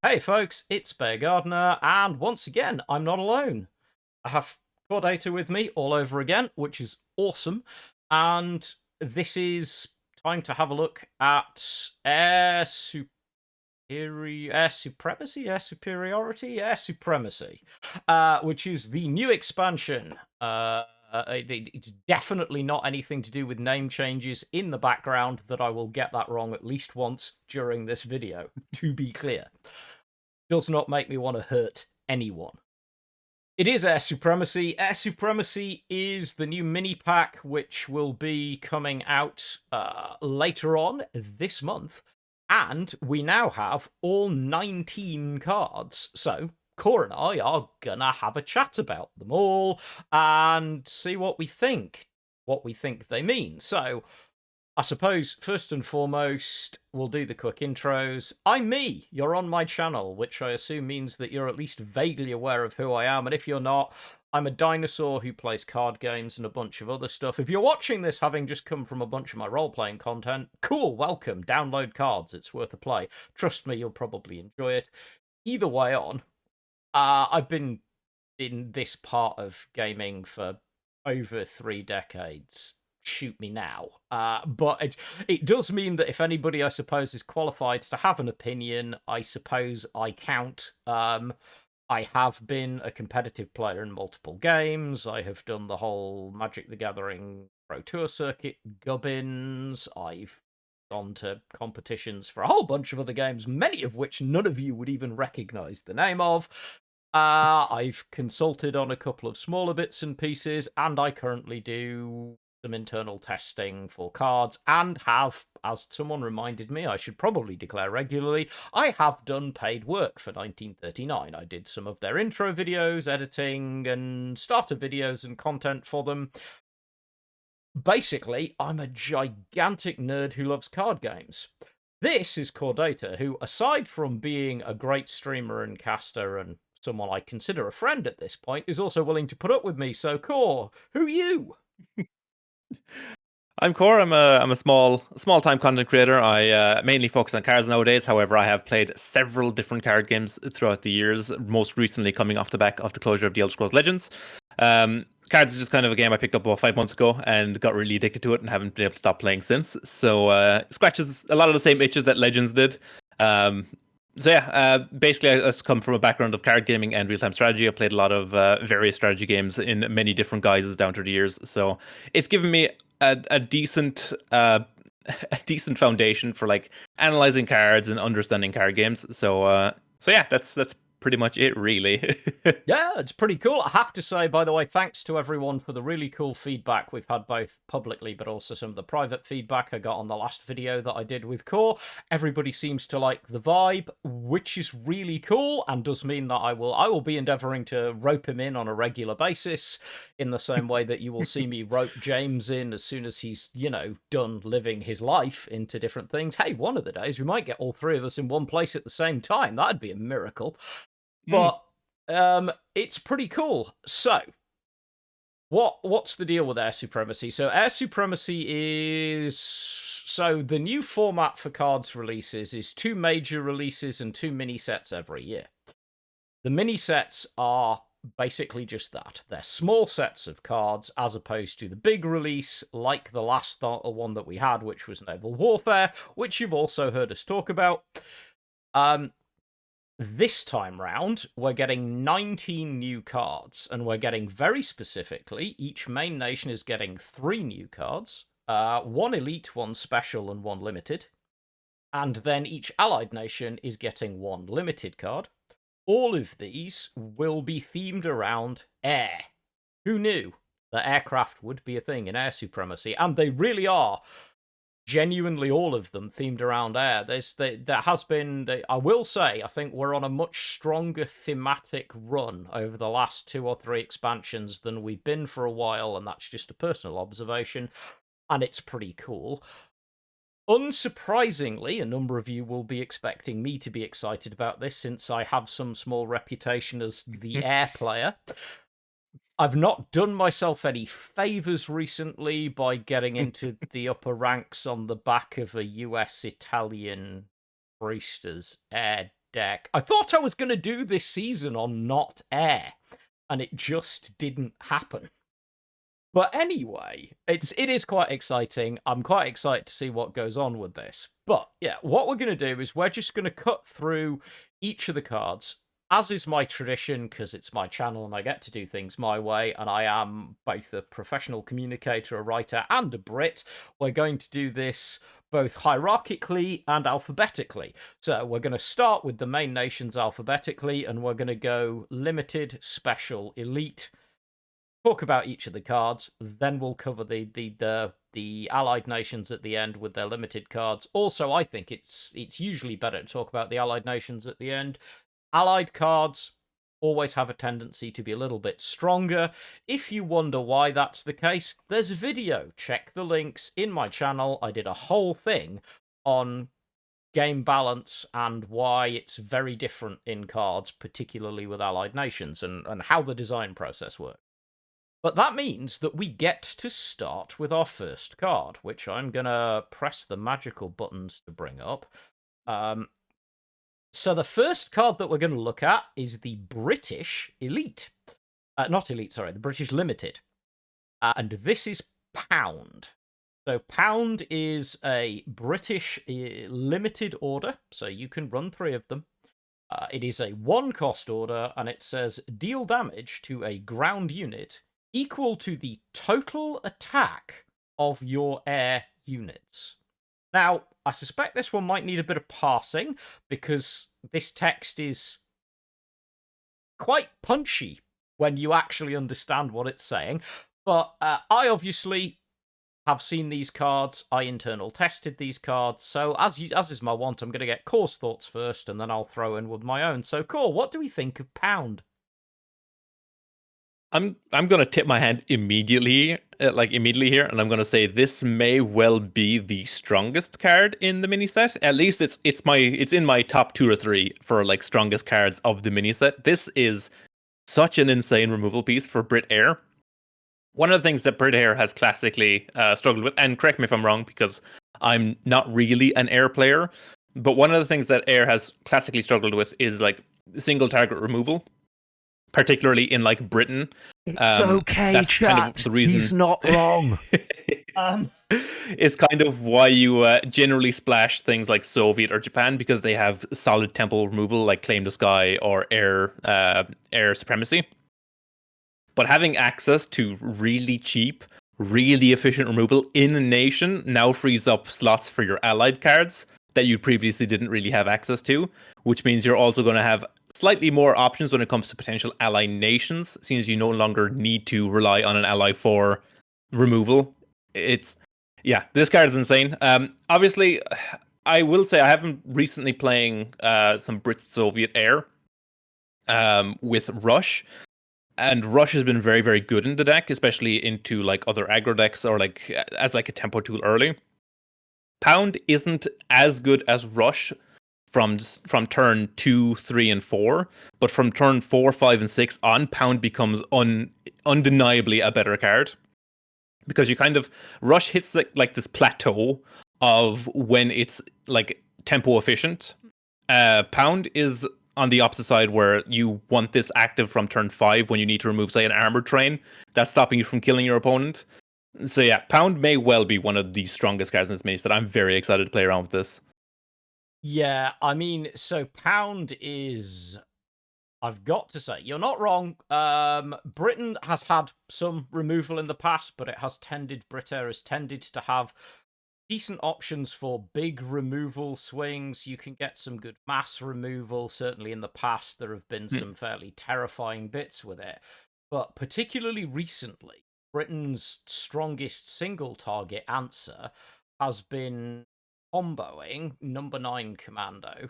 Hey folks, it's Bear Gardener, and once again, I'm not alone. I have CoreData with me all over again, which is awesome. And this is time to have a look at Air Supremacy, which is the new expansion. It's definitely not anything to do with name changes in the background that I will get that wrong at least once during this video, to be clear. Does not make me want to hurt anyone. It is Air Supremacy. Air Supremacy is the new mini pack, which will be coming out later on this month. And we now have all 19 cards. So Core and I are gonna have a chat about them all and see what we think they mean. So I suppose, first and foremost, we'll do the quick intros. I'm me, you're on my channel, which I assume means that you're at least vaguely aware of who I am, and if you're not, I'm a dinosaur who plays card games and a bunch of other stuff. If you're watching this having just come from a bunch of my role-playing content, cool, welcome, download Cards, it's worth a play. Trust me, you'll probably enjoy it. Either way on, I've been in this part of gaming for over 3 decades. Shoot me now. But it does mean that if anybody, I suppose, is qualified to have an opinion, I suppose I count. I have been a competitive player in multiple games. I have done the whole Magic the Gathering Pro Tour circuit gubbins. I've gone to competitions for a whole bunch of other games, many of which none of you would even recognise the name of. I've consulted on a couple of smaller bits and pieces, and I currently do some internal testing for cards, and have, as someone reminded me I should probably declare regularly, I have done paid work for 1939. I did some of their intro videos, editing, and starter videos and content for them. Basically, I'm a gigantic nerd who loves card games. This is CoreData, who, aside from being a great streamer and caster and someone I consider a friend at this point, is also willing to put up with me. So, Core, who are you? I'm Core. I'm a small time content creator. I mainly focus on cards nowadays. However, I have played several different card games throughout the years. Most recently, coming off the back of the closure of the Elder Scrolls Legends. Cards is just kind of a game I picked up about 5 months ago and got really addicted to it and haven't been able to stop playing since. So scratches a lot of the same itches that Legends did. Basically, I just come from a background of card gaming and real-time strategy. I've played a lot of various strategy games in many different guises down through the years. So it's given me a decent a decent foundation for like analyzing cards and understanding card games. So yeah, that's pretty much it, really. Yeah, it's pretty cool. I have to say, by the way, thanks to everyone for the really cool feedback we've had, both publicly but also some of the private feedback I got on the last video that I did with Core. Everybody seems to like the vibe, which is really cool, and does mean that I will be endeavouring to rope him in on a regular basis, in the same way that you will see me rope James in as soon as he's, done living his life into different things. Hey, one of the days we might get all three of us in one place at the same time. That'd be a miracle. But it's pretty cool. So, what's the deal with Air Supremacy? So, Air Supremacy is the new format for cards releases is 2 major releases and 2 mini sets every year. The mini sets are basically just that. They're small sets of cards as opposed to the big release, like the last one that we had, which was Naval Warfare, which you've also heard us talk about. This time round, we're getting 19 new cards, and we're getting very specifically, each main nation is getting 3 new cards, 1 elite, 1 special, and 1 limited. And then each allied nation is getting 1 limited card. All of these will be themed around air. Who knew that aircraft would be a thing in Air Supremacy? And they really are. Genuinely, all of them themed around air. There has been, I will say, I think we're on a much stronger thematic run over the last 2 or 3 expansions than we've been for a while, and that's just a personal observation, and it's pretty cool. Unsurprisingly, a number of you will be expecting me to be excited about this, since I have some small reputation as the air player. I've not done myself any favours recently by getting into the upper ranks on the back of a US-Italian Roosters air deck. I thought I was going to do this season on not air, and it just didn't happen. But anyway, it is quite exciting. I'm quite excited to see what goes on with this. But yeah, what we're going to do is we're just going to cut through each of the cards, as is my tradition, because it's my channel and I get to do things my way, and I am both a professional communicator, a writer, and a Brit. We're going to do this both hierarchically and alphabetically. So we're going to start with the main nations alphabetically, and we're going to go limited, special, elite, talk about each of the cards, then we'll cover the allied nations at the end with their limited cards. Also, I think it's usually better to talk about the allied nations at the end. Allied cards always have a tendency to be a little bit stronger. If you wonder why that's the case, there's a video. Check the links in my channel. I did a whole thing on game balance and why it's very different in cards, particularly with allied nations, and how the design process works. But that means that we get to start with our first card, which I'm going to press the magical buttons to bring up. So the first card that we're going to look at is the British Elite. Not Elite, sorry, the British Limited. And this is Pound. So Pound is a British limited order, so you can run 3 of them. It is a 1-cost order, and it says deal damage to a ground unit equal to the total attack of your air units. Now, I suspect this one might need a bit of parsing, because this text is quite punchy when you actually understand what it's saying. But I obviously have seen these cards. I internal tested these cards. So as is my wont, I'm going to get Core's thoughts first, and then I'll throw in with my own. So Core, what do we think of Pound? I'm gonna tip my hand immediately, immediately here, and I'm gonna say this may well be the strongest card in the mini set. At least it's in my top 2 or 3 for like strongest cards of the mini set. This is such an insane removal piece for Brit Air. One of the things that Brit Air has classically struggled with, and correct me if I'm wrong because I'm not really an Air player, but one of the things that Air has classically struggled with is like single target removal, particularly in like Britain. It's okay, that's chat. kind of the reason. He's not wrong. It's kind of why you generally splash things like Soviet or Japan, because they have solid tempo removal like Claim the Sky or Air Supremacy. But having access to really cheap, really efficient removal in a nation now frees up slots for your allied cards that you previously didn't really have access to, which means you're also going to have slightly more options when it comes to potential ally nations, since you no longer need to rely on an ally for removal. This card is insane. Obviously, I will say I haven't recently playing some Brit Soviet Air with Rush, and Rush has been very, very good in the deck, especially into like other aggro decks or like as like a tempo tool early. Pound isn't as good as Rush from turn 2, 3, and 4, but from turn 4, 5, and 6 on, Pound becomes undeniably a better card, because you kind of Rush hits like this plateau of when it's like tempo efficient. Pound is on the opposite side, where you want this active from turn 5 when you need to remove, say, an armored train that's stopping you from killing your opponent. So yeah, Pound may well be one of the strongest cards in this mini set. I'm very excited to play around with this. Yeah, I mean, so Pound is, I've got to say, you're not wrong. Britain has had some removal in the past, but Britair has tended to have decent options for big removal swings. You can get some good mass removal. Certainly in the past, there have been some fairly terrifying bits with it. But particularly recently, Britain's strongest single target answer has been comboing number 9 commando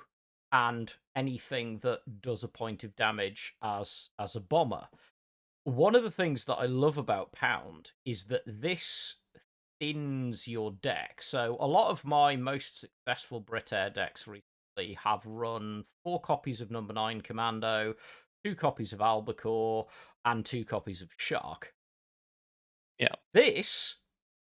and anything that does a point of damage as a bomber. One of the things that I love about Pound is that this thins your deck. So a lot of my most successful Britair decks recently have run 4 copies of number 9 commando, 2 copies of albacore, and 2 copies of shark. Yeah. This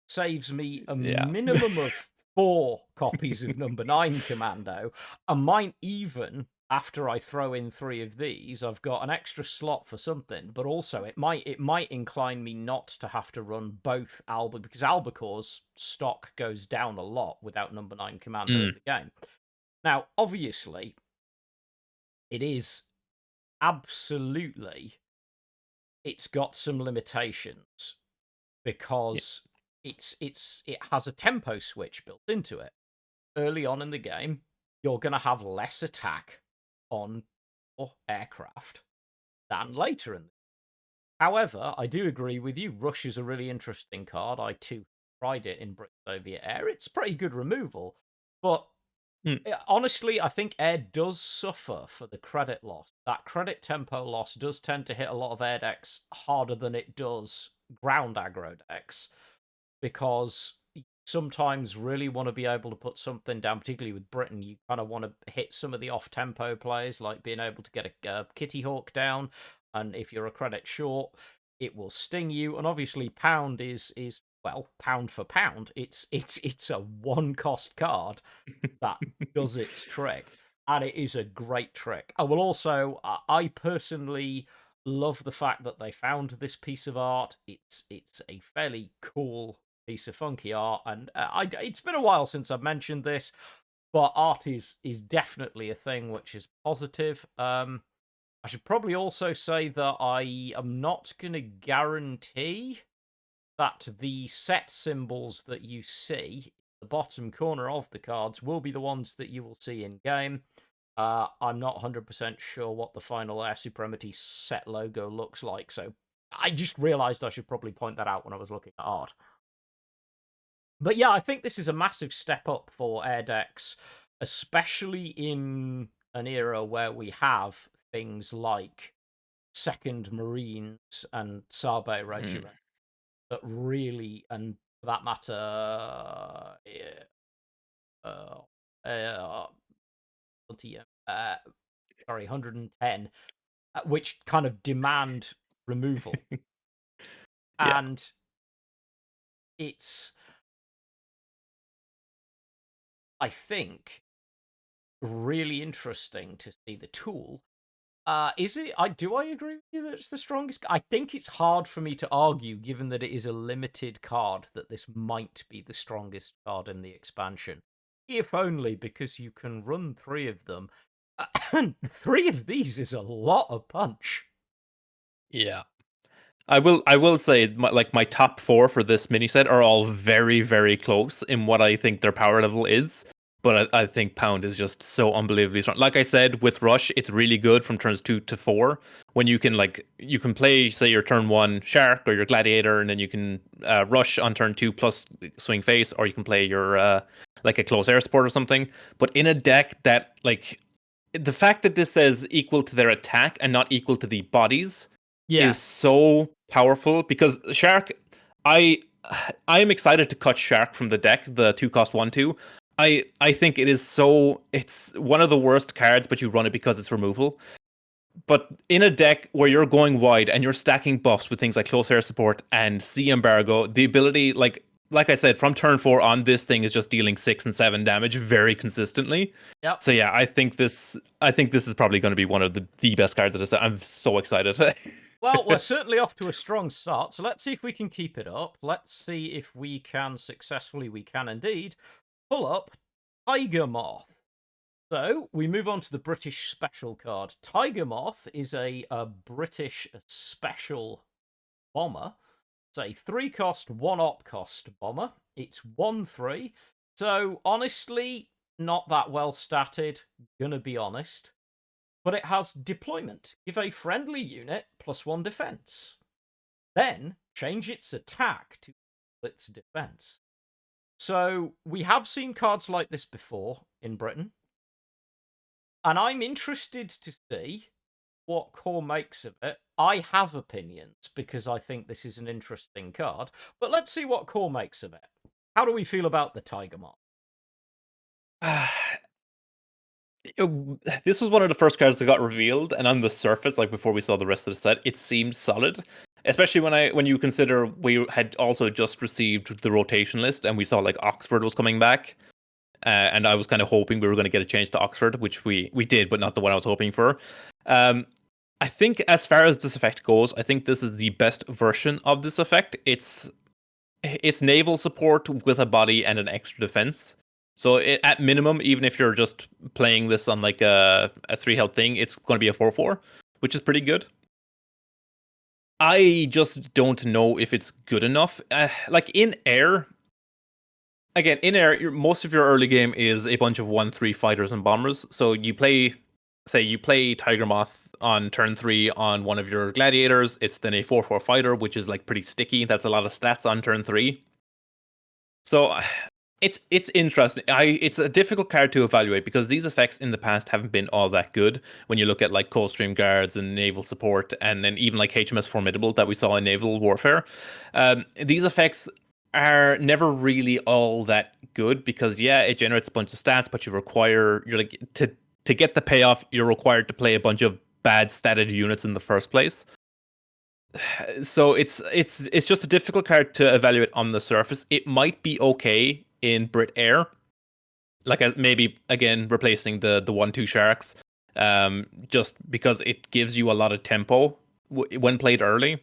saves me a minimum of 4 copies of number 9 commando, and might even after I throw in 3 of these, I've got an extra slot for something, but also it might incline me not to have to run both because Albacore's stock goes down a lot without number 9 commander in Mm. the game. Now, obviously, it is absolutely, it's got some limitations Yeah. because it has a tempo switch built into it. Early on in the game, you're going to have less attack on your aircraft than later in the game. However, I do agree with you. Rush is a really interesting card. I too tried it in British Soviet Air. It's pretty good removal, but Mm. honestly, I think Air does suffer for the credit loss. That credit tempo loss does tend to hit a lot of Air decks harder than it does ground aggro decks, because you sometimes really want to be able to put something down, particularly with Britain. You kind of want to hit some of the off-tempo plays, like being able to get a Kitty Hawk down, and if you're a credit short, it will sting you. And obviously, Pound is well, pound for pound, it's a one-cost card that does its trick, and it is a great trick. I will also, I personally love the fact that they found this piece of art. It's a fairly cool piece of funky art, and it's been a while since I've mentioned this, but art is definitely a thing which is positive. I should probably also say that I am not going to guarantee that the set symbols that you see the bottom corner of the cards will be the ones that you will see in game. I'm not 100% sure what the final Air Supremacy set logo looks like, so I just realised I should probably point that out when I was looking at art. But yeah, I think this is a massive step up for air decks, especially in an era where we have things like Second Marines and Sabe Mm. Regiment that really, and for that matter, uh, uh, 110, which kind of demand removal. Yeah. And it's, I think, really interesting to see the tool. Is it? Do I agree with you that it's the strongest? I think it's hard for me to argue, given that it is a limited card, that this might be the strongest card in the expansion. If only because you can run 3 of them. And 3 of these is a lot of punch. Yeah. I will say my top 4 for this mini set are all very, very close in what I think their power level is. But I think Pound is just so unbelievably strong. Like I said, with Rush, it's really good from turns 2 to 4 when you can play, say, your turn 1 Shark or your Gladiator, and then you can Rush on turn 2 plus swing face, or you can play your like a close air support or something. But in a deck that, like, the fact that this says equal to their attack and not equal to the bodies Yeah. is so powerful, because Shark, I I am excited to cut Shark from the deck, the 2-cost 1/2. I think it's one of the worst cards, but you run it because it's removal. But in a deck where you're going wide and you're stacking buffs with things like close air support and sea embargo, the ability, like I said, from turn 4 on, this thing is just dealing 6 and 7 damage very consistently. Yep. So yeah, I think this is probably going to be one of the best cards of the set. I'm so excited. Well, we're certainly off to a strong start, so let's see if we can keep it up. Let's see if we can successfully, we can indeed, pull up Tiger Moth. So we move on to the British special card. Tiger Moth is a British special bomber. It's a 3-cost, 1-op cost bomber. It's 1/3. So honestly, not that well statted, gonna be honest. But it has deployment. Give a friendly unit +1 defense. Then change its attack to its defense. So we have seen cards like this before in Britain. And I'm interested to see what Core makes of it. I have opinions because I think this is an interesting card. But let's see what Core makes of it. How do we feel about the Tiger Moth? This was one of the first cards that got revealed, and on the surface, like before we saw the rest of the set, it seemed solid. Especially when you consider we had also just received the rotation list, and we saw like Oxford was coming back. And I was kind of hoping we were going to get a change to Oxford, which we did, but not the one I was hoping for. Um, I think as far as this effect goes, I think this is the best version of this effect. It's naval support with a body and an extra defense. So at minimum, even if you're just playing this on like a 3 health thing, it's going to be a 4/4, which is pretty good. I just don't know if it's good enough. Like in air, again, in air, most of your early game is a bunch of 1/3 fighters and bombers. So you play Tiger Moth on turn 3 on one of your gladiators. It's then a 4/4 fighter, which is like pretty sticky. That's a lot of stats on turn 3. So it's interesting. It's a difficult card to evaluate because these effects in the past haven't been all that good. When you look at like Coldstream Guards and naval support, and then even like HMS Formidable that we saw in naval warfare, these effects are never really all that good because yeah, it generates a bunch of stats, but you're like to get the payoff, you're required to play a bunch of bad statted units in the first place. So it's just a difficult card to evaluate on the surface. It might be okay in Brit Air, like maybe again replacing the 1/2 sharks, just because it gives you a lot of tempo when played early.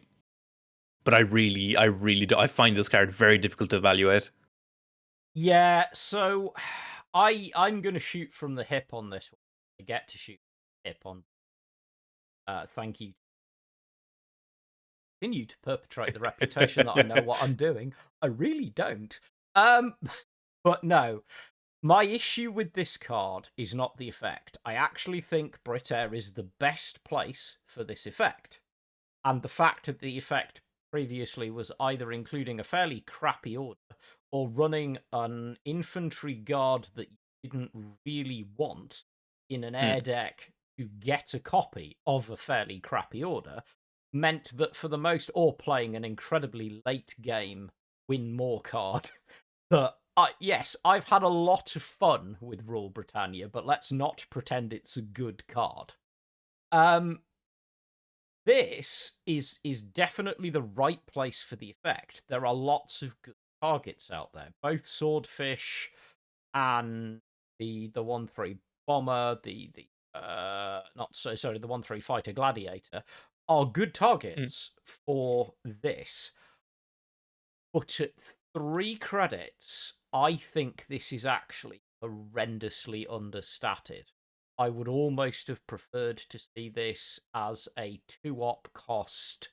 But I really do. I find this card very difficult to evaluate. Yeah, so I'm gonna shoot from the hip on this one. I get to shoot from the hip on. Thank you. Continue to perpetrate the reputation that I know what I'm doing. I really don't. But no. My issue with this card is not the effect. I actually think Brit Air is the best place for this effect. And the fact that the effect previously was either including a fairly crappy order or running an infantry guard that you didn't really want in an air deck to get a copy of a fairly crappy order meant that for the most, or playing an incredibly late game win more card, that yes, I've had a lot of fun with Rule Britannia, but let's not pretend it's a good card. This is definitely the right place for the effect. There are lots of good targets out there, both Swordfish and the 1/3 bomber, the not so sorry, the 1/3 fighter gladiator are good targets for this. But at 3 credits, I think this is actually horrendously understated. I would almost have preferred to see this as a 2-op cost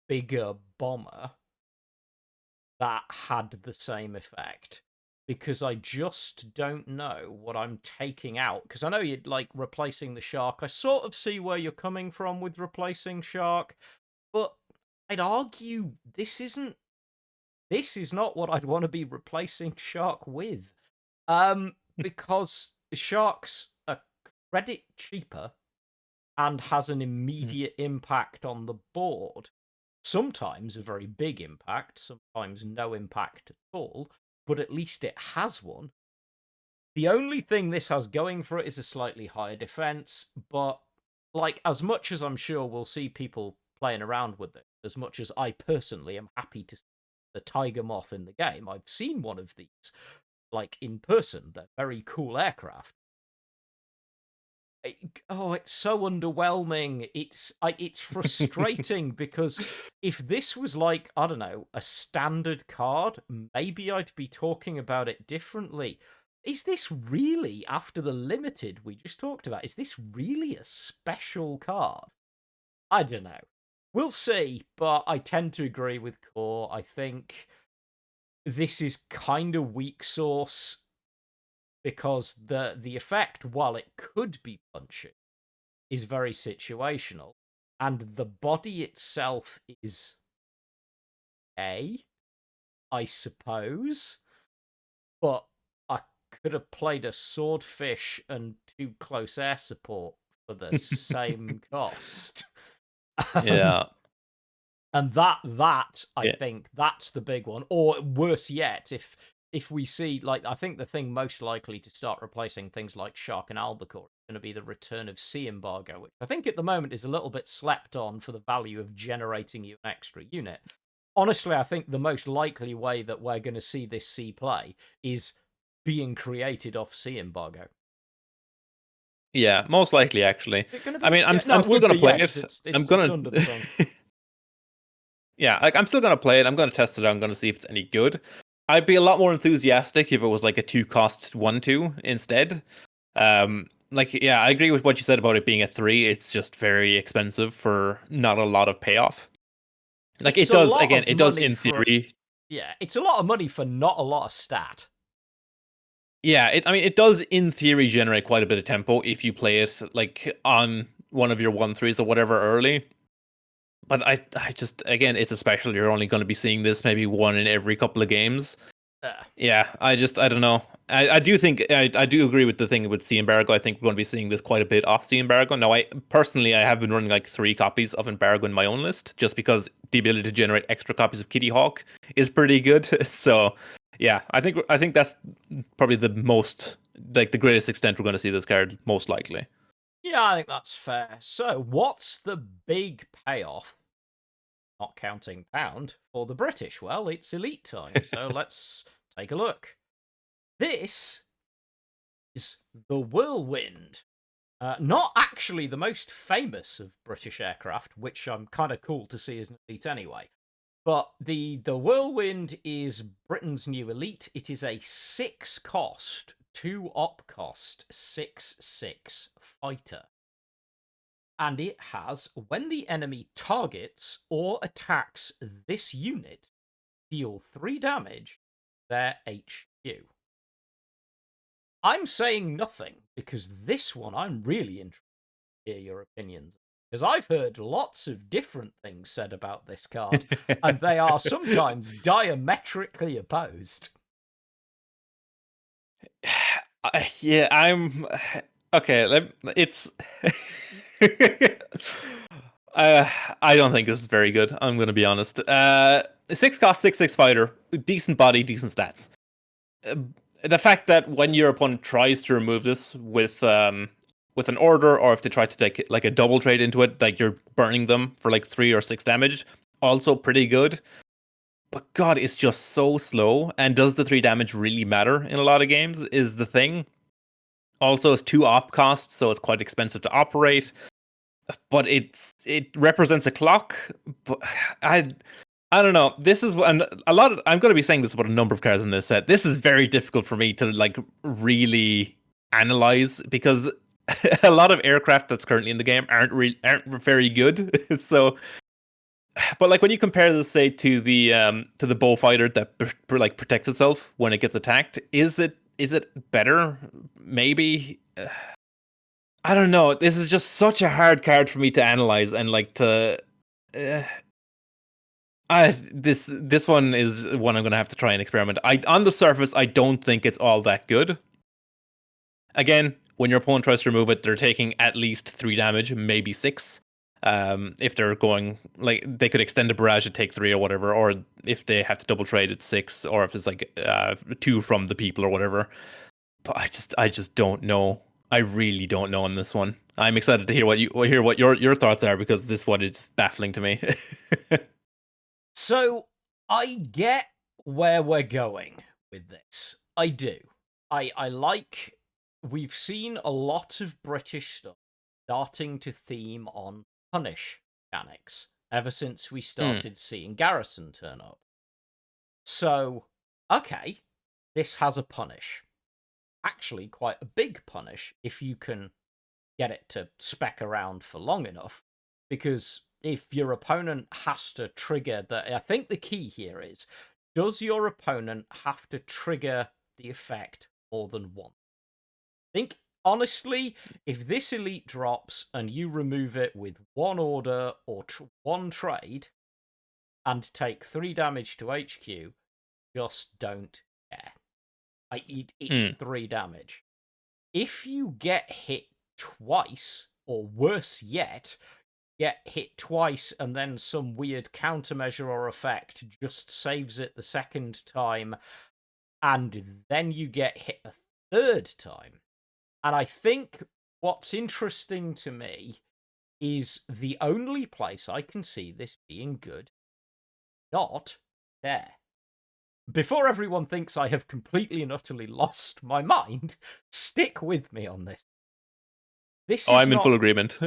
bigger bomber that had the same effect. Because I just don't know what I'm taking out. Because I know you'd like replacing the shark. I sort of see where you're coming from with replacing shark. But I'd argue this is not what I'd want to be replacing shark with. Because sharks are credit cheaper and has an immediate impact on the board. Sometimes a very big impact, sometimes no impact at all, but at least it has one. The only thing this has going for it is a slightly higher defense, but like as much as I'm sure we'll see people playing around with it, as much as I personally am happy to see the Tiger Moth in the game, I've seen one of these like in person. They're very cool aircraft. It's so underwhelming. It's frustrating because if this was like, I don't know, a standard card, maybe I'd be talking about it differently. Is this really, after the limited we just talked about, is this really a special card? I don't know. We'll see, but I tend to agree with Core. I think this is kind of weak sauce because the effect, while it could be punchy, is very situational, and the body itself is I suppose, but I could have played a Swordfish and 2 close air support for the same cost. Yeah. And that I Yeah. think that's the big one. Or worse yet, if we see, like, I think the thing most likely to start replacing things like Shark and Albacore is going to be the return of Sea Embargo, which I think at the moment is a little bit slept on for the value of generating you an extra unit. Honestly, I think the most likely way that we're going to see this sea play is being created off sea embargo. Yeah, most likely actually. Is it going to I be? mean, Yeah, no, I'm it still would gonna be. play Yeah, because it. I'm it's gonna under the tongue. yeah, like I'm still gonna play it. I'm gonna test it out. I'm gonna see if it's any good. I'd be a lot more enthusiastic if it was like a 2 cost 1-2 instead. Like yeah, I agree with what you said about it being a 3. It's just very expensive for not a lot of payoff. Like It's it a does lot again, of it does money in for. theory. Yeah, it's a lot of money for not a lot of stat. Yeah, I mean, it does in theory generate quite a bit of tempo if you play it like on one of your 1-3s or whatever early. But I just again, it's a special. You're only going to be seeing this maybe one in every couple of games. Yeah, I don't know. I do think I do agree with the thing with Sea Embargo. I think we're going to be seeing this quite a bit off Sea Embargo. Now, I personally I have been running like 3 copies of Embargo in my own list, just because the ability to generate extra copies of Kitty Hawk is pretty good. So yeah, I think that's probably the most like the greatest extent we're going to see this card most likely. Yeah, I think that's fair. So, what's the big payoff, not counting pound, for the British? Well, it's elite time, so let's take a look. This is the Whirlwind. Not actually the most famous of British aircraft, which I'm kind of cool to see as an elite anyway. But the Whirlwind is Britain's new elite. It is a 6 cost, 2 op cost, 6/6 fighter. And it has, when the enemy targets or attacks this unit, deal 3 damage their HQ. I'm saying nothing because this one I'm really interested to hear your opinions. Because I've heard lots of different things said about this card, and they are sometimes diametrically opposed. Yeah, I'm okay. It's I don't think this is very good. I'm going to be honest. 6 cost 6/6 fighter, decent body, decent stats. Uh, the fact that when your opponent tries to remove this with an order, or if they try to take like a double trade into it, like you're burning them for like 3 or 6 damage, also pretty good. But God, it's just so slow. And does the 3 damage really matter in a lot of games? Is the thing. Also, it's 2 op costs, so it's quite expensive to operate. But it represents a clock. But I don't know. This is and a lot of I'm going to be saying this about a number of cards in this set. This is very difficult for me to like really analyze because a lot of aircraft that's currently in the game aren't very good. So, but like when you compare this, say, to the bullfighter that like protects itself when it gets attacked, is it better? Maybe. I don't know. This is just such a hard card for me to analyze and like to. Uh, this one is one I'm gonna have to try and experiment. On the surface, I don't think it's all that good. Again, when your opponent tries to remove it, they're taking at least 3 damage, maybe 6. If they're going like they could extend the barrage to take 3 or whatever, or if they have to double trade it's 6, or if it's like 2 from the people or whatever. But I just don't know. I really don't know on this one. I'm excited to hear what your thoughts are because this one is just baffling to me. So, I get where we're going with this. I do. I like. We've seen a lot of British stuff starting to theme on punish mechanics ever since we Hmm. started seeing Garrison turn up. So, okay, this has a punish. Actually, quite a big punish if you can get it to spec around for long enough. Because if your opponent has to trigger I think the key here is, does your opponent have to trigger the effect more than once? I think, honestly, if this elite drops and you remove it with one order or one trade and take 3 damage to HQ, just don't care. It's Hmm. 3 damage. If you get hit twice, or worse yet, get hit twice and then some weird countermeasure or effect just saves it the second time, and then you get hit a third time. And I think what's interesting to me is the only place I can see this being good, not there. before everyone thinks I have completely and utterly lost my mind, stick with me on this. This Oh, is I'm in not full agreement.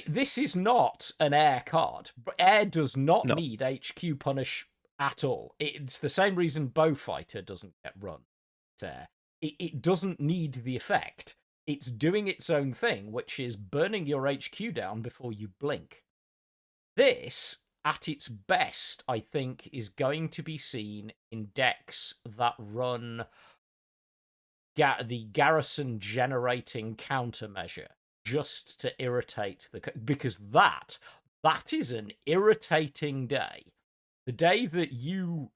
this is not an Air card. Air does not No. need HQ punish at all. It's the same reason Bowfighter doesn't get run. Air. It doesn't need the effect. It's doing its own thing, which is burning your HQ down before you blink. This, at its best, I think, is going to be seen in decks that run the garrison generating countermeasure just to irritate because that is an irritating day. The day that you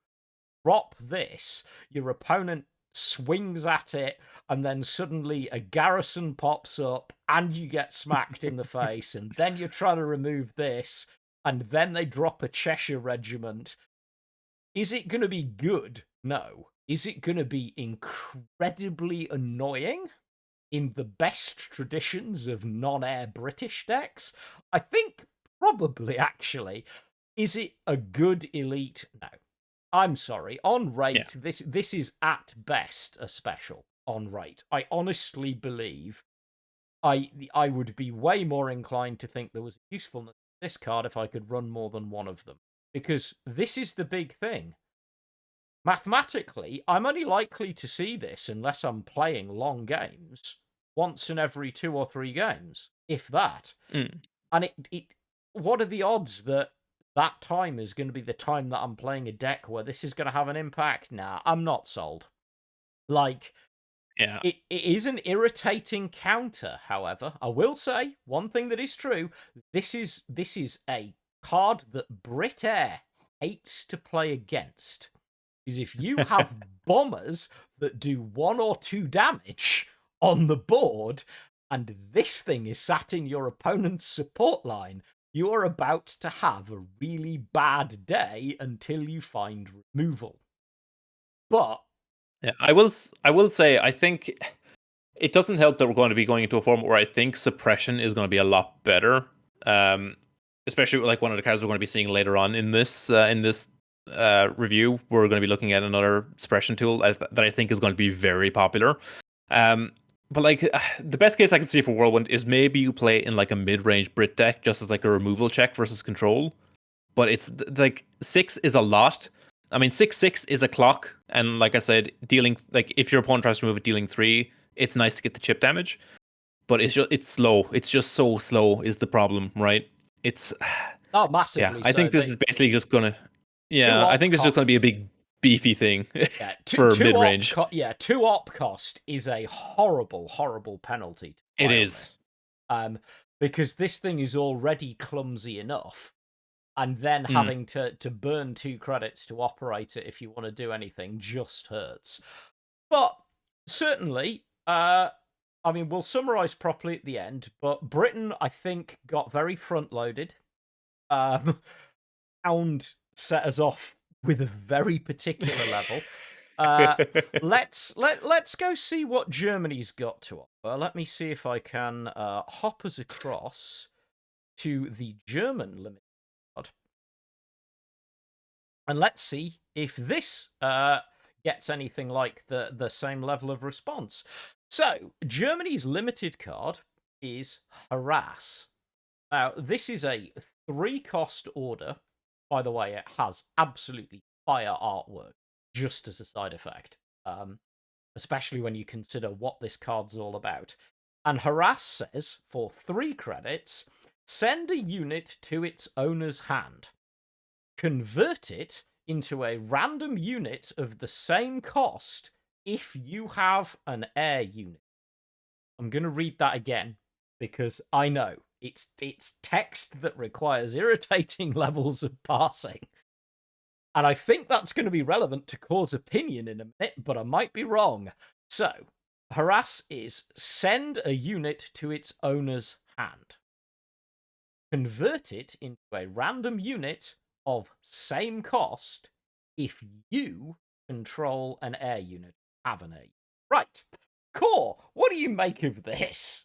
drop this, your opponent swings at it, and then suddenly a garrison pops up and you get smacked in the face, and then you're trying to remove this, and then they drop a Cheshire regiment. Is it going to be good? No. Is it going to be incredibly annoying in the best traditions of non-air British decks? I think probably, actually. Is it a good elite? No. I'm sorry. On rate, Yeah. this is at best a special on rate. I honestly believe I would be way more inclined to think there was usefulness in this card if I could run more than one of them. Because this is the big thing. Mathematically, I'm only likely to see this unless I'm playing long games once in every 2 or 3 games, if that. And what are the odds that that time is going to be the time that I'm playing a deck where this is going to have an impact? Nah, I'm not sold. Like, Yeah. it is an irritating counter, however. I will say, one thing that is true, this is a card that Brit Air hates to play against. Is if you have bombers that do 1 or 2 damage on the board, and this thing is sat in your opponent's support line, you are about to have a really bad day until you find removal. But yeah, I will say I think it doesn't help that we're going to be going into a format where I think suppression is going to be a lot better. Especially like one of the cards we're going to be seeing later on in this review, we're going to be looking at another suppression tool that I think is going to be very popular. But like the best case I can see for Whirlwind is maybe you play in like a mid-range Brit deck just as like a removal check versus control. But it's like 6 is a lot. I mean, 6/6 is a clock, and like I said, dealing like if your opponent tries to move it, dealing 3, it's nice to get the chip damage. But it's slow. It's just so slow is the problem, right? It's massively. yeah. I So think this is basically just gonna. two Yeah, I op think it's just gonna be a big beefy thing for mid range. Two op cost is a horrible penalty to It play is. on this. Because this thing is already clumsy enough, and then having to burn 2 credits to operate it if you want to do anything just hurts. But certainly, I mean, we'll summarize properly at the end, but Britain, I think, got very front-loaded. Pound set us off with a very particular level. Let's go see what Germany's got to offer. Let me see if I can hop us across to the German limited card, and let's see if this gets anything like the same level of response. So Germany's limited card is Harass. Now this is a 3-cost order. By the way, it has absolutely fire artwork just as a side effect, especially when you consider what this card's all about. And Harass says, for 3 credits, send a unit to its owner's hand. Convert it into a random unit of the same cost if you have an air unit. I'm going to read that again because I know it's text that requires irritating levels of parsing. And I think that's going to be relevant to Core's opinion in a minute, but I might be wrong. So, Harass is send a unit to its owner's hand. Convert it into a random unit of same cost if you control an air unit, have an air unit. Right. Core, what do you make of this?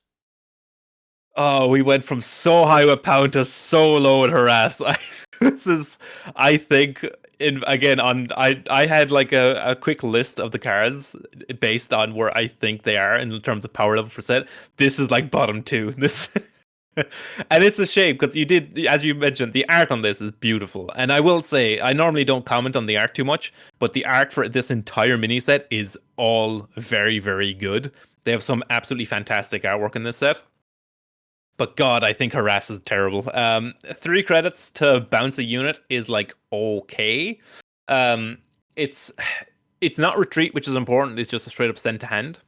Oh, we went from so high with Pound to so low with Harass. This is, I think, again, I had like a quick list of the cards based on where I think they are in terms of power level per set. This is like bottom two. This and it's a shame because you did, as you mentioned, the art on this is beautiful. And I will say, I normally don't comment on the art too much, but the art for this entire mini set is all very, very good. They have some absolutely fantastic artwork in this set. But God, I think harass is terrible. 3 credits to bounce a unit is like okay. Um, it's it's not retreat, which is important. It's just a straight up send to hand.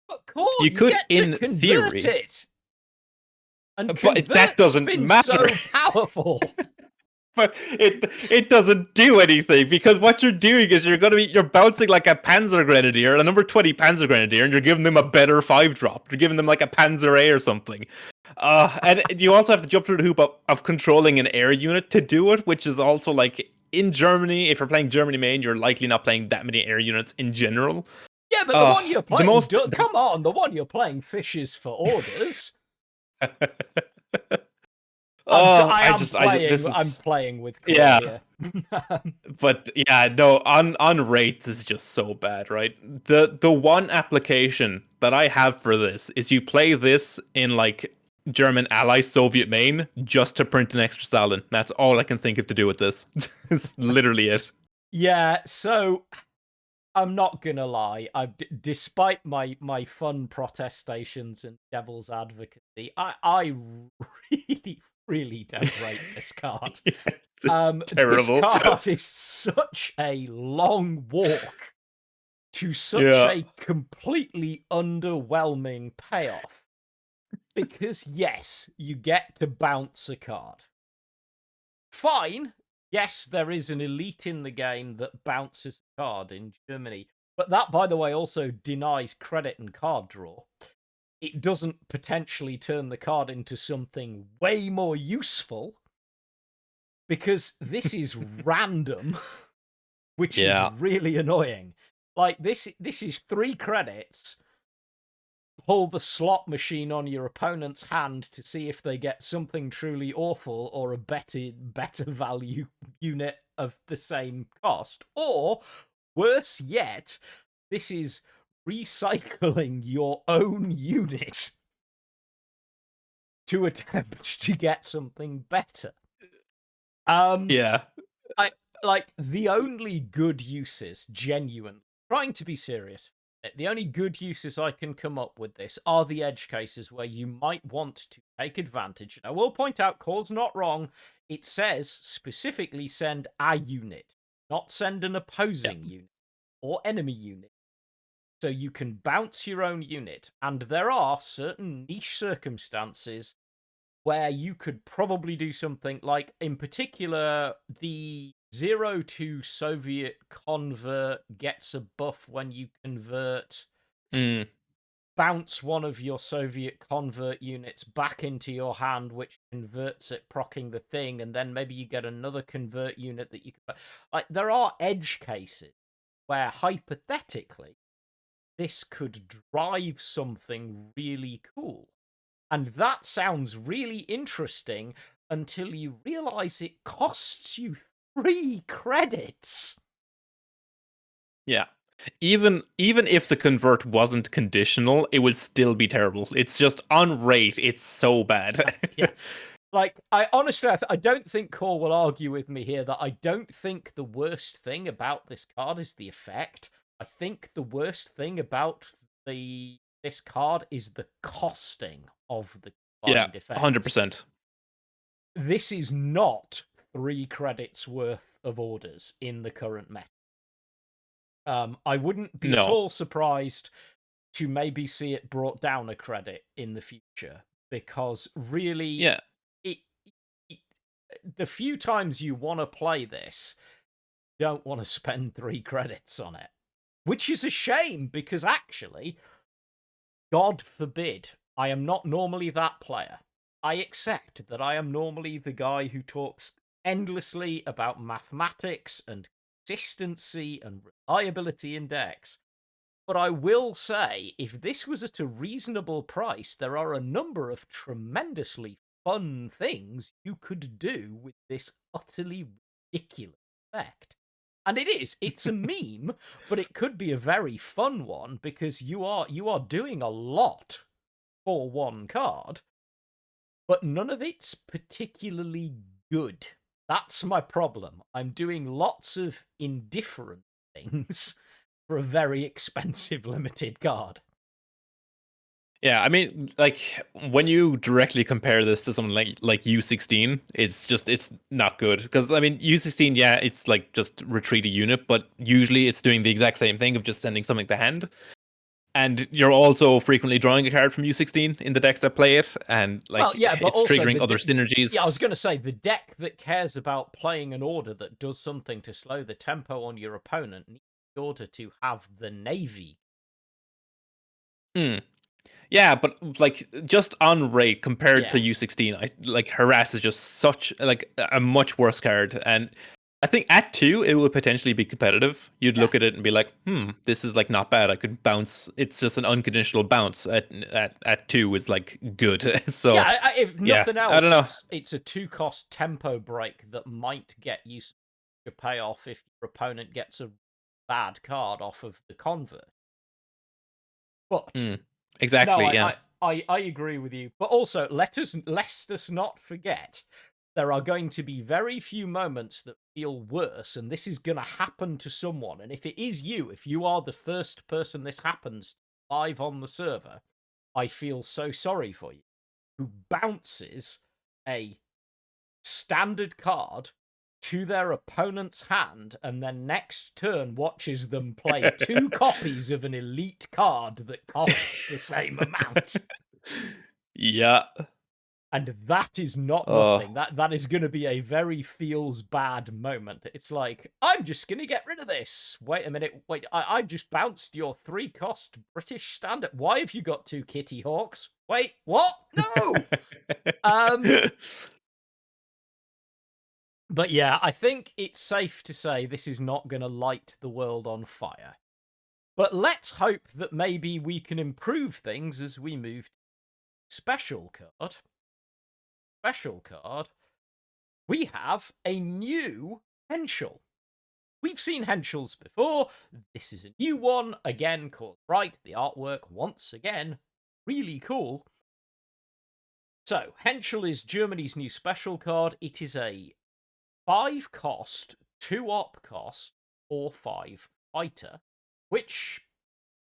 But Core, You you could, get to in convert theory, it. And but that convert's doesn't been matter. so powerful. But it doesn't do anything because what you're doing is you're bouncing like a Panzer Grenadier, a number 20 Panzer Grenadier, and you're giving them a better 5-drop. You're giving them like a Panzer A or something. And you also have to jump through the hoop of controlling an air unit to do it, which is also like in Germany. If you're playing Germany main, you're likely not playing that many air units in general. Yeah, but the one you're The playing, most come on, the one you're playing fishes for orders. I'm playing with Core here. But yeah, no, on rates is just so bad, right? The one application that I have for this is you play this in like German ally Soviet main just to print an extra Stalin. That's all I can think of to do with this. It's literally it. Yeah, so I'm not gonna lie. Despite my fun protestations and devil's advocacy, I really don't rate this card. It's terrible. This card is such a long walk to such a completely underwhelming payoff. Because yes, you get to bounce a card. Fine. Yes, there is an elite in the game that bounces a card in Germany. But that, by the way, also denies credit and card draw. It doesn't potentially turn the card into something way more useful. Because this is random, which is really annoying. Like, this is 3 credits. Pull the slot machine on your opponent's hand to see if they get something truly awful or a better value unit of the same cost. Or, worse yet, this is recycling your own unit to attempt to get something better. I like the only good uses, genuine, trying to be serious. The only good uses I can come up with this are the edge cases where you might want to take advantage. And I will point out, Core's not wrong. It says specifically send a unit, not send an opposing unit or enemy unit. So you can bounce your own unit. And there are certain niche circumstances where you could probably do something like, in particular, the 0-2 Soviet convert gets a buff when you convert. Bounce one of your Soviet convert units back into your hand, which converts it, proccing the thing, and then maybe you get another convert unit that you can. Like, there are edge cases where, hypothetically, this could drive something really cool. And that sounds really interesting until you realize it costs you 3 credits. Yeah. Even if the convert wasn't conditional, it would still be terrible. It's just on rate, it's so bad. Yeah. Like, I honestly, I don't think Core will argue with me here that I don't think the worst thing about this card is the effect. I think the worst thing about this card is the costing of the combined effect. 100%. This is not 3 credits worth of orders in the current meta. I wouldn't be at all surprised to maybe see it brought down a credit in the future, because really, the few times you want to play this, you don't want to spend 3 credits on it. Which is a shame, because actually, God forbid, I am not normally that player. I accept that I am normally the guy who talks endlessly about mathematics and consistency and reliability in decks. But I will say, if this was at a reasonable price, there are a number of tremendously fun things you could do with this utterly ridiculous effect. And it is. It's a meme, but it could be a very fun one because you are doing a lot for one card, but none of it's particularly good. That's my problem. I'm doing lots of indifferent things for a very expensive limited card. Yeah, I mean, like when you directly compare this to something like U16, it's not good because I mean U16, yeah, it's like just retreat a unit, but usually it's doing the exact same thing of just sending something to hand, and you're also frequently drawing a card from U16 in the decks that play it, and like Well, yeah, but it's also triggering other synergies. Yeah, I was going to say the deck that cares about playing an order that does something to slow the tempo on your opponent needs the order to have the navy. Hmm. Yeah, but like just on rate compared to Yeah. U16, I like Harass is just such like a much worse card, and I think at 2 it would potentially be competitive. You'd Yeah. look at it and be like, this is like not bad. I could bounce. It's just an unconditional bounce at 2 is like good. So Yeah, if yeah, nothing I don't else, know. it's a 2-cost tempo break that might get you to pay off if your opponent gets a bad card off of the convert. But no, Exactly. Yeah. I agree with you. But also, let us not forget there are going to be very few moments that feel worse, and this is going to happen to someone. And if it is you, if you are the first person this happens live on the server, I feel so sorry for you. Who bounces a standard card to their opponent's hand and then next turn watches them play 2 copies of an elite card that costs the same amount. Yeah. And that is not nothing. That is going to be a very feels bad moment. It's like, I'm just going to get rid of this. Wait a minute. Wait, I just bounced your 3-cost British standard. Why have you got 2 Kitty Hawks? Wait, what? No! But yeah, I think it's safe to say this is not going to light the world on fire. But let's hope that maybe we can improve things as we move to special card. Special card. We have a new Henschel. We've seen Henschels before. This is a new one. Again, called Bright. The artwork, once again, really cool. So, Henschel is Germany's new special card. It is a 5-cost, 2-op cost, 4/5 fighter, which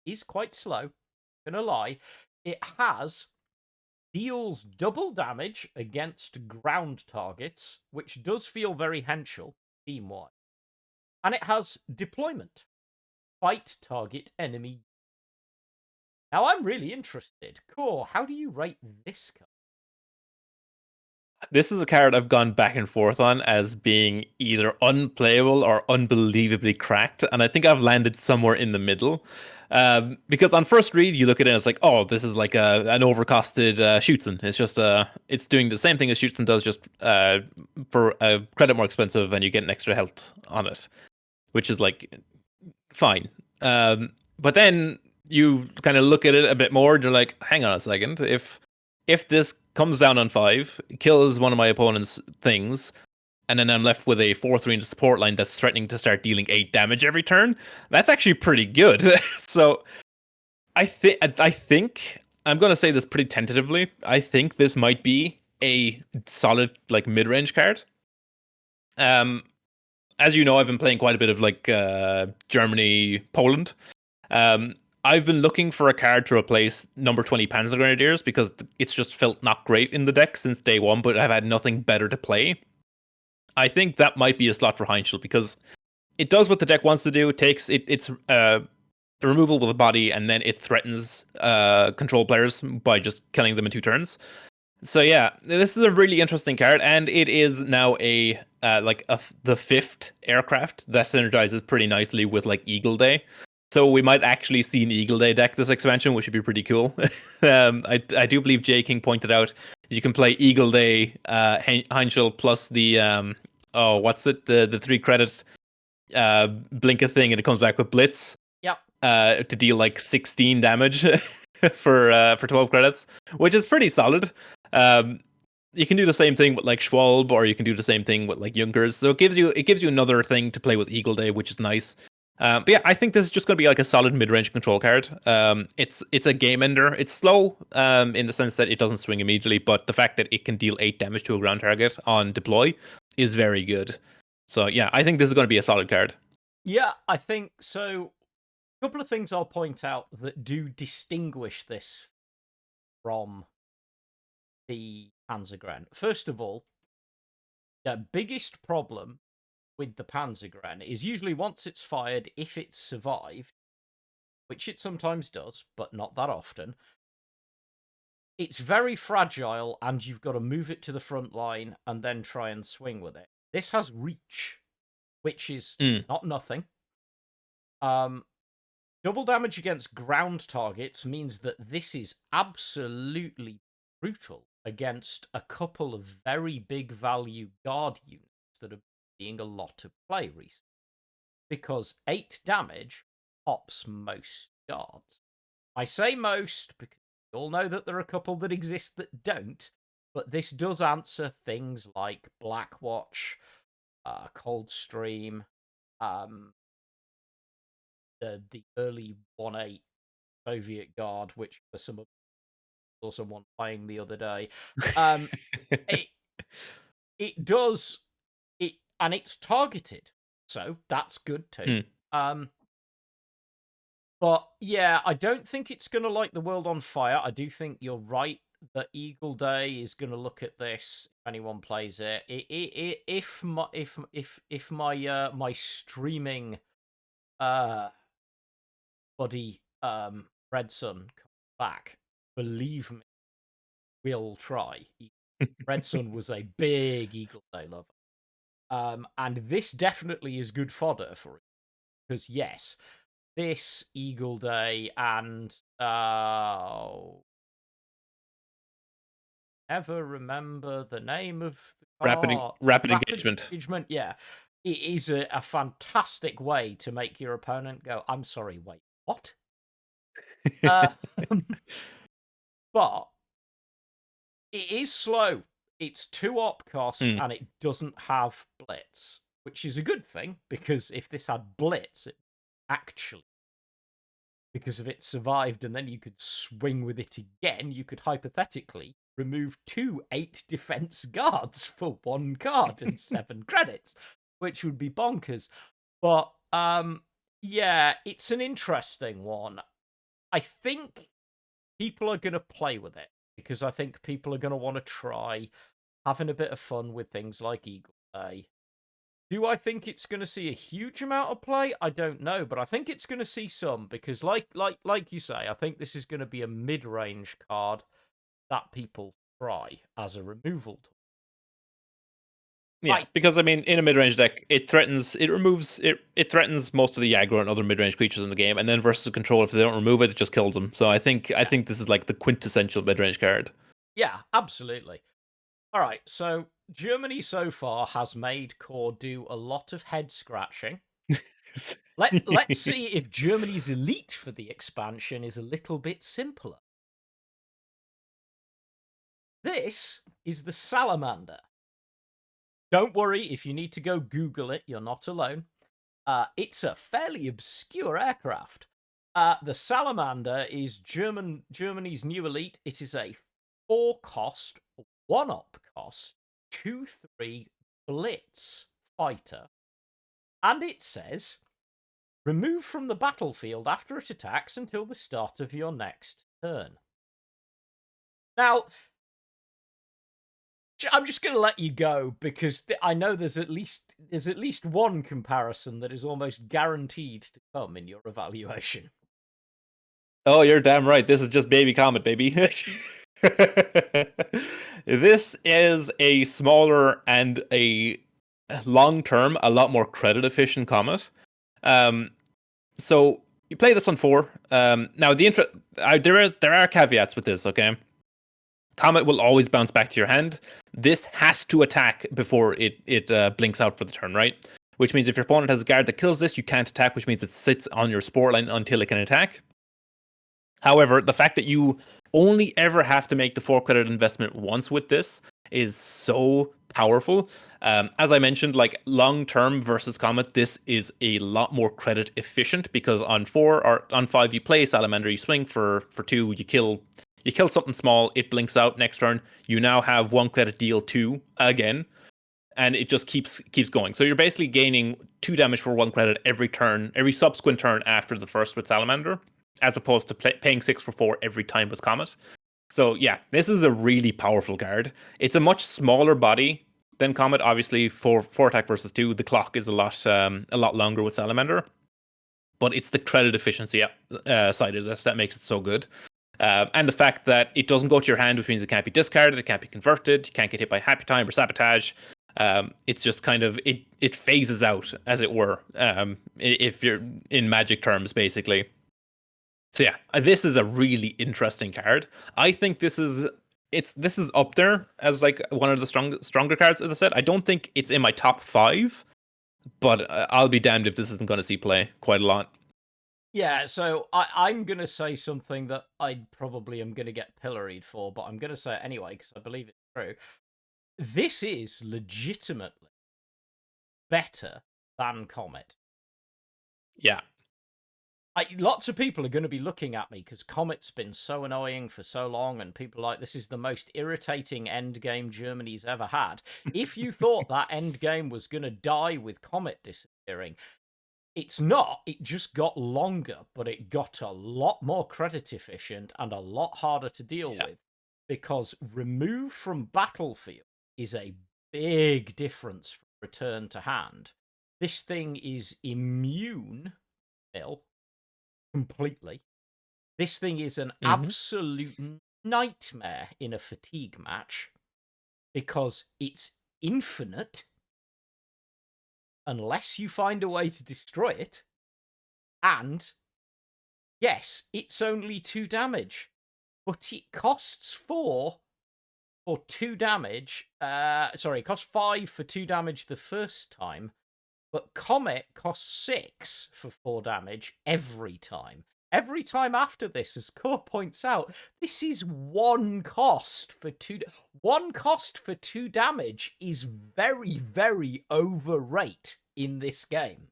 is quite slow, gonna lie. It deals double damage against ground targets, which does feel very Henschel, team-wide. And it has deployment. Fight target enemy. Now I'm really interested. Core, how do you rate this card? This is a card I've gone back and forth on as being either unplayable or unbelievably cracked, and I think I've landed somewhere in the middle. Because on first read, you look at it and it's like, oh, this is like an overcosted Schutzen. It's just it's doing the same thing as Schutzen does, just for a credit more expensive, and you get an extra health on it, which is like fine. But then you kind of look at it a bit more, and you're like, hang on a second, if this comes down on 5, kills one of my opponent's things, and then I'm left with a 4/3 into support line that's threatening to start dealing 8 damage every turn, that's actually pretty good. So I think I'm gonna say this pretty tentatively. I think this might be a solid like mid-range card. As you know, I've been playing quite a bit of like Germany, Poland. I've been looking for a card to replace number 20 Panzer Grenadiers because it's just felt not great in the deck since day one, but I've had nothing better to play. I think that might be a slot for Heinzel because it does what the deck wants to do. It takes it's a removal with a body, and then it threatens control players by just killing them in 2 turns. So yeah, this is a really interesting card, and it is now the 5th aircraft that synergizes pretty nicely with like Eagle Day. So we might actually see an Eagle Day deck this expansion, which would be pretty cool. I do believe J King pointed out you can play Eagle Day Heinzel plus the what's it, the 3 credits blink a thing, and it comes back with Blitz. Yep. To deal like 16 damage for 12 credits, which is pretty solid. you can do the same thing with like Schwalbe, or you can do the same thing with like Junkers. So it gives you another thing to play with Eagle Day, which is nice. But yeah, I think this is just going to be like a solid mid-range control card. It's a game ender. It's slow in the sense that it doesn't swing immediately, but the fact that it can deal 8 damage to a ground target on deploy is very good. So yeah, I think this is going to be a solid card. Yeah, I think so. A couple of things I'll point out that do distinguish this from the Panzergren. First of all, the biggest problem with the Panzergren is usually once it's fired, if it's survived, which it sometimes does, but not that often, it's very fragile and you've got to move it to the front line and then try and swing with it. This has reach, which is not nothing. Double damage against ground targets means that this is absolutely brutal against a couple of very big value guard units that are seeing a lot of play recently. Because 8 damage pops most guards. I say most because we all know that there are a couple that exist that don't, but this does answer things like Blackwatch, Coldstream, the early 1.8 Soviet Guard, which for some of saw someone playing the other day. It does it, and it's targeted, so that's good too. But yeah, I don't think it's going to light the world on fire. I do think you're right that Eagle Day is going to look at this if anyone plays it. If my my streaming buddy Red Sun comes back, believe me, we'll try. Red Sun was a big Eagle Day lover. And this definitely is good fodder for it. Because yes, this Eagle Day and ever remember the name of the card? Rapid engagement. Yeah. It is a fantastic way to make your opponent go, I'm sorry, wait, what? But it is slow. It's 2 op cost and it doesn't have blitz, which is a good thing because if this had blitz, it actually, because if it survived and then you could swing with it again, you could hypothetically remove 2 8 defense guards for 1 card and 7 credits, which would be bonkers. But yeah, it's an interesting one. I think people are going to play with it because I think people are going to want to try having a bit of fun with things like Eagle Day. Do I think it's going to see a huge amount of play? I don't know, but I think it's going to see some because, like you say, I think this is going to be a mid-range card that people try as a removal tool. Yeah, because I mean, in a mid-range deck, it threatens most of the aggro and other mid-range creatures in the game, and then versus control, if they don't remove it, it just kills them. So I think this is like the quintessential mid-range card. Yeah, absolutely. All right, so Germany so far has made Core do a lot of head scratching. Let's see if Germany's elite for the expansion is a little bit simpler. This is the Salamander. Don't worry, if you need to go Google it, you're not alone. It's a fairly obscure aircraft. The Salamander is Germany's new elite. It is a 4-cost, 1-op cost, 2/3 Blitz fighter. And it says, remove from the battlefield after it attacks until the start of your next turn. Now, I'm just going to let you go because I know there's at least one comparison that is almost guaranteed to come in your evaluation. Oh, you're damn right. This is just Baby Comet, baby. This is a smaller and a long-term, a lot more credit-efficient Comet. So you play this on 4. Now there are caveats with this. Okay, Comet will always bounce back to your hand. This has to attack before it blinks out for the turn, right? Which means if your opponent has a guard that kills this, you can't attack, which means it sits on your sport line until it can attack. However, the fact that you only ever have to make the 4 credit investment once with this is so powerful. As I mentioned, like long term versus Comet, this is a lot more credit efficient because on 4 or on 5 you play Salamander, you swing for 2, you kill something small, it blinks out next turn. You now have 1 credit, deal 2 again, and it just keeps going. So you're basically gaining 2 damage for 1 credit every turn, every subsequent turn after the first with Salamander, as opposed to paying 6 for 4 every time with Comet. So yeah, this is a really powerful card. It's a much smaller body than Comet. Obviously, for 4 attack versus 2, the clock is a lot longer with Salamander. But it's the credit efficiency side of this that makes it so good. And the fact that it doesn't go to your hand, which means it can't be discarded, it can't be converted, you can't get hit by Happy Time or Sabotage. It's just kind of it phases out, as it were, if you're in Magic terms, basically. So yeah, this is a really interesting card. I think this is up there as like one of the stronger cards of the set. I don't think it's in my top 5, but I'll be damned if this isn't going to see play quite a lot. Yeah, so I'm going to say something that I probably am going to get pilloried for, but I'm going to say it anyway because I believe it's true. This is legitimately better than Comet. Yeah. Lots of people are going to be looking at me because Comet's been so annoying for so long, and people are like, this is the most irritating endgame Germany's ever had. If you thought that endgame was going to die with Comet disappearing, it's not. It just got longer, but it got a lot more credit efficient and a lot harder to deal with, because remove from battlefield is a big difference from return to hand. This thing is immune, Bill, completely. This thing is an absolute nightmare in a fatigue match because it's infinite unless you find a way to destroy it. And yes, it's only 2 damage, but it costs 4 for 2 damage. Sorry, it costs 5 for 2 damage the first time, but Comet costs 6 for 4 damage every time. Every time after this, as Core points out, this is 1 cost for 2. 1 cost for 2 damage is very, very overrate in this game.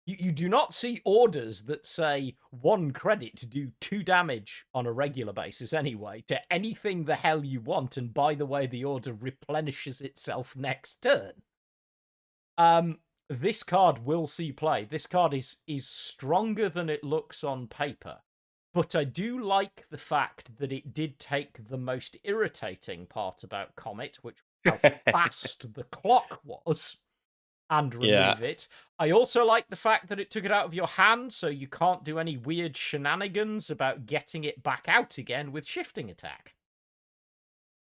You do not see orders that say 1 credit to do 2 damage on a regular basis anyway, to anything the hell you want, and by the way, the order replenishes itself next turn. This card will see play. This card is stronger than it looks on paper. But I do like the fact that it did take the most irritating part about Comet, which was how fast the clock was, and remove it. I also like the fact that it took it out of your hand, so you can't do any weird shenanigans about getting it back out again with shifting attack.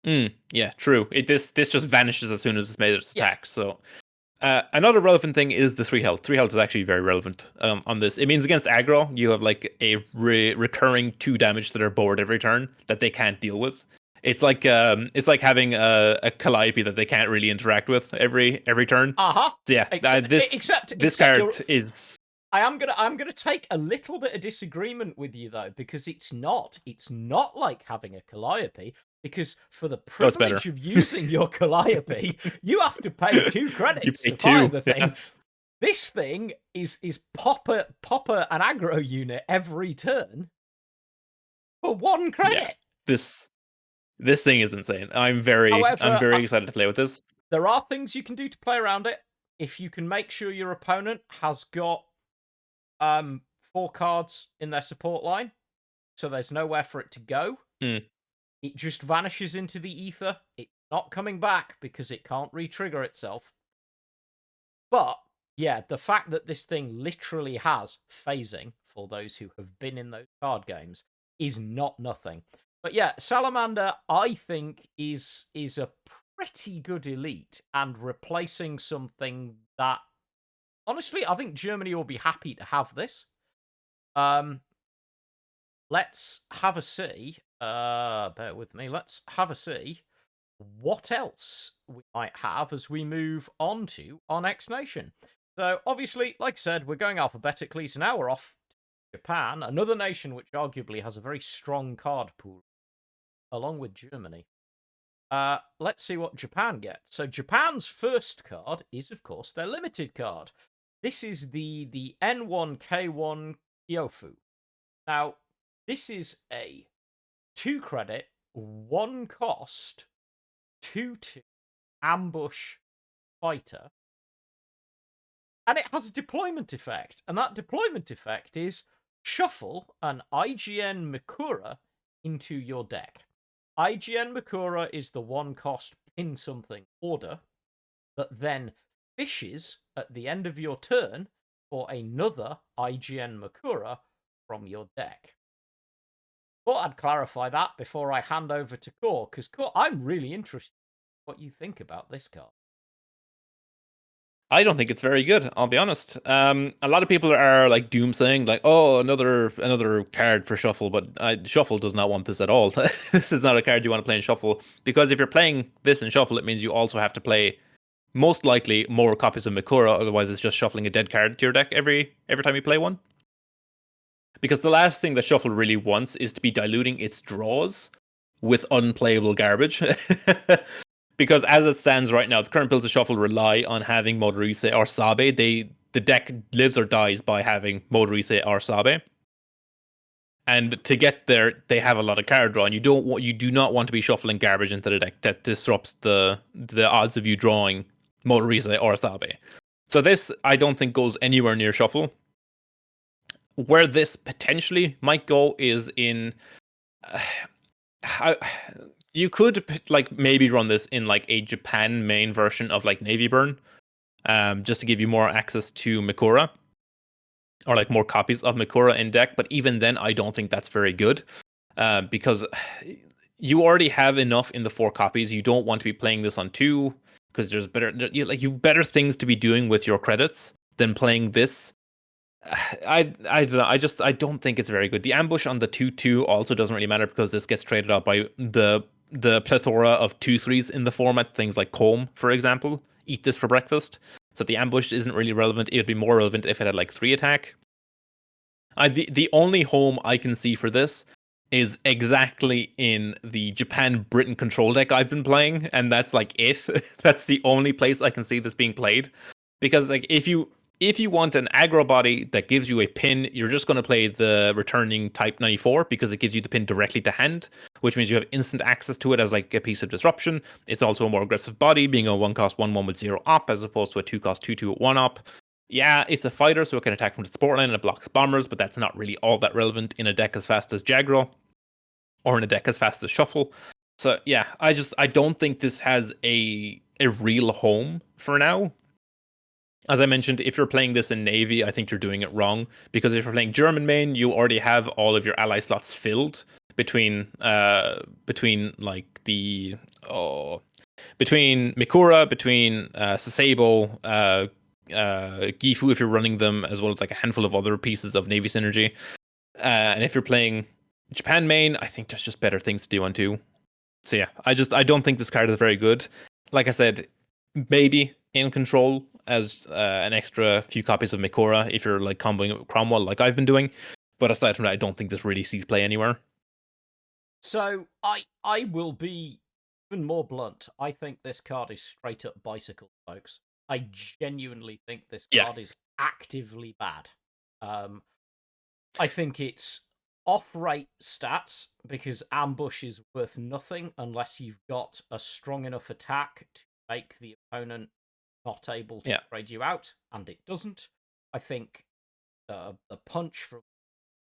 Yeah, true. This just vanishes as soon as it's made its attack. So another relevant thing is the 3 health. 3 health is actually very relevant on this. It means against aggro, you have like a recurring 2 damage to their board every turn that they can't deal with. It's like having a Calliope that they can't really interact with every turn. So yeah, this card is. I'm gonna take a little bit of disagreement with you though, because it's not like having a Calliope. Because for the privilege of using your Calliope, you have to pay 2 credits to buy the thing. Yeah. This thing is popper an aggro unit every turn for 1 credit. Yeah. This thing is insane. I'm very excited to play with this. There are things you can do to play around it. If you can make sure your opponent has got 4 cards in their support line, so there's nowhere for it to go. It just vanishes into the ether. It's not coming back because it can't re-trigger itself. But yeah, the fact that this thing literally has phasing, for those who have been in those card games, is not nothing. But yeah, Salamander, I think, is a pretty good elite, and replacing something that, honestly, I think Germany will be happy to have this. Let's have a see. Bear with me. Let's have a see what else we might have as we move on to our next nation. So, obviously, like I said, we're going alphabetically, so now we're off to Japan, another nation which arguably has a very strong card pool, along with Germany. Let's see what Japan gets. So Japan's first card is, of course, their limited card. This is the N1K1 Kyofu. Now, this is a 2 credit, 1 cost, 2/2 ambush fighter, and it has a deployment effect. And that deployment effect is shuffle an IGN Mikura into your deck. IGN Mikura is the 1 cost pin something order that then fishes at the end of your turn for another IGN Makura from your deck. Thought I'd clarify that before I hand over to Core, because Core, I'm really interested in what you think about this card. I don't think it's very good. I'll be honest. A lot of people are like doomsaying, like, "Oh, another card for shuffle," but shuffle does not want this at all. This is not a card you want to play in shuffle, because if you're playing this in shuffle, it means you also have to play most likely more copies of Mikura. Otherwise, it's just shuffling a dead card to your deck every time you play one. Because the last thing that shuffle really wants is to be diluting its draws with unplayable garbage. Because as it stands right now, the current builds of shuffle rely on having Motorise or Sabe. The deck lives or dies by having Motorise or Sabe. And to get there, they have a lot of card draw, and you do not want to be shuffling garbage into the deck that disrupts the odds of you drawing Motorise or Sabe. So this I don't think goes anywhere near shuffle. Where this potentially might go is in how you could like maybe run this in like a Japan main version of like Navy Burn, just to give you more access to Mikura or like more copies of Mikura in deck. But even then, I don't think that's very good, because you already have enough in the 4 copies. You don't want to be playing this on 2 because there's you've better things to be doing with your credits than playing this. I don't think it's very good. The ambush on the 2/2 also doesn't really matter because this gets traded out by the plethora of 2/3s in the format. Things like Comb, for example, eat this for breakfast. So the ambush isn't really relevant. It'd be more relevant if it had like 3 attack. The only home I can see for this is exactly in the Japan Britain control deck I've been playing, and that's like it. That's the only place I can see this being played. Because like if you want an aggro body that gives you a pin, you're just going to play the returning type 94 because it gives you the pin directly to hand, which means you have instant access to it as like a piece of disruption. It's also a more aggressive body, being a 1 cost 1/1 with 0 op as opposed to a 2 cost 2/2 with 1 op. Yeah, it's a fighter, so it can attack from the support line and it blocks bombers, but that's not really all that relevant in a deck as fast as Jagro or in a deck as fast as Shuffle. So yeah, I don't think this has a real home for now. As I mentioned, if you're playing this in Navy, I think you're doing it wrong, because if you're playing German main, you already have all of your ally slots filled between like the between Mikura, between Sasebo, Gifu if you're running them, as well as like a handful of other pieces of Navy synergy. And if you're playing Japan main, I think there's just better things to do on 2. So yeah, I don't think this card is very good. Like I said, maybe in control as an extra few copies of Mikura if you're like comboing it with Cromwell like I've been doing. But aside from that, I don't think this really sees play anywhere. So I will be even more blunt. I think this card is straight up bicycle, folks. I genuinely think this Yeah. card is actively bad. I think it's off-rate stats because ambush is worth nothing unless you've got a strong enough attack to make the opponent not able to trade you out, and it doesn't. I think the punch from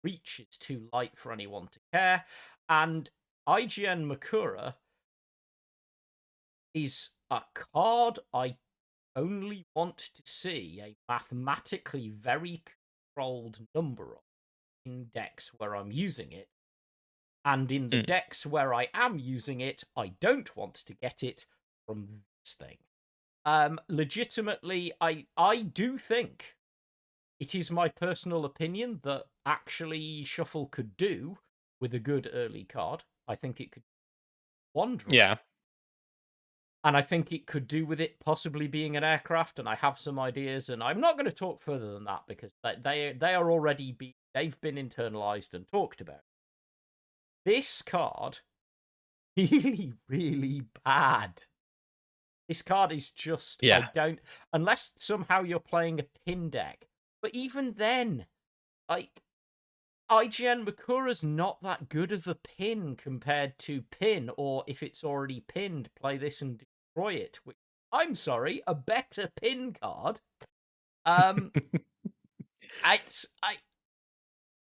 reach is too light for anyone to care, and IGN Makura is a card I only want to see a mathematically very controlled number of in decks where I'm using it. And in the decks where I am using it, I don't want to get it from this thing. Legitimately, I do think it is my personal opinion that actually Shuffle could do with a good early card. I think it could 1 draw. Yeah. And I think it could do with it possibly being an aircraft, and I have some ideas, and I'm not going to talk further than that because they are already they've been internalized and talked about. This card really, really bad. This card is just, I Yeah. don't, unless somehow you're playing a pin deck. But even then, like, IGN Makura's not that good of a pin compared to pin, or if it's already pinned, play this and destroy it. Which, I'm sorry, a better pin card. I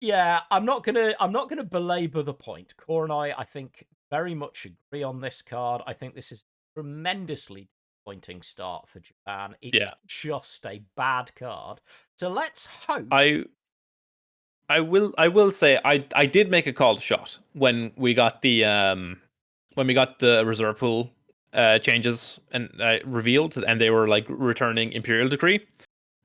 yeah, I'm not gonna belabor the point. Core and I think, very much agree on this card. I think this is a tremendously disappointing start for Japan. It's Yeah. just a bad card. So let's hope. I I will say I did make a called shot when we got the reserve pool changes and revealed, and they were like returning Imperial Decree.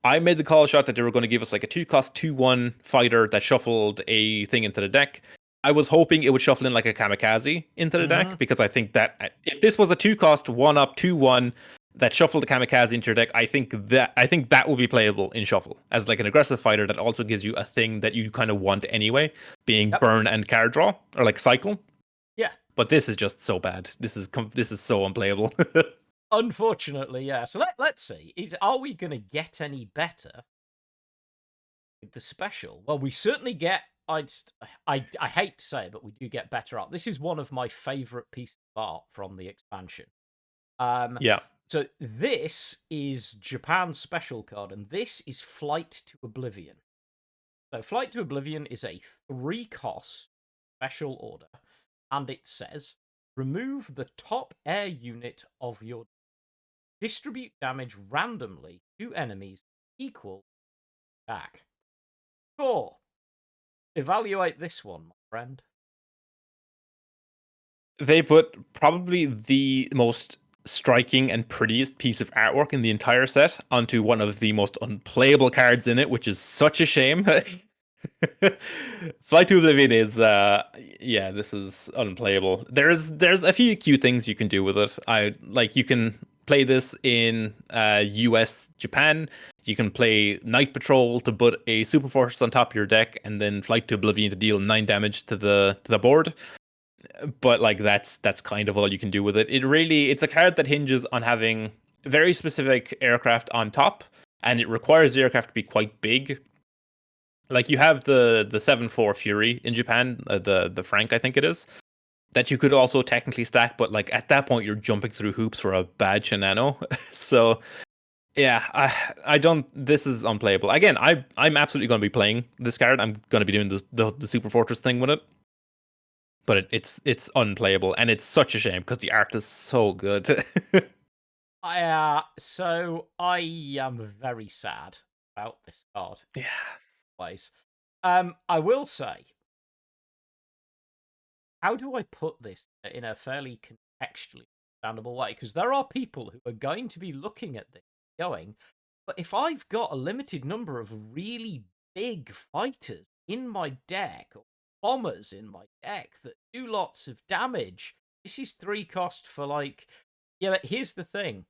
I made the call shot that they were going to give us like a 2-cost 2/1 fighter that shuffled a thing into the deck. I was hoping it would shuffle in like a kamikaze into the Mhm. deck, because I think that if this was a 2-cost 1-up 2/1 that shuffled the kamikaze into your deck, I think that will be playable in shuffle as like an aggressive fighter that also gives you a thing that you kind of want anyway, being Yep. burn and card draw, or like cycle. Yeah. But this is just so bad. This is so unplayable. Unfortunately, yeah. So let's see. Are we gonna get any better with the special? Well, we certainly get. I hate to say it, but we do get better art. This is one of my favorite pieces of art from the expansion. Um, Yeah. so this is Japan's special card, and this is Flight to Oblivion. So Flight to Oblivion is a 3-cost special order, and it says remove the top air unit of your distribute damage randomly to enemies equal attack. Sure. Evaluate this one, my friend. They put probably the most striking and prettiest piece of artwork in the entire set onto one of the most unplayable cards in it, which is such a shame. Fly to Oblivion is yeah, this is unplayable. There's a few cute things you can do with it. You can play this in US Japan. You can play Night Patrol to put a Super Fortress on top of your deck, and then Flight to Oblivion to deal 9 damage to the board. But like that's kind of all you can do with it. It's a card that hinges on having very specific aircraft on top, and it requires the aircraft to be quite big. Like you have the 7-4 Fury in Japan, the Frank, I think it is, that you could also technically stack, but like at that point you're jumping through hoops for a bad Shinano. So yeah, I don't. This is unplayable. Again, I'm absolutely going to be playing this card. I'm going to be doing the Super Fortress thing with it, but it's unplayable, and it's such a shame because the art is so good. I am very sad about this card. Yeah. Ways. I will say, how do I put this in a fairly contextually understandable way? Because there are people who are going to be looking at this going, but if I've got a limited number of really big fighters in my deck, or bombers in my deck that do lots of damage, this is 3 cost for like. Yeah, but here's the thing.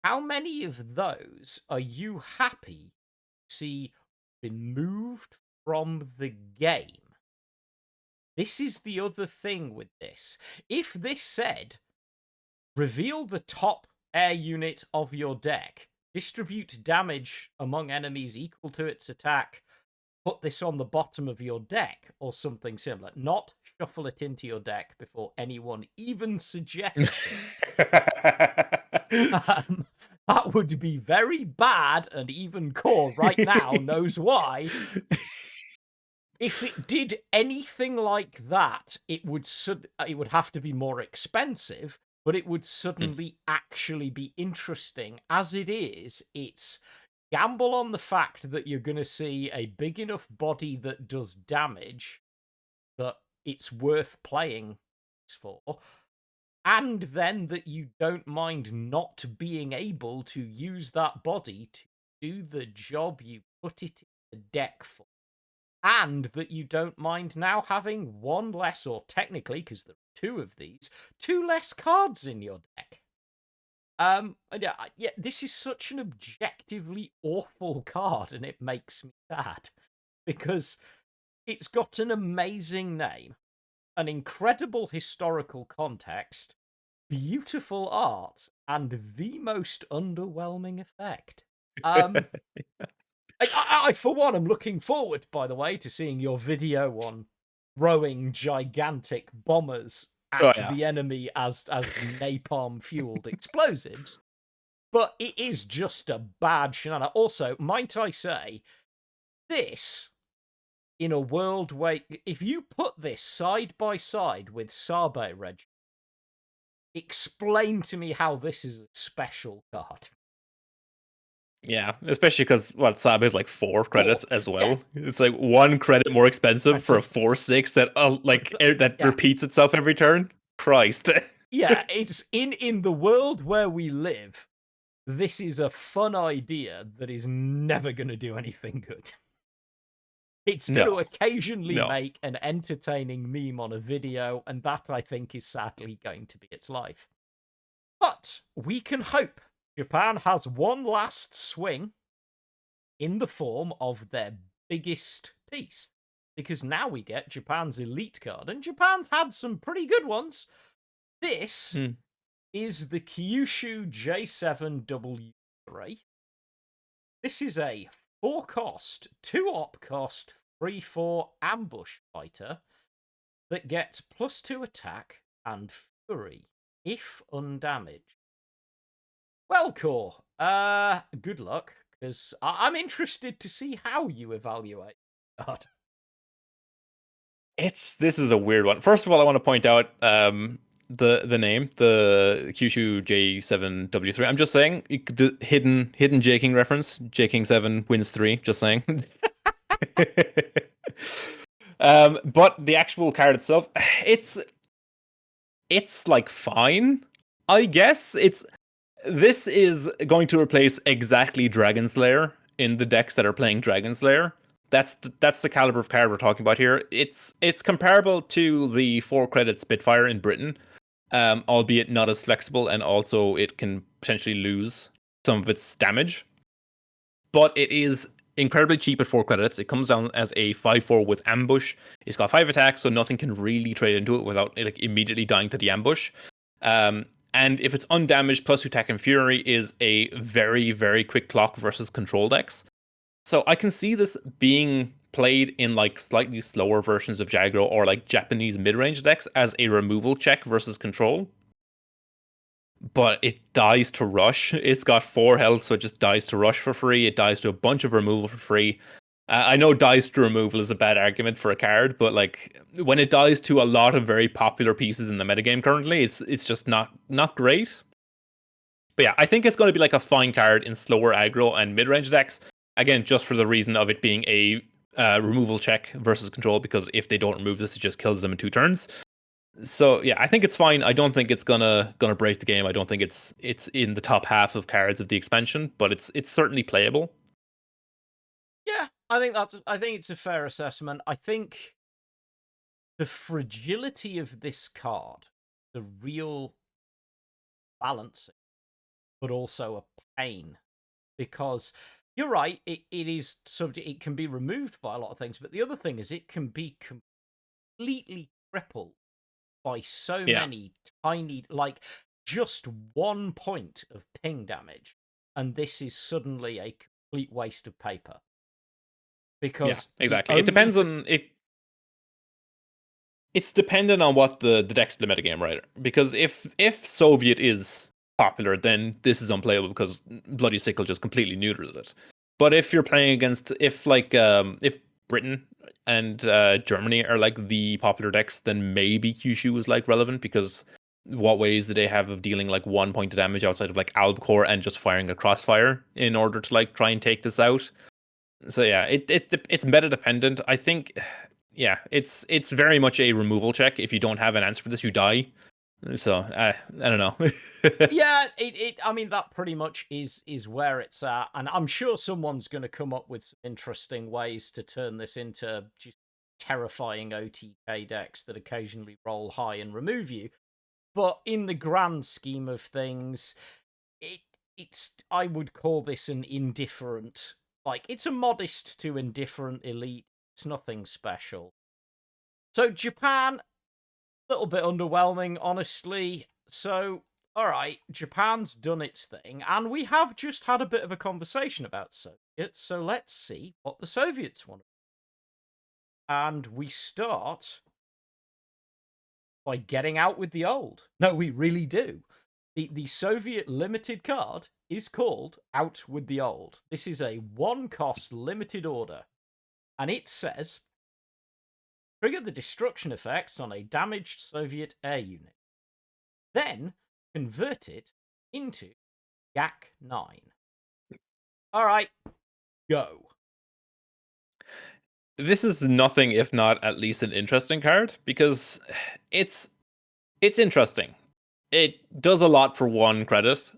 How many of those are you happy to see removed from the game? This is the other thing with this. If this said, reveal the top air unit of your deck, distribute damage among enemies equal to its attack, put this on the bottom of your deck, or something similar, not shuffle it into your deck before anyone even suggests it. That would be very bad, and even Core right now knows why. If it did anything like that, it would have to be more expensive, but it would suddenly actually be interesting. As it is, it's gamble on the fact that you're going to see a big enough body that does damage that it's worth playing for, and then that you don't mind not being able to use that body to do the job you put it in the deck for, and that you don't mind now having one less, or technically, because there are 2 of these, 2 less cards in your deck. And yeah, this is such an objectively awful card, and it makes me sad because it's got an amazing name. an incredible historical context, beautiful art, and the most underwhelming effect. I, for one, am looking forward, by the way, to seeing your video on throwing gigantic bombers Oh at yeah. the enemy as napalm-fueled explosives. But it is just a bad shenanigan. Also, might I say, this, in a world where, if you put this side by side with Sabe Reg, explain to me how this is a special card. Yeah, especially because Saab is like 4 credits as Yeah, well. It's like 1 credit more expensive for a expensive. 4/6 that that Yeah, repeats itself every turn. Christ. yeah. It's in the world where we live. This is a fun idea that is never going to do anything good. It's going to No, occasionally no. make an entertaining meme on a video, and that, I think, is sadly going to be its life. But we can hope Japan has one last swing in the form of their biggest piece. Because now we get Japan's elite card, and Japan's had some pretty good ones. This is the Kyushu J7W3. This is a 4-cost, 2-op cost, 3/4 ambush fighter that gets +2 attack and fury if undamaged. Well, Core, good luck, because I'm interested to see how you evaluate that. This is a weird one. First of all, I want to point out the name, the Kyushu J7W3. I'm just saying the hidden jaking reference. Jaking 7 wins 3. Just saying. But the actual card itself, it's like fine. I guess this is going to replace exactly Dragon Slayer in the decks that are playing Dragon Slayer. That's the caliber of card we're talking about here. It's comparable to the 4-credit Spitfire in Britain, albeit not as flexible, and also it can potentially lose some of its damage. But it is incredibly cheap at 4 credits. It comes down as a 5/4 with ambush. It's got 5 attacks, so nothing can really trade into it without like immediately dying to the ambush. And if it's undamaged, plus attack and fury is a very, very quick clock versus control decks. So I can see this being played in like slightly slower versions of Jagro or like Japanese mid-range decks as a removal check versus control. But it dies to rush. It's got 4 health, so it just dies to rush for free. It dies to a bunch of removal for free. I know dies to removal is a bad argument for a card, but like when it dies to a lot of very popular pieces in the metagame currently, it's just not great. But yeah, I think it's going to be like a fine card in slower aggro and mid-range decks. Again, just for the reason of it being a removal check versus control, because if they don't remove this, it just kills them in 2 turns. So yeah, I think it's fine. I don't think it's gonna break the game. I don't think it's in the top half of cards of the expansion, but it's certainly playable. Yeah, I think it's a fair assessment. I think the fragility of this card, the real balancing, but also a pain, because you're right, it is subject, it can be removed by a lot of things, but the other thing is it can be completely crippled by so Yeah, many tiny, like just 1 point of ping damage, and this is suddenly a complete waste of paper. yeah, Because the exactly. It only depends on it. It's dependent on what the deck's the metagame, right? Because if Soviet is popular, then this is unplayable because Bloody Sickle just completely neuters it. But if you're playing against if Britain and Germany are like the popular decks, then maybe Kyushu is like relevant because what ways do they have of dealing like 1 point of damage outside of like Albacore and just firing a crossfire in order to like try and take this out? So yeah, it's meta dependent. I think yeah, it's very much a removal check. If you don't have an answer for this, you die. So I don't know. Yeah, I mean that pretty much is where it's at, and I'm sure someone's going to come up with some interesting ways to turn this into just terrifying OTK decks that occasionally roll high and remove you. But in the grand scheme of things, it's I would call this an indifferent, like it's a modest to indifferent elite. It's nothing special. So Japan, little bit underwhelming, honestly. So, all right, Japan's done its thing, and we have just had a bit of a conversation about Soviets. So let's see what the Soviets want. And we start by getting out with the old. No, we really do. The Soviet limited card is called Out with the Old. This is a one-cost limited order, and it says trigger the destruction effects on a damaged Soviet air unit. Then convert it into Yak 9. All right, go. This is nothing if not at least an interesting card because it's interesting. It does a lot for one credit,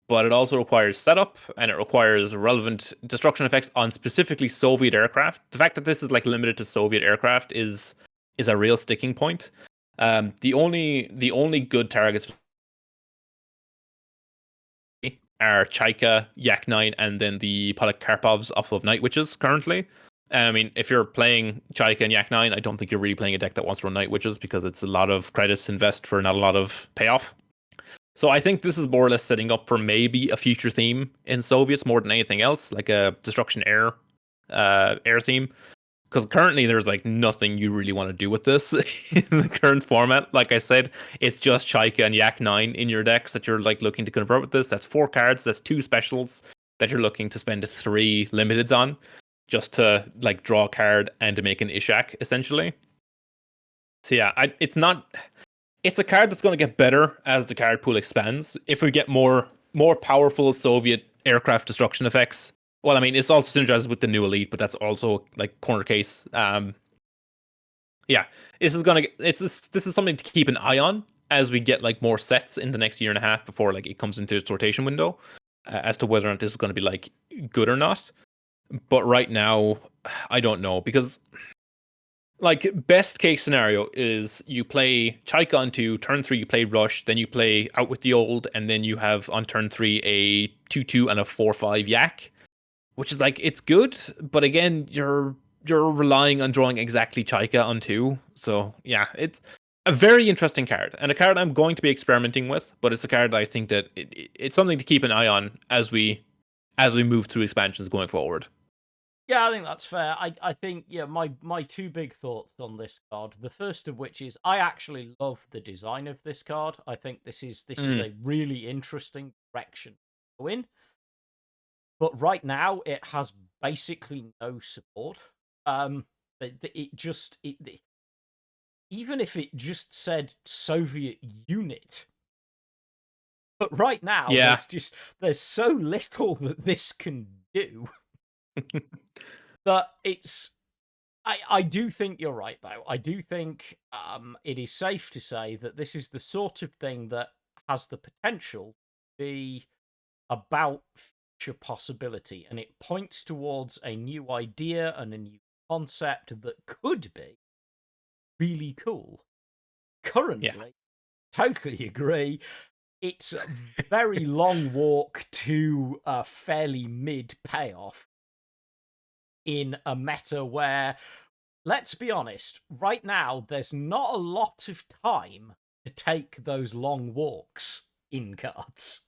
but it also requires setup and it requires relevant destruction effects on specifically Soviet aircraft. The fact that this is like limited to Soviet aircraft is a real sticking point. The only good targets are Chaika, Yak 9, and then the Polycarpovs off of Night Witches currently. I mean, if you're playing Chaika and Yak 9, I don't think you're really playing a deck that wants to run Night Witches because it's a lot of credits to invest for not a lot of payoff. So I think this is more or less setting up for maybe a future theme in Soviets more than anything else, like a Destruction air theme. Because currently there's like nothing you really want to do with this in the current format. Like I said, it's just Chaika and Yak 9 in your decks that you're like looking to convert with this. That's 4 cards, that's 2 specials that you're looking to spend 3 limiteds on just to like draw a card and to make an Ishak essentially. So yeah, it's a card that's going to get better as the card pool expands. If we get more powerful Soviet aircraft destruction effects, well, I mean, it's also synergized with the new elite, but that's also like corner case. Yeah, this is something to keep an eye on as we get like more sets in the next year and a half before like it comes into its rotation window, as to whether or not this is going to be like good or not. But right now, I don't know because like best case scenario is you play Chaika on 2, turn 3 you play Rush, then you play Out with the Old, and then you have on turn 3 a 2/2 and a 4/5 Yak, which is like it's good, but again you're relying on drawing exactly Chaika on 2. So yeah, it's a very interesting card and a card I'm going to be experimenting with, but it's a card I think that it's something to keep an eye on as we move through expansions going forward. Yeah, I think that's fair. I think my two big thoughts on this card. The first of which is I actually love the design of this card. I think this is a really interesting direction to go in. But right now it has basically no support. Even if it just said Soviet unit, but right now Yeah. there's so little that this can do that I do think you're right, though. I do think it is safe to say that this is the sort of thing that has the potential to be about future possibility, and it points towards a new idea and a new concept that could be really cool. Currently, totally agree. It's a very long walk to a fairly mid payoff in a meta where, let's be honest, right now there's not a lot of time to take those long walks in cards.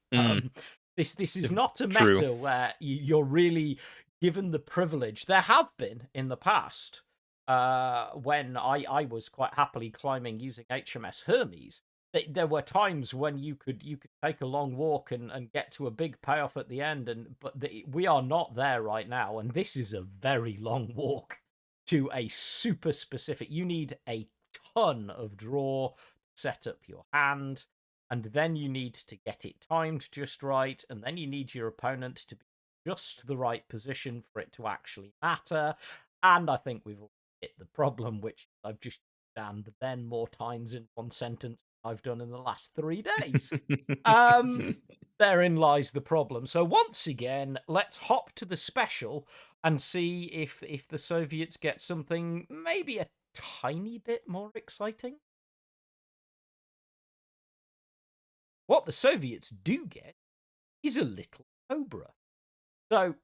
This is not a meta True. where you're really given the privilege. There have been in the past when I was quite happily climbing using HMS Hermes. There were times when you could take a long walk and get to a big payoff at the end, but we are not there right now, and this is a very long walk to a super specific. You need a ton of draw to set up your hand, and then you need to get it timed just right, and then you need your opponent to be just the right position for it to actually matter. And I think we've hit the problem, which I've just and then more times in one sentence than I've done in the last 3 days. Therein lies the problem. So once again, let's hop to the special and see if the Soviets get something maybe a tiny bit more exciting. What the Soviets do get is a little Cobra. So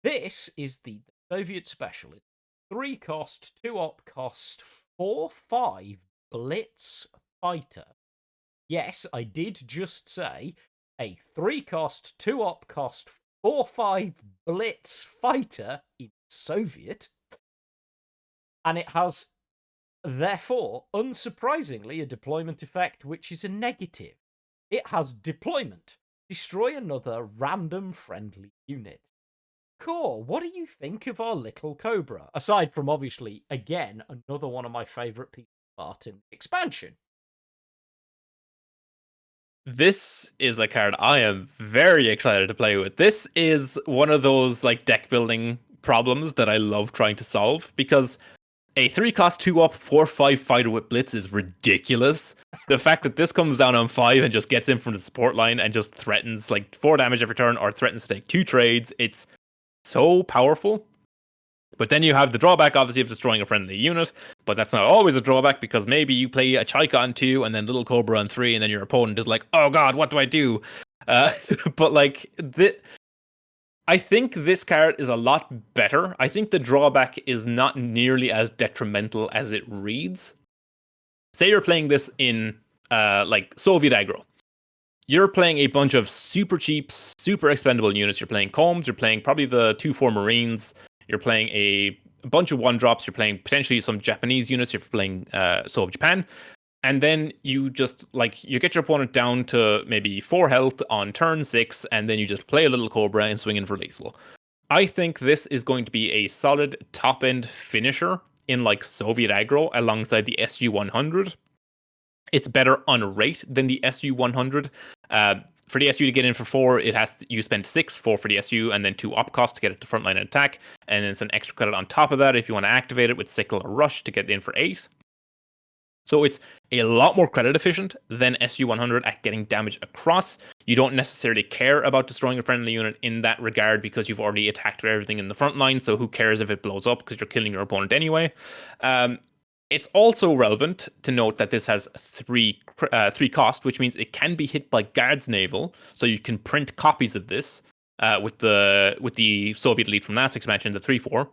this is the Soviet special. It's 3 cost, 2 op cost, 4/5 Blitz fighter. Yes, I did just say a 3-cost, 2-op cost, 4/5 Blitz fighter in Soviet. And it has, therefore, unsurprisingly, a deployment effect which is a negative. It has deployment. Destroy another random friendly unit. Core, what do you think of our little Cobra? Aside from, obviously, again, another one of my favourite pieces of art in the expansion. This is a card I am very excited to play with. This is one of those like deck building problems that I love trying to solve because a 3-cost 2-up 4/5 fighter with Blitz is ridiculous. The fact that this comes down on 5 and just gets in from the support line and just threatens like 4 damage every turn or threatens to take 2 trades, it's so powerful. But then you have the drawback, obviously, of destroying a friendly unit. But that's not always a drawback because maybe you play a Chaika on 2 and then Little Cobra on 3, and then your opponent is like, oh god, what do I do? But like, I think this card is a lot better. I think the drawback is not nearly as detrimental as it reads. Say you're playing this in like Soviet aggro. You're playing a bunch of super cheap, super expendable units. You're playing Combs, you're playing probably the 2/4 Marines, you're playing a bunch of 1-drops, you're playing potentially some Japanese units, you're playing Soviet Japan. And then you just, like, you get your opponent down to maybe 4 health on turn 6, and then you just play a little Cobra and swing in for lethal. I think this is going to be a solid top-end finisher in, like, Soviet aggro alongside the SU-100. It's better on rate than the SU-100. For the SU to get in for 4, you spend 6, 4 for the SU, and then 2 op costs to get it to frontline and attack, and then it's an extra credit on top of that if you want to activate it with Sickle or Rush to get in for 8. So it's a lot more credit efficient than SU-100 at getting damage across. You don't necessarily care about destroying a friendly unit in that regard because you've already attacked everything in the front line, so who cares if it blows up because you're killing your opponent anyway. It's also relevant to note that this has 3 cost, which means it can be hit by Guards Naval, so you can print copies of this with the Soviet Elite from last expansion, the 3/4.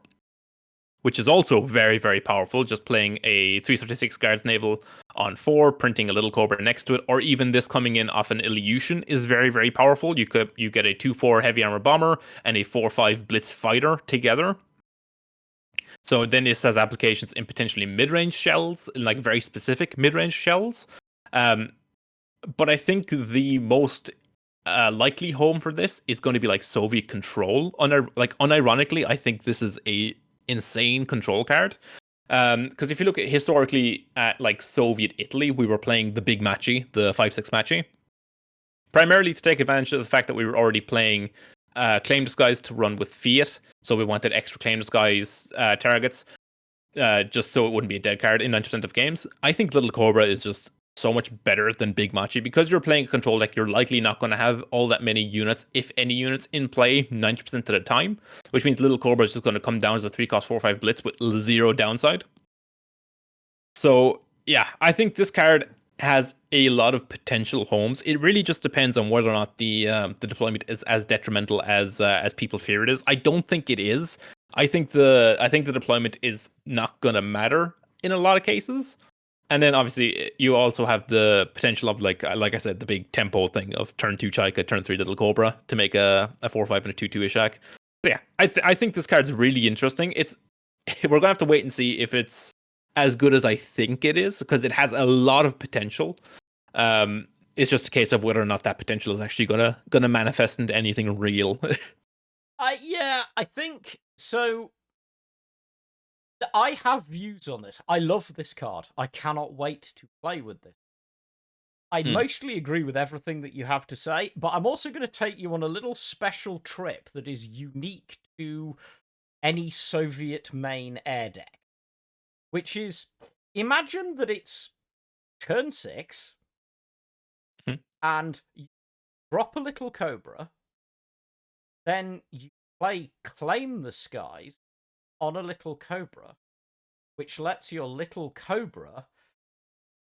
Which is also very, very powerful. Just playing a 336 Guards Naval on 4, printing a little Cobra next to it, or even this coming in off an Ilyushin is very, very powerful. You get a 2/4 heavy armor bomber and a 4/5 blitz fighter together. So then this has applications in potentially mid-range shells, like very specific mid-range shells. But I think the most likely home for this is going to be like Soviet control. Unironically, I think this is a insane control card. Because if you look at historically at like Soviet Italy, we were playing the big matchy, the 5/6 matchy, primarily to take advantage of the fact that we were already playing claim disguise to run with Fiat, so we wanted extra claim disguise targets, just so it wouldn't be a dead card in 90% of games. I think Little Cobra is just so much better than Big Machi because you're playing a control deck. You're likely not going to have all that many units, if any units, in play 90% of the time, which means Little Cobra is just going to come down as a 3-cost 4/5 blitz with 0 downside. So yeah, I think this card has a lot of potential homes. It really just depends on whether or not the deployment is as detrimental as people fear it is. I don't think it is. I think the deployment is not going to matter in a lot of cases. And then obviously you also have the potential of like I said, the big tempo thing of turn 2 Chaika, turn 3 Little Cobra to make a 4/5 and a 2/2 Ishak. So yeah, I think this card's really interesting. We're gonna have to wait and see if it's as good as I think it is because it has a lot of potential. It's just a case of whether or not that potential is actually gonna manifest into anything real. Yeah, I think so. I have views on this. I love this card. I cannot wait to play with this. I mostly agree with everything that you have to say, but I'm also going to take you on a little special trip that is unique to any Soviet main air deck. Which is, imagine that it's turn 6, and you drop a little Cobra, then you play Claim the Skies on a little Cobra, which lets your little Cobra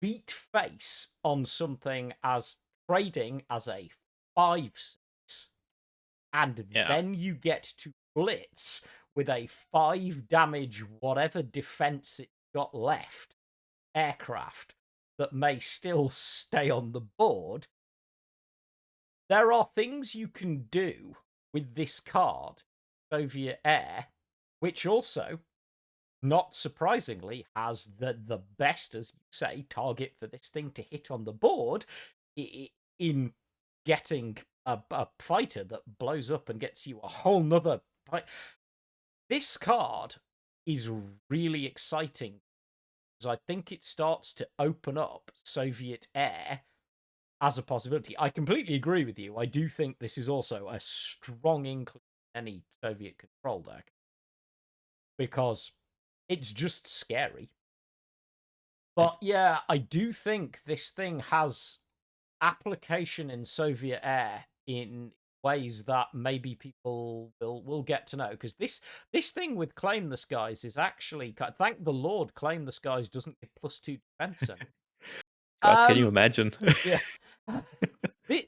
beat face on something as trading as a 5/6, and then you get to blitz with a 5 damage whatever defense it got left aircraft that may still stay on the board, there are things you can do with this card, Soviet Air, which also, not surprisingly, has the best, as you say, target for this thing to hit on the board in getting a fighter that blows up and gets you a whole nother fight. This card is really exciting because I think it starts to open up Soviet Air as a possibility. I completely agree with you. I do think this is also a strong include in any Soviet control deck because it's just scary. But yeah, I do think this thing has application in Soviet Air in ways that maybe people will get to know, because this thing with Claim the Skies is actually, thank the Lord, Claim the Skies doesn't get +2 defense anymore. God, can you imagine? Yeah.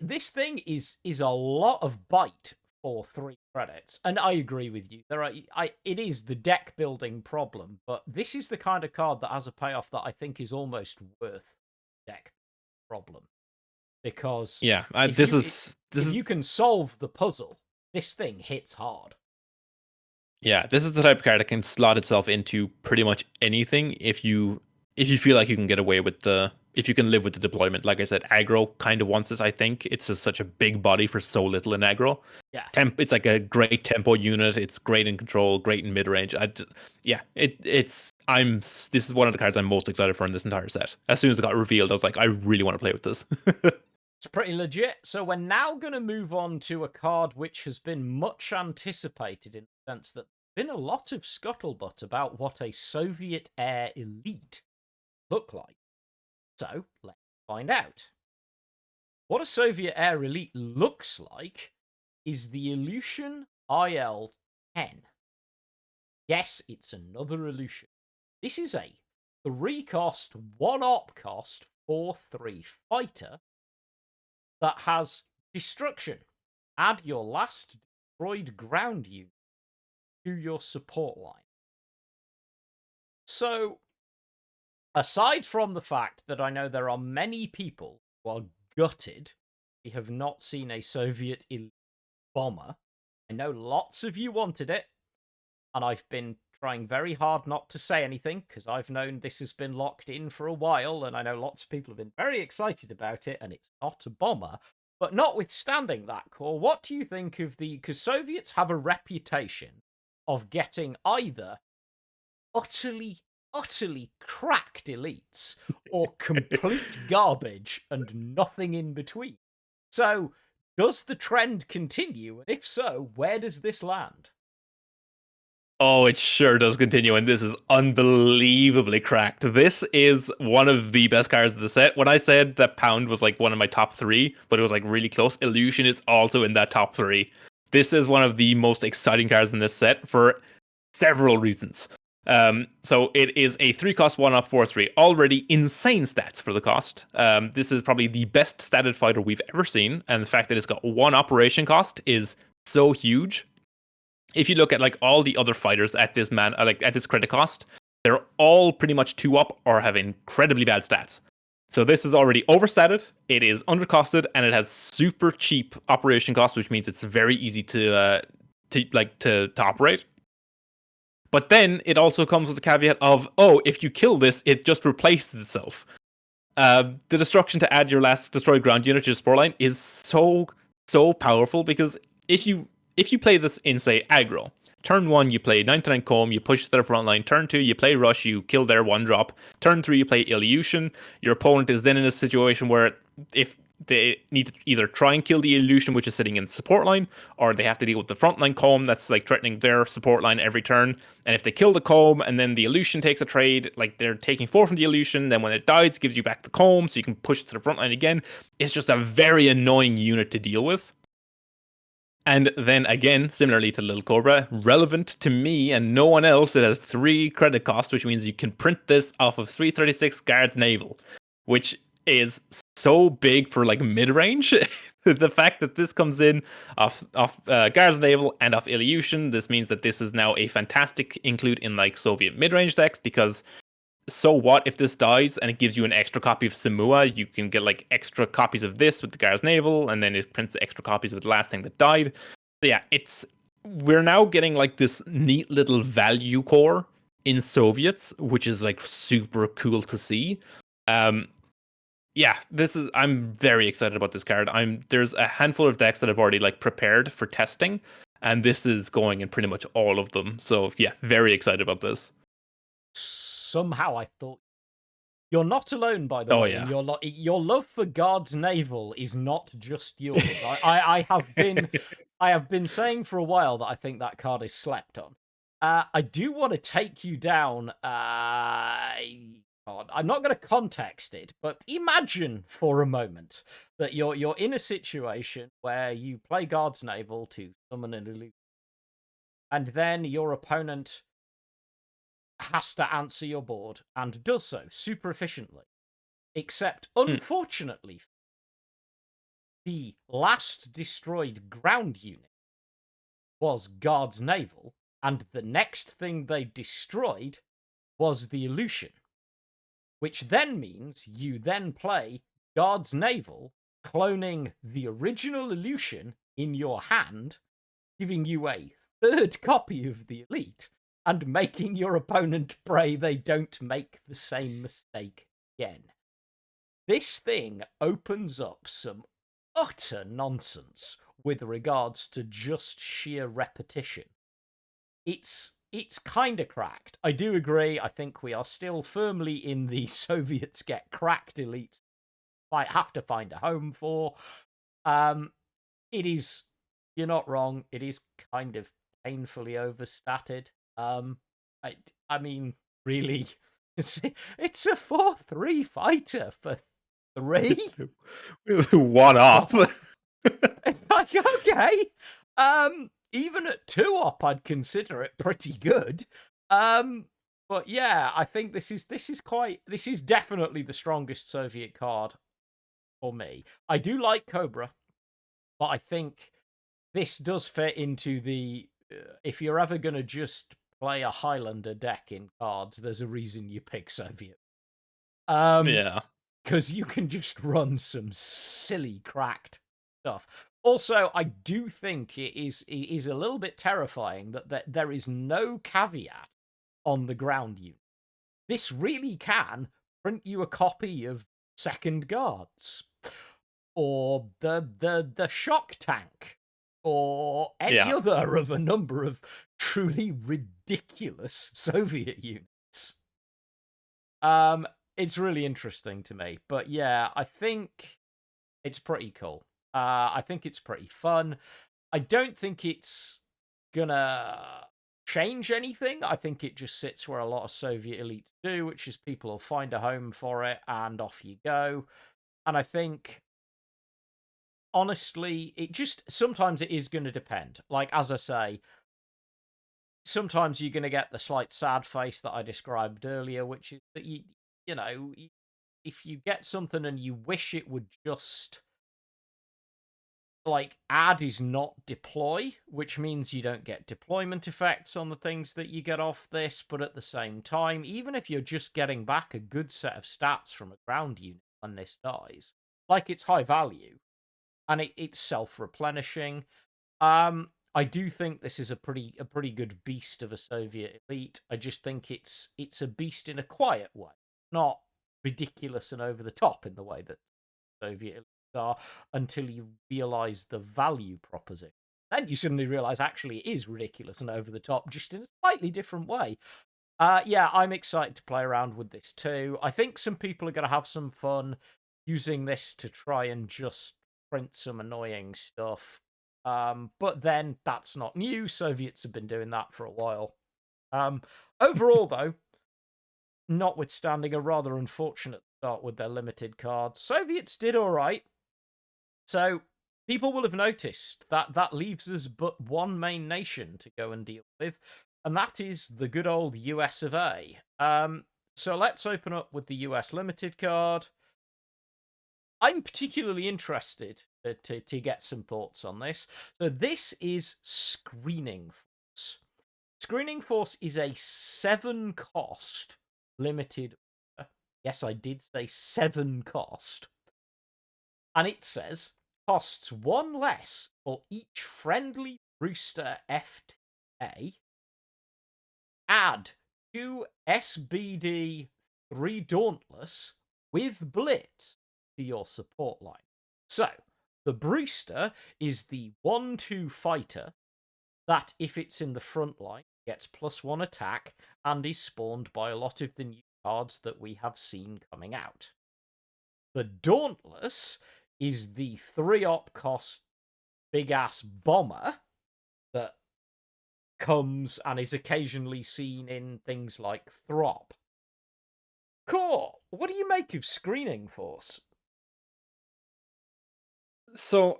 This thing is a lot of bite for 3 credits, and I agree with you. It is the deck building problem, but this is the kind of card that has a payoff that I think is almost worth deck problem, because Yeah, if you can solve the puzzle, this thing hits hard. Yeah, this is the type of card that can slot itself into pretty much anything if you feel like you can get away with if you can live with the deployment. Like I said, aggro kind of wants this. I think it's just such a big body for so little in aggro. Yeah, It's like a great tempo unit. It's great in control, great in mid range. This is one of the cards I'm most excited for in this entire set. As soon as it got revealed, I was like, I really want to play with this. it's pretty legit. So we're now going to move on to a card which has been much anticipated, in the sense that there's been a lot of scuttlebutt about what a Soviet Air Elite look like. So let's find out. What a Soviet Air Elite looks like is the Illusion IL-10. Yes, it's another Illusion. This is a 3-cost, 1-op cost, 4/3 fighter that has Destruction. Add your last destroyed ground unit to your support line. So, aside from the fact that I know there are many people who are gutted we have not seen a Soviet elite bomber, I know lots of you wanted it, and I've been trying very hard not to say anything because I've known this has been locked in for a while, and I know lots of people have been very excited about it, and it's not a bomber. But notwithstanding that, Core, what do you think of because Soviets have a reputation of getting either utterly cracked elites or complete garbage and nothing in between. So, does the trend continue? And if so, where does this land? Oh, it sure does continue, and this is unbelievably cracked. This is one of the best cards of the set. When I said that Pound was like one of my top 3, but it was like really close, Illusion is also in that top 3. This is one of the most exciting cards in this set for several reasons. So it is a 3-cost 1-up 4/3, already insane stats for the cost. This is probably the best statted fighter we've ever seen, and the fact that it's got 1 operation cost is so huge. If you look at like all the other fighters at this at this credit cost, they're all pretty much 2-up or have incredibly bad stats. So this is already overstated, it is undercosted, and it has super cheap operation cost, which means it's very easy to operate. But then it also comes with the caveat of, oh, if you kill this, it just replaces itself. The destruction to add your last destroyed ground unit to your support line is so powerful, because if you play this in, say, aggro, turn 1 you play 99 Comb, you push to their front line. Turn 2 you play Rush, you kill their 1-drop. Turn 3 you play Illusion. Your opponent is then in a situation where if they need to either try and kill the Illusion, which is sitting in the support line, or they have to deal with the frontline Comb that's like threatening their support line every turn. And if they kill the Comb and then the Illusion takes a trade, like they're taking 4 from the Illusion, then when it dies, it gives you back the Comb, so you can push it to the front line again. It's just a very annoying unit to deal with. And then again, similarly to Little Cobra, relevant to me and no one else, it has 3 credit cost, which means you can print this off of 336 Guards Naval, which is so big for like mid-range. The fact that this comes in off Guards Naval and off Illusion, this means that this is now a fantastic include in like Soviet mid-range decks, because so what if this dies and it gives you an extra copy of Samua? You can get like extra copies of this with the Gar's Navel, and then it prints extra copies of the last thing that died. So yeah, we're now getting like this neat little value core in Soviets, which is like super cool to see. Yeah, I'm very excited about this card. There's a handful of decks that I've already like prepared for testing, and this is going in pretty much all of them. So yeah, very excited about this. Somehow I thought you're not alone, by the Oh way, yeah. and your love for Guards Naval is not just yours. I have been saying for a while that I think that card is slept on. I do want to take you down. I'm not going to context it, but imagine for a moment that you're in a situation where you play Guards Naval to summon an illusion, and then your opponent has to answer your board and does so super efficiently. Except, unfortunately, the last destroyed ground unit was Guards Naval, and the next thing they destroyed was the Illusion. Which then means you then play Guards Naval, cloning the original Illusion in your hand, giving you a third copy of the Elite, and making your opponent pray they don't make the same mistake again. This thing opens up some utter nonsense with regards to just sheer repetition. It's kind of cracked. I do agree. I think we are still firmly in the Soviets get cracked elite. Might have to find a home for. It is. You're not wrong. It is kind of painfully overstated. I mean, really, it's a 4-3 fighter for 3. One up. It's like, okay. Even at 2-op, I'd consider it pretty good. But yeah, I think this is definitely the strongest Soviet card for me. I do like Cobra, but I think this does fit into the if you're ever gonna just play a Highlander deck in cards, there's a reason you pick Soviet. Yeah. Because you can just run some silly cracked stuff. Also, I do think it is a little bit terrifying that there is no caveat on the ground unit. This really can print you a copy of Second Guards, or the shock tank, or any other of a number of truly ridiculous Soviet units. It's really interesting to me, but yeah, I think it's pretty cool. I think it's pretty fun. I don't think it's gonna change anything. I think it just sits where a lot of Soviet elites do, which is people will find a home for it and off you go. And I think, honestly, sometimes it is going to depend. Like, as I say, sometimes you're going to get the slight sad face that I described earlier, which is that you know, if you get something and you wish it would just like add is not deploy, which means you don't get deployment effects on the things that you get off this, but at the same time, even if you're just getting back a good set of stats from a ground unit when this dies, like it's high value and it's self-replenishing. I do think this is a pretty good beast of a Soviet elite. I just think it's a beast in a quiet way, not ridiculous and over the top in the way that Soviet elites are, until you realize the value proposition. Then you suddenly realize actually it is ridiculous and over the top, just in a slightly different way. Yeah, I'm excited to play around with this too. I think some people are going to have some fun using this to try and just print some annoying stuff. But then that's not new. Soviets have been doing that for a while. Overall, though, notwithstanding a rather unfortunate start with their limited cards, Soviets did all right. So people will have noticed that that leaves us but one main nation to go and deal with, and that is the good old US of A. So let's open up with the US limited card. I'm particularly interested to get some thoughts on this. So this is Screening Force. Screening Force is a 7 cost limited. Yes, I did say 7 cost. And it says costs 1 less for each friendly Brewster FTA. Add 2 SBD 3 Dauntless with Blitz to your support line. So, the Brewster is the 1-2 fighter that, if it's in the front line, gets +1 attack and is spawned by a lot of the new cards that we have seen coming out. The Dauntless is the 3-op cost big ass bomber that comes and is occasionally seen in things like Throp. Core, what do you make of Screening Force? So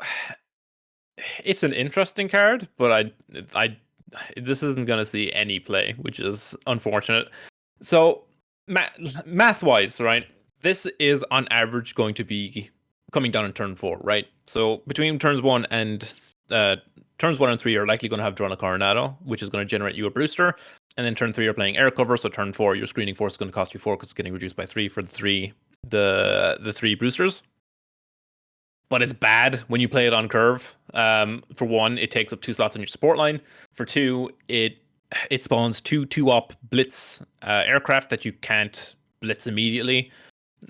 it's an interesting card, but I this isn't gonna see any play, which is unfortunate. So math wise, right? This is on average going to be coming down in turn 4, right? So between turns 1 and 3 are likely going to have drawn a Coronado, which is going to generate you a Brewster, and then turn 3 you're playing Air Cover. So turn 4 your Screening Force is going to cost you 4 because it's getting reduced by 3 for the 3 Brewsters. But it's bad when you play it on curve. For 1, it takes up 2 slots on your support line. For 2, it spawns 2 2-op blitz aircraft that you can't blitz immediately.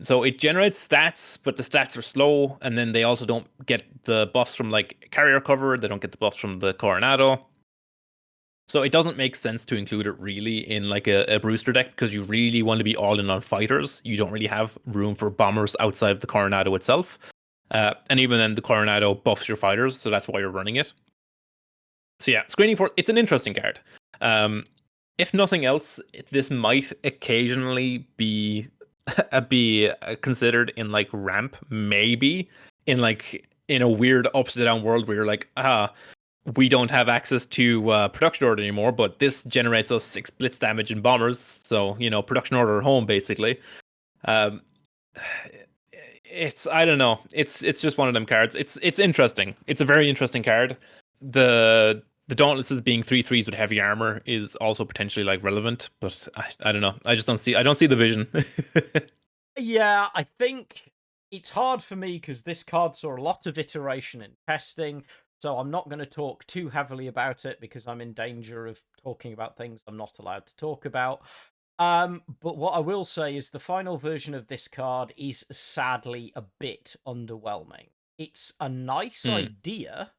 So it generates stats, but the stats are slow, and then they also don't get the buffs from like carrier cover. They don't get the buffs from the Coronado. So it doesn't make sense to include it really in like a Brewster deck because you really want to be all in on fighters. You don't really have room for bombers outside of the Coronado itself. And even then, the Coronado buffs your fighters, so that's why you're running it. So yeah, Screening Force, it's an interesting card. If nothing else, this might occasionally be considered in like ramp, maybe in a weird upside down world where you're like, we don't have access to production order anymore, but this generates us 6 blitz damage and bombers, so production order at home basically. It's, I don't know, it's just one of them cards. It's interesting. It's a very interesting card. The Dauntlesses being 3/3s with heavy armor is also potentially like relevant, but I don't know. I don't see the vision. Yeah, I think it's hard for me because this card saw a lot of iteration and testing, so I'm not going to talk too heavily about it because I'm in danger of talking about things I'm not allowed to talk about. But what I will say is the final version of this card is sadly a bit underwhelming. It's a nice idea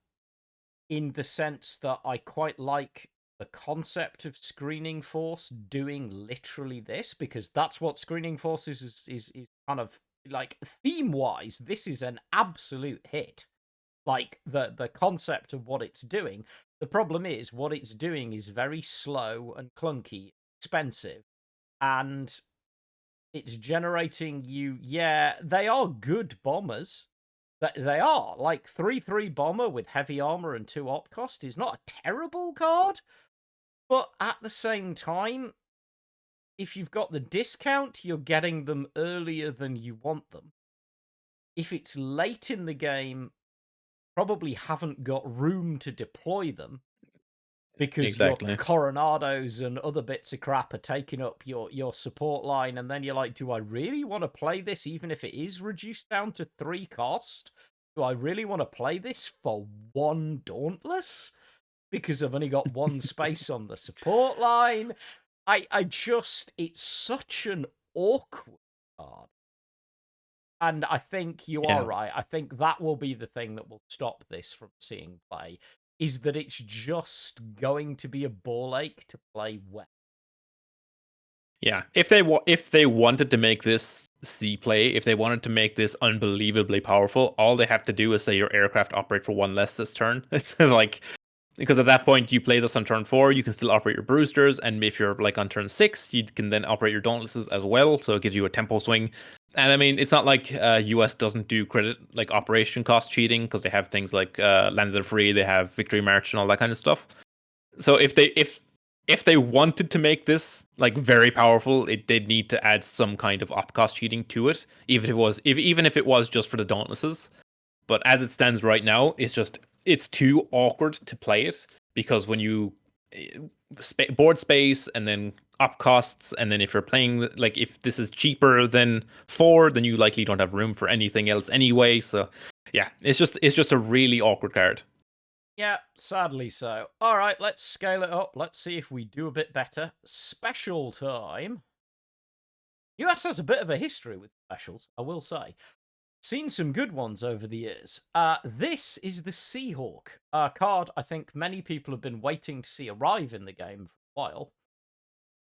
in the sense that I quite like the concept of Screening Force doing literally this, because that's what Screening Force is kind of like theme-wise. This is an absolute hit. Like the concept of what it's doing. The problem is what it's doing is very slow and clunky, expensive, and it's generating you. Yeah, they are good bombers. They are like 3/3 bomber with heavy armor and 2 op cost is not a terrible card, but at the same time, if you've got the discount, you're getting them earlier than you want them. If it's late in the game, probably haven't got room to deploy them because your Exactly. Coronados and other bits of crap are taking up your support line, and then you're like, do I really want to play this even if it is reduced down to 3 cost? Do I really want to play this for 1 Dauntless? Because I've only got 1 space on the support line. It's such an awkward card. And I think you are right. I think that will be the thing that will stop this from seeing play, is that it's just going to be a ball ache to play well. Yeah, if they wanted to make this C play, if they wanted to make this unbelievably powerful, all they have to do is say your aircraft operate for 1 less this turn. It's like, because at that point you play this on turn 4, you can still operate your Brewsters, and if you're like on turn 6, you can then operate your Dauntlesses as well, so it gives you a tempo swing. And I mean, it's not like US doesn't do credit like operation cost cheating, because they have things like Landed Free, they have Victory March and all that kind of stuff. So if they wanted to make this like very powerful, they'd need to add some kind of op cost cheating to it, even if it was just for the Dauntlesses. But as it stands right now, it's too awkward to play it, because when you board space and then up costs, and then if you're playing like if this is cheaper than 4, then you likely don't have room for anything else anyway. So yeah, it's just a really awkward card. Yeah, sadly so. All right, let's scale it up. Let's see if we do a bit better. Special time. US has a bit of a history with specials, I will say. Seen some good ones over the years. This is the Seahawk, a card I think many people have been waiting to see arrive in the game for a while.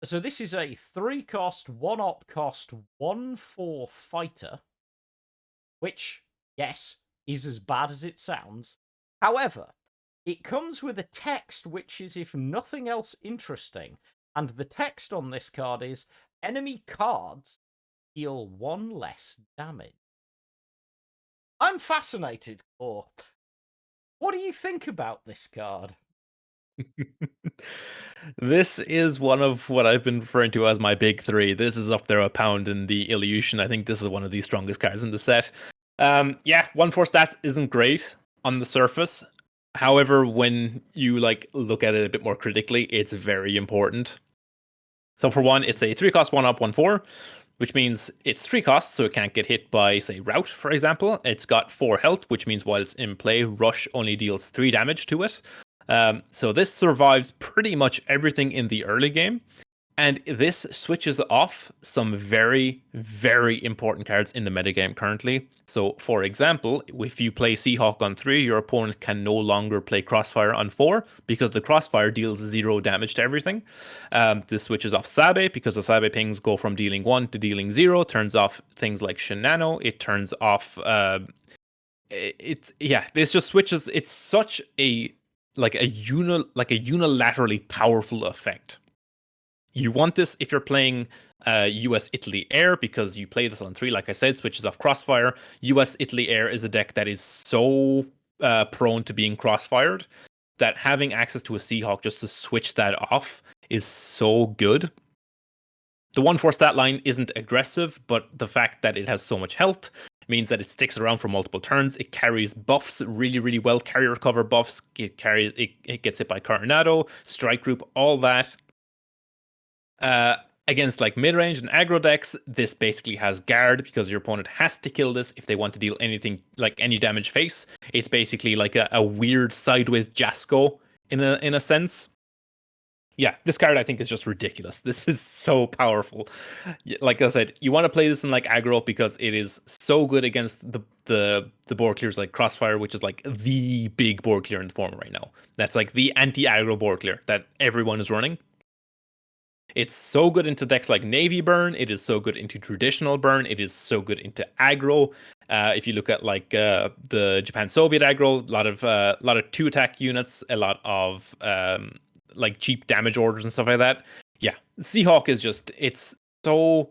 So this is a 3-cost, 1-op cost, 1/4 fighter, which, yes, is as bad as it sounds. However, it comes with a text which is, if nothing else, interesting. And the text on this card is, enemy cards deal 1 less damage. I'm fascinated, Core. What do you think about this card? This is one of what I've been referring to as my big three. This is up there a pound in the Illusion. I think this is one of the strongest cards in the set. Yeah, 1/4 stats isn't great on the surface. However, when you like look at it a bit more critically, it's very important. So for one, it's a 3-cost 1-up 1/4, which means it's 3 costs, so it can't get hit by, say, Rout, for example. It's got 4 health, which means while it's in play, Rush only deals 3 damage to it. So this survives pretty much everything in the early game. And this switches off some very, very important cards in the metagame currently. So, for example, if you play Seahawk on 3, your opponent can no longer play Crossfire on 4 because the Crossfire deals 0 damage to everything. This switches off Sabe because the Sabe pings go from dealing 1 to dealing 0. Turns off things like Shinano. It turns off. This just switches. It's such a unilaterally powerful effect. You want this if you're playing US Italy Air because you play this on 3, like I said, switches off Crossfire. US Italy Air is a deck that is so prone to being crossfired that having access to a Seahawk just to switch that off is so good. The 1/4 stat line isn't aggressive, but the fact that it has so much health means that it sticks around for multiple turns. It carries buffs really, really well. Carrier cover buffs. It gets hit by Coronado, Strike Group, all that. Against like mid-range and aggro decks, this basically has guard because your opponent has to kill this if they want to deal anything like any damage face. It's basically like a weird sideways Jasko in a sense. Yeah, this card I think is just ridiculous. This is so powerful. Like I said, you want to play this in like aggro because it is so good against the board clears like Crossfire, which is like the big board clear in the format right now. That's like the anti-aggro board clear that everyone is running. It's so good into decks like Navy Burn. It is so good into traditional Burn. It is so good into aggro. If you look at like the Japan Soviet aggro, a lot of 2-attack units, a lot of like cheap damage orders and stuff like that. Yeah, Seahawk is it's so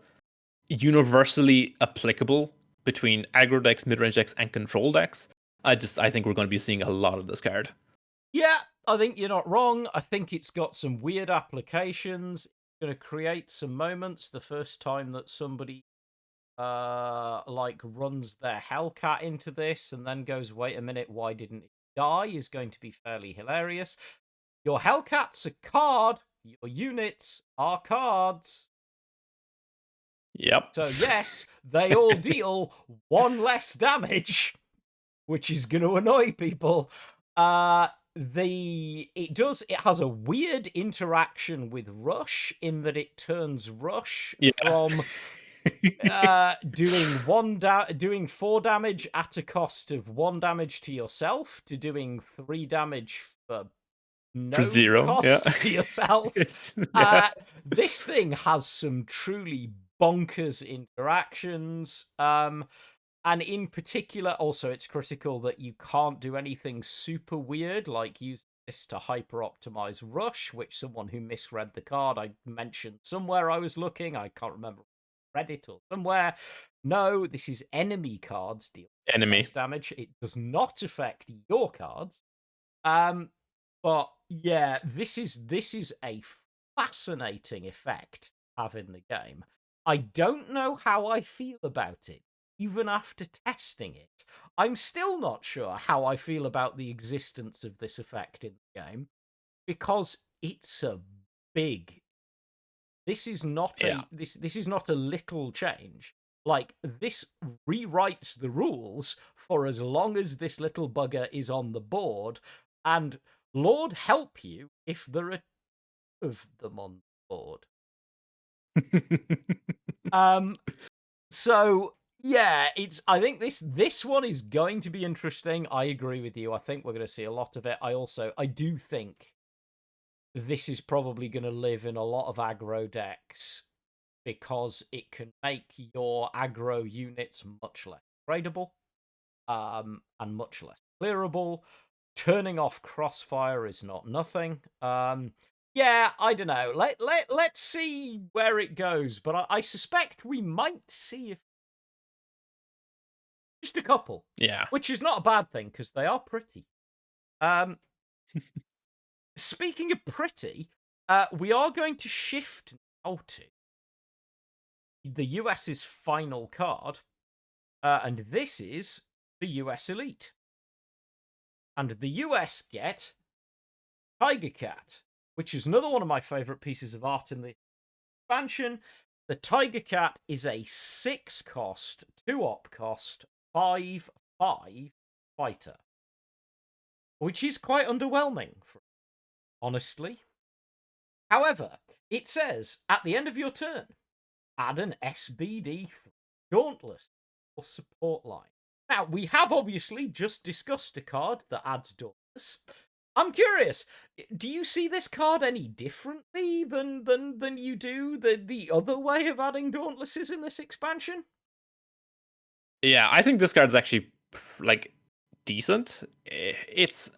universally applicable between aggro decks, mid-range decks, and control decks. I think we're going to be seeing a lot of this card. Yeah, I think you're not wrong. I think it's got some weird applications. It's going to create some moments. The first time that somebody like runs their Hellcat into this and then goes, wait a minute, why didn't it die, is going to be fairly hilarious. Your Hellcat's a card. Your units are cards. Yep. So yes, they all deal 1 less damage, which is going to annoy people. It has a weird interaction with Rush in that it turns Rush from doing 4 damage at a cost of 1 damage to yourself to doing 3 damage for no 0, cost to yourself. Yeah. This thing has some truly bonkers interactions. And in particular, also, it's critical that you can't do anything super weird, like use this to hyper-optimize Rush, which someone who misread the card I mentioned somewhere I was looking. I can't remember Reddit or somewhere. No, this is enemy cards deal less damage. It does not affect your cards. But yeah, this is a fascinating effect to have in the game. I don't know how I feel about it. Even after testing it, I'm still not sure how I feel about the existence of this effect in the game, because it's a big This is not Yeah. a this is not a little change. Like, this rewrites the rules for as long as this little bugger is on the board, and Lord help you if there are two of them on the board. Um, so yeah, I think this one is going to be interesting. I agree with you. I think we're going to see a lot of it. I do think this is probably going to live in a lot of aggro decks because it can make your aggro units much less tradable, and much less clearable. Turning off crossfire is not nothing. Yeah, I don't know. Let's see where it goes, but I suspect we might see just a couple, Yeah. which is not a bad thing because they are pretty. Um, Speaking of pretty, we are going to shift now to the US's final card, and this is the US Elite. And the US get Tiger Cat, which is another one of my favorite pieces of art in the expansion. The Tiger Cat is a 6 cost, 2 op cost, 5/5 fighter, which is quite underwhelming, honestly. However, it says at the end of your turn, add an SBD Dauntless or support line. Now, we have obviously just discussed a card that adds Dauntless. I'm curious, do you see this card any differently than you do the other way of adding Dauntlesses in this expansion? Yeah, I think this card's actually like decent. It's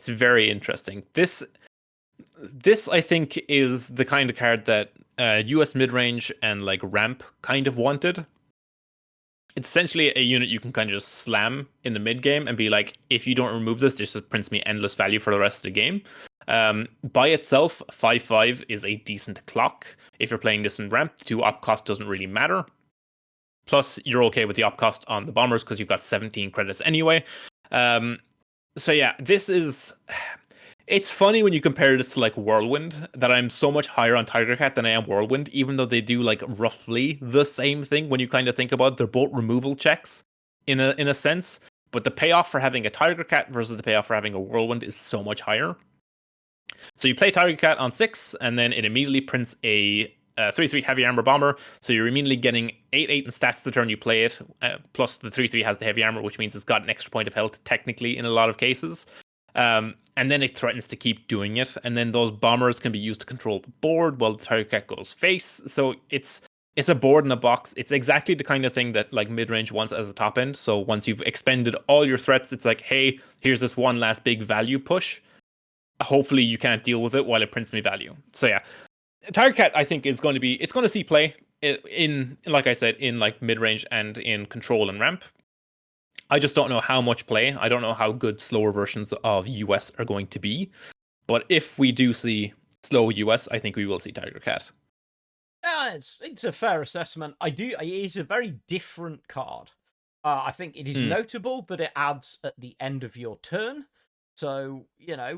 very interesting. This I think is the kind of card that US mid range and like ramp kind of wanted. It's essentially a unit you can kind of just slam in the mid game and be like, if you don't remove this just prints me endless value for the rest of the game. By itself, 5/5 is a decent clock. If you're playing this in ramp, 2 op cost doesn't really matter. Plus, you're okay with the op cost on the bombers because you've got 17 credits anyway. So yeah, this is. It's funny when you compare this to like Whirlwind that I'm so much higher on Tiger Cat than I am Whirlwind, even though they do like roughly the same thing when you kind of think about it. They're both removal checks in a sense, but the payoff for having a Tiger Cat versus the payoff for having a Whirlwind is so much higher. So you play Tiger Cat on 6, and then it immediately prints a 3/3 heavy armor bomber. So you're immediately getting 8/8 in stats the turn you play it. Plus the 3/3 has the heavy armor, which means it's got an extra point of health technically in a lot of cases. And then it threatens to keep doing it. And then those bombers can be used to control the board while the Tiger Cat goes face. So it's a board in a box. It's exactly the kind of thing that like mid range wants as a top end. So once you've expended all your threats, it's like, hey, here's this one last big value push. Hopefully you can't deal with it while it prints me value. So yeah, Tiger Cat I think is going to be it's going to see play in like I said in like mid range and in control and ramp. I just don't know how much play. I don't know how good slower versions of US are going to be. But if we do see slow US, I think we will see Tiger Cat. Yeah, it's a fair assessment. It is a very different card. I think it is Mm. notable that it adds at the end of your turn. So,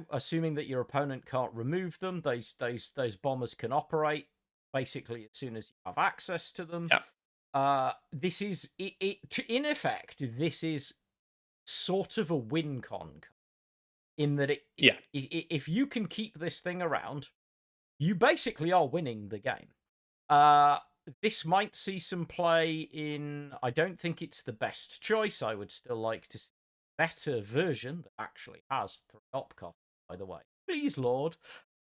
assuming that your opponent can't remove them, those bombers can operate basically as soon as you have access to them. Yeah. This is in effect, this is sort of a win con in that Yeah. if you can keep this thing around, you basically are winning the game. Uh, this might see some play in. I don't think it's the best choice. I would still like to see a better version that actually has 3 op cost, by the way. Please, Lord.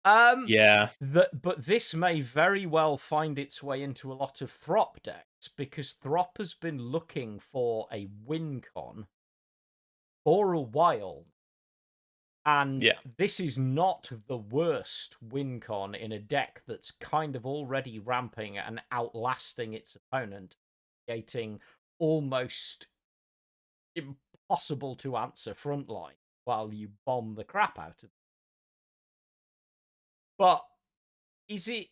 Yeah. But this may very well find its way into a lot of Throp decks because Throp has been looking for a win con for a while. And Yeah. this is not the worst win con in a deck that's kind of already ramping and outlasting its opponent, creating almost impossible to answer frontline while you bomb the crap out of it. But is it?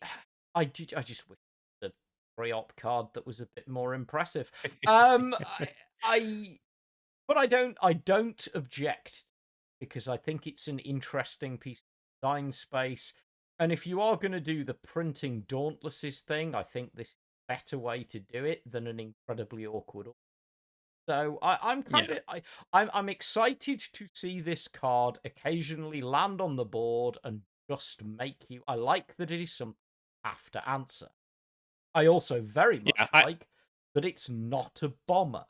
I just wish the 3 op card that was a bit more impressive. I but I don't object because I think it's an interesting piece of design space. And if you are going to do the printing Dauntlesses thing, I think this is a better way to do it than an incredibly awkward. So I'm kind Yeah. of I'm excited to see this card occasionally land on the board and just make you. I like that it is something you have to answer. I also very Yeah, much like that it's not a bomber.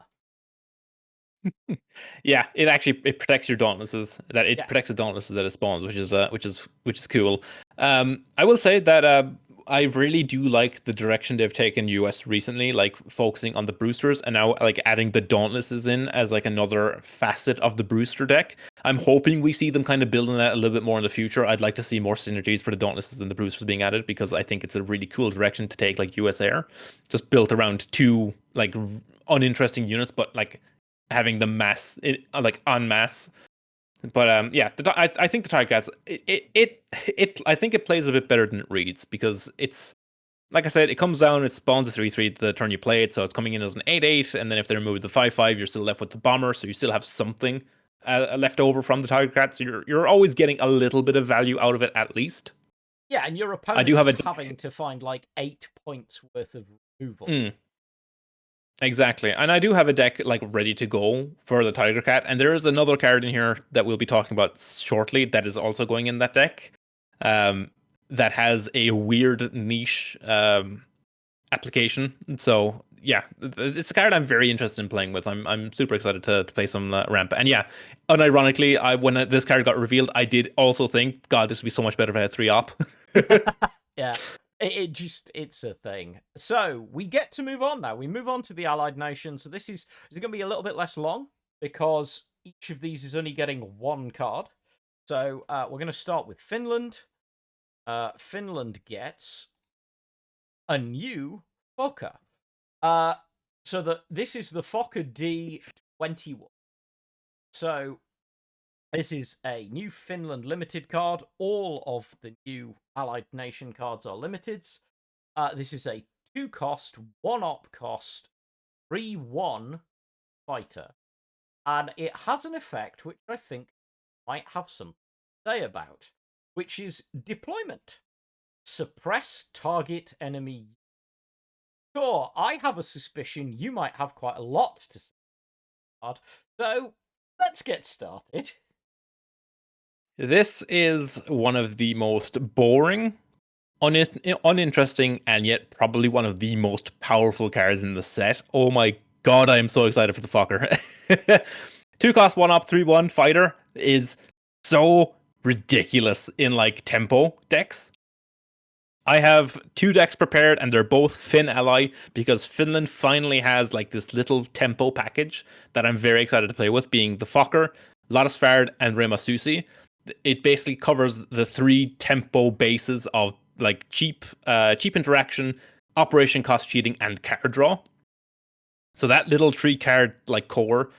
yeah, it protects your dauntlesses. That it Yeah. protects the dauntlesses that it spawns, which is cool. I will say that I really do like the direction they've taken US recently, like focusing on the boosters and now like adding the dauntlesses in as like another facet of the booster deck. I'm hoping we see them kind of building that a little bit more in the future. I'd like to see more synergies for the dauntlesses and the boosters being added because I think it's a really cool direction to take, like US Air, just built around two like uninteresting units, but like having the mass like en masse. But yeah, I think the Tiger Cats I think it plays a bit better than it reads because it's like I said, it comes down, it spawns a 3/3 the turn you play it, so it's coming in as an 8/8, and then if they remove the 5/5, you're still left with the bomber, so you still have something left over from the Tiger Cat. So you're always getting a little bit of value out of it at least. Yeah, and your I do have opponent's a having to find like 8 points worth of removal. Exactly. And I do have a deck like ready to go for the Tiger Cat. And there is another card in here that we'll be talking about shortly that is also going in that deck. That has a weird niche application. So yeah, it's a card I'm very interested in playing with. I'm super excited to play some ramp. And yeah, unironically, when this card got revealed, I did also think, God, this would be so much better if I had 3 op. Yeah. It's a thing. So we get to move on now. We move on to the Allied nations. So this is going to be a little bit less long because each of these is only getting one card. So we're going to start with Finland. Finland gets a new Fokker. So this is the Fokker D21. So this is a new Finland limited card. All of the new Allied nation cards are limiteds. This is a 2-cost, 1-op cost, 3/1 fighter. And it has an effect which I think might have some to say about, which is deployment. Suppress target enemy. Sure, I have a suspicion you might have quite a lot to say about, so let's get started. This is one of the most boring, uninteresting, and yet probably one of the most powerful cards in the set. Oh my god, I am so excited for the Fokker. 2-cost, 1-op, 3/1 fighter is so ridiculous in like tempo decks. I have 2 decks prepared, and they're both Finn ally because Finland finally has like this little tempo package that I'm very excited to play with, being the Fokker, Ladisvard, and Remasusi. It basically covers the 3 tempo bases of like cheap interaction, operation cost cheating, and card draw. So that little 3-card like core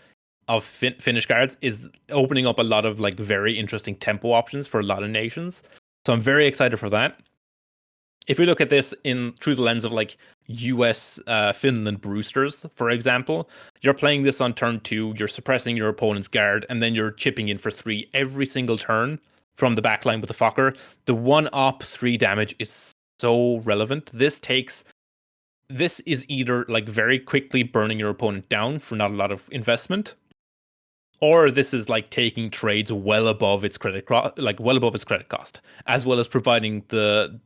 of Finnish cards is opening up a lot of like very interesting tempo options for a lot of nations. So I'm very excited for that. If we look at this in through the lens of like US Finland boosters, for example, you're playing this on turn 2, you're suppressing your opponent's guard, and then you're chipping in for 3 every single turn from the backline with the Fokker. The 1-op 3 damage is so relevant. This is either like very quickly burning your opponent down for not a lot of investment, or this is like taking trades well above its well above its credit cost, as well as providing the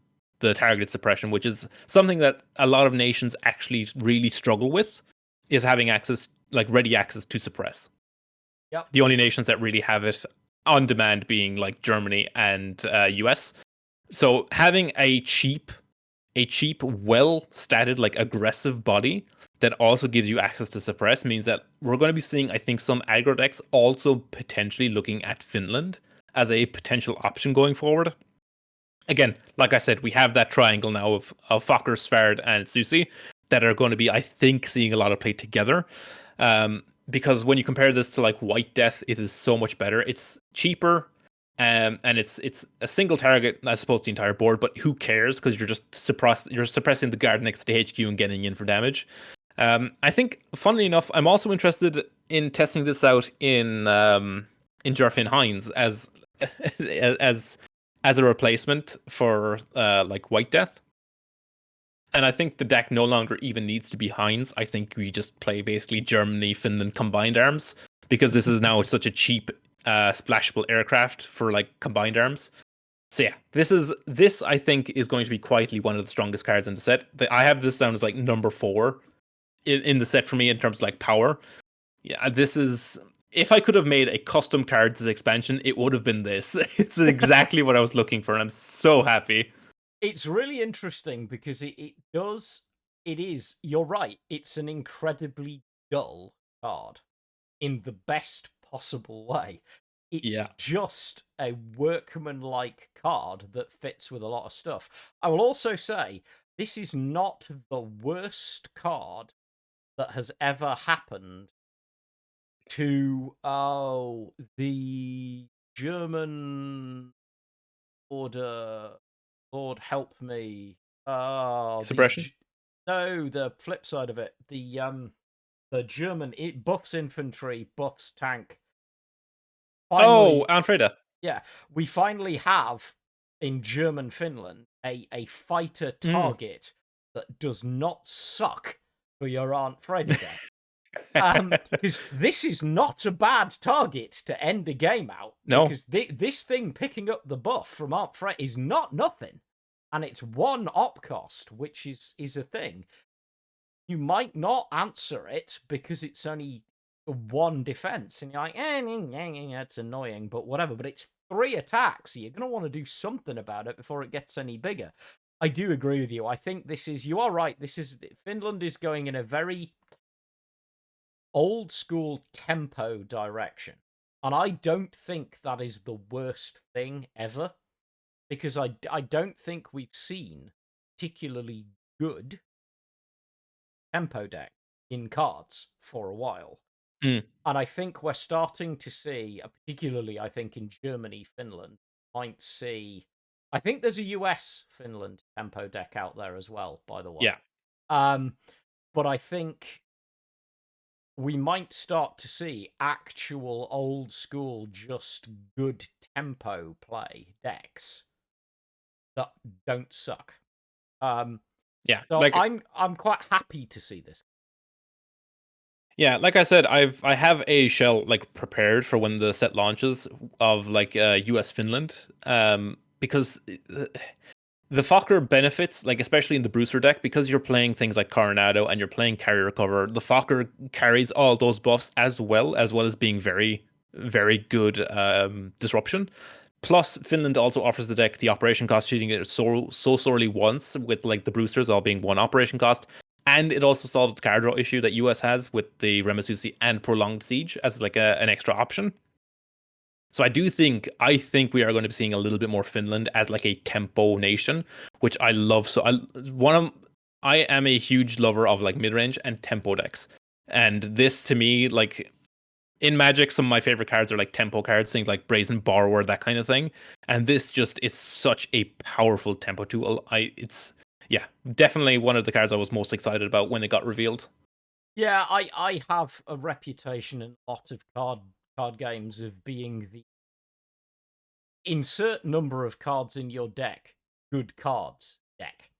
targeted suppression, which is something that a lot of nations actually really struggle with, is having access, like ready access to suppress. Yep. The only nations that really have it on demand being like Germany and US. So having a cheap, well statted, like aggressive body that also gives you access to suppress means that we're going to be seeing, I think, some aggro decks also potentially looking at Finland as a potential option going forward. Again, like I said, we have that triangle now of Fokker, Sverd, and Susi that are going to be, I think, seeing a lot of play together. Because when you compare this to like White Death, it is so much better. It's cheaper, and it's a single target as opposed to the entire board. But who cares? Because you're suppressing the guard next to the HQ and getting in for damage. I think, funnily enough, I'm also interested in testing this out in Jarfin Hines as as a replacement for like White Death. And I think the deck no longer even needs to be Heinz. I think we just play basically Germany, Finland combined arms because this is now such a cheap splashable aircraft for like combined arms. So yeah, this I think is going to be quietly one of the strongest cards in the set. I have this down as like number 4 in the set for me in terms of like power. Yeah, this is, if I could have made a custom cards expansion, it would have been this. It's exactly what I was looking for, and I'm so happy. It's really interesting because it is, you're right, it's an incredibly dull card in the best possible way. It's Yeah. just a workman-like card that fits with a lot of stuff. I will also say, this is not the worst card that has ever happened to the German order. Lord help me. Suppression. No, the flip side of it. The German, it buffs infantry, buffs tank. Oh, Finally, Anfreda. yeah, we finally have in German Finland a fighter Mm. target that does not suck for your Aunt Freddy deck. Because this is not a bad target to end a game out. No. Because this thing picking up the buff from Aunt Fred is not nothing, and it's 1 op cost, which is a thing. You might not answer it because it's only 1 defense, and you're like, it's annoying, but whatever. But it's 3 attacks, so you're gonna want to do something about it before it gets any bigger. I do agree with you. I think you are right. Finland is going in a very old school tempo direction. And I don't think that is the worst thing ever, because I don't think we've seen particularly good tempo deck in cards for a while. Mm. And I think we're starting to see, particularly I think in Germany, Finland, might see. I think there's a US Finland tempo deck out there as well, by the way. Yeah. But I think we might start to see actual old school, just good tempo play decks that don't suck. Yeah. So Like, I'm quite happy to see this. yeah, like I said, I have a shell like prepared for when the set launches of like US Finland. Because the Fokker benefits, like especially in the Brewster deck, because you're playing things like Coronado and you're playing Carrier Recover, the Fokker carries all those buffs as well as being very, very good disruption. Plus, Finland also offers the deck the operation cost, cheating it so sorely once, with like the Brewsters all being 1 operation cost. And it also solves the card draw issue that US has with the Remasusi and Prolonged Siege as like an extra option. So I think we are going to be seeing a little bit more Finland as like a tempo nation, which I love. I am a huge lover of like mid range and tempo decks, and this to me, like in Magic, some of my favorite cards are like tempo cards, things like Brazen Borrower, that kind of thing. And this just is such a powerful tempo tool. It's yeah, definitely one of the cards I was most excited about when it got revealed. Yeah, I have a reputation in a lot of card games of being the insert number of cards in your deck, good cards deck.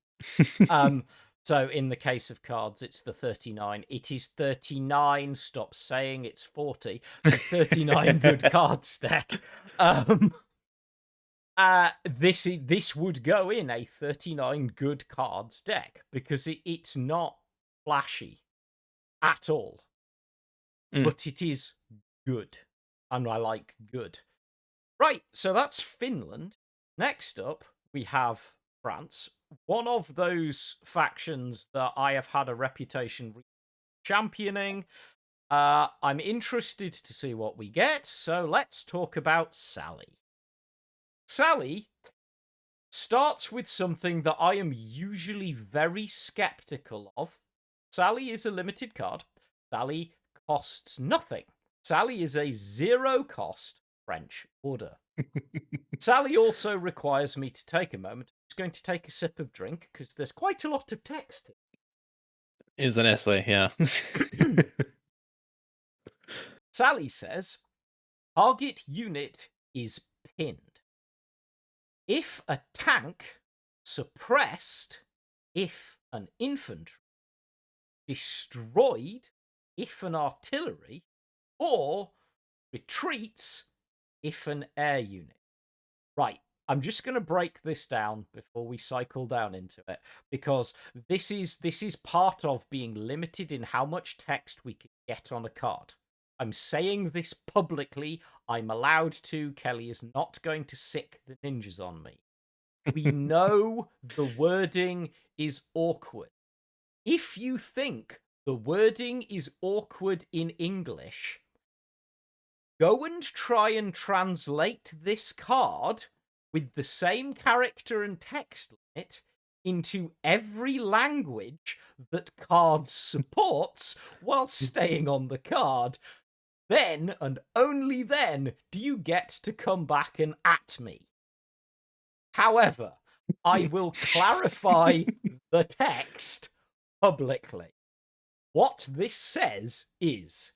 So in the case of cards, it's the 39. It is 39. Stop saying it's 40. The 39 good cards deck. This would go in a 39 good cards deck because it's not flashy at all, but it is good, and I like good. Right, so that's Finland. Next up, we have France, one of those factions that I have had a reputation championing. I'm interested to see what we get, so let's talk about Sally. Sally starts with something that I am usually very skeptical of. Sally is a limited card. Sally costs nothing. Sally is a 0 cost French order. Sally also requires me to take a moment. I'm just going to take a sip of drink because there's quite a lot of text. Is an essay, yeah. Sally says, target unit is pinned. if a tank, suppressed if an infantry, destroyed if an artillery, or retreats if an air unit. Right, I'm just going to break this down before we cycle down into it, because this is part of being limited in how much text we can get on a card. I'm saying this publicly. I'm allowed to. Kelly is not going to sick the ninjas on me. We know the wording is awkward. If you think the wording is awkward in English, go and try and translate this card with the same character and text limit into every language that Cards supports while staying on the card. Then, and only then, do you get to come back and at me. However, I will clarify the text publicly. What this says is,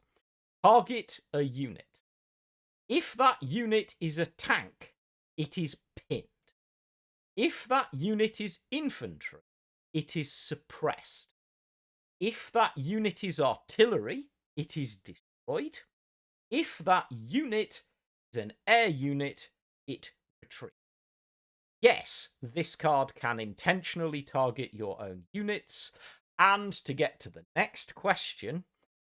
target a unit. If that unit is a tank, it is pinned. If that unit is infantry, it is suppressed. If that unit is artillery, it is destroyed. If that unit is an air unit, it retreats. Yes, this card can intentionally target your own units. And to get to the next question,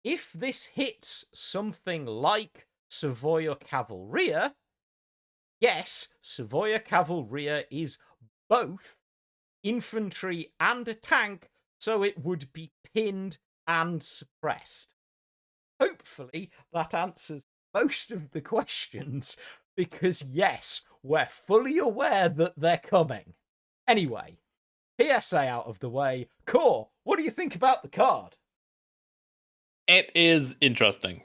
if this hits something like Savoia Cavalria, yes, Savoia Cavalria is both infantry and a tank, so it would be pinned and suppressed. Hopefully, that answers most of the questions, because yes, we're fully aware that they're coming. Anyway, PSA out of the way. Core, what do you think about the card? It is interesting.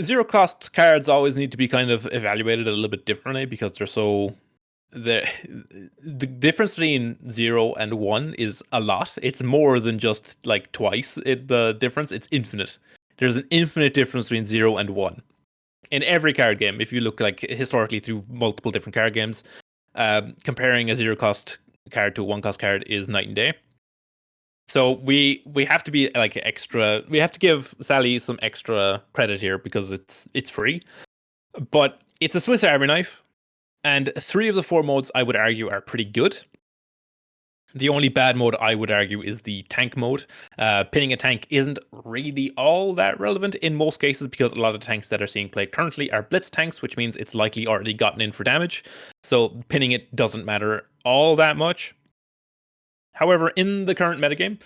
Zero cost cards always need to be kind of evaluated a little bit differently because they're so the difference between 0 and 1 is a lot. It's more than just like twice the difference. It's infinite. There's an infinite difference between 0 and 1 in every card game. If you look like historically through multiple different card games, comparing a 0 cost card to a 1 cost card is night and day. So we have to be like extra. We have to give Sally some extra credit here because it's free, but it's a Swiss Army knife, and 3 of the 4 modes I would argue are pretty good. The only bad mode I would argue is the tank mode. Pinning a tank isn't really all that relevant in most cases because a lot of tanks that are seeing played currently are blitz tanks, which means it's likely already gotten in for damage. So pinning it doesn't matter all that much. However, in the current metagame,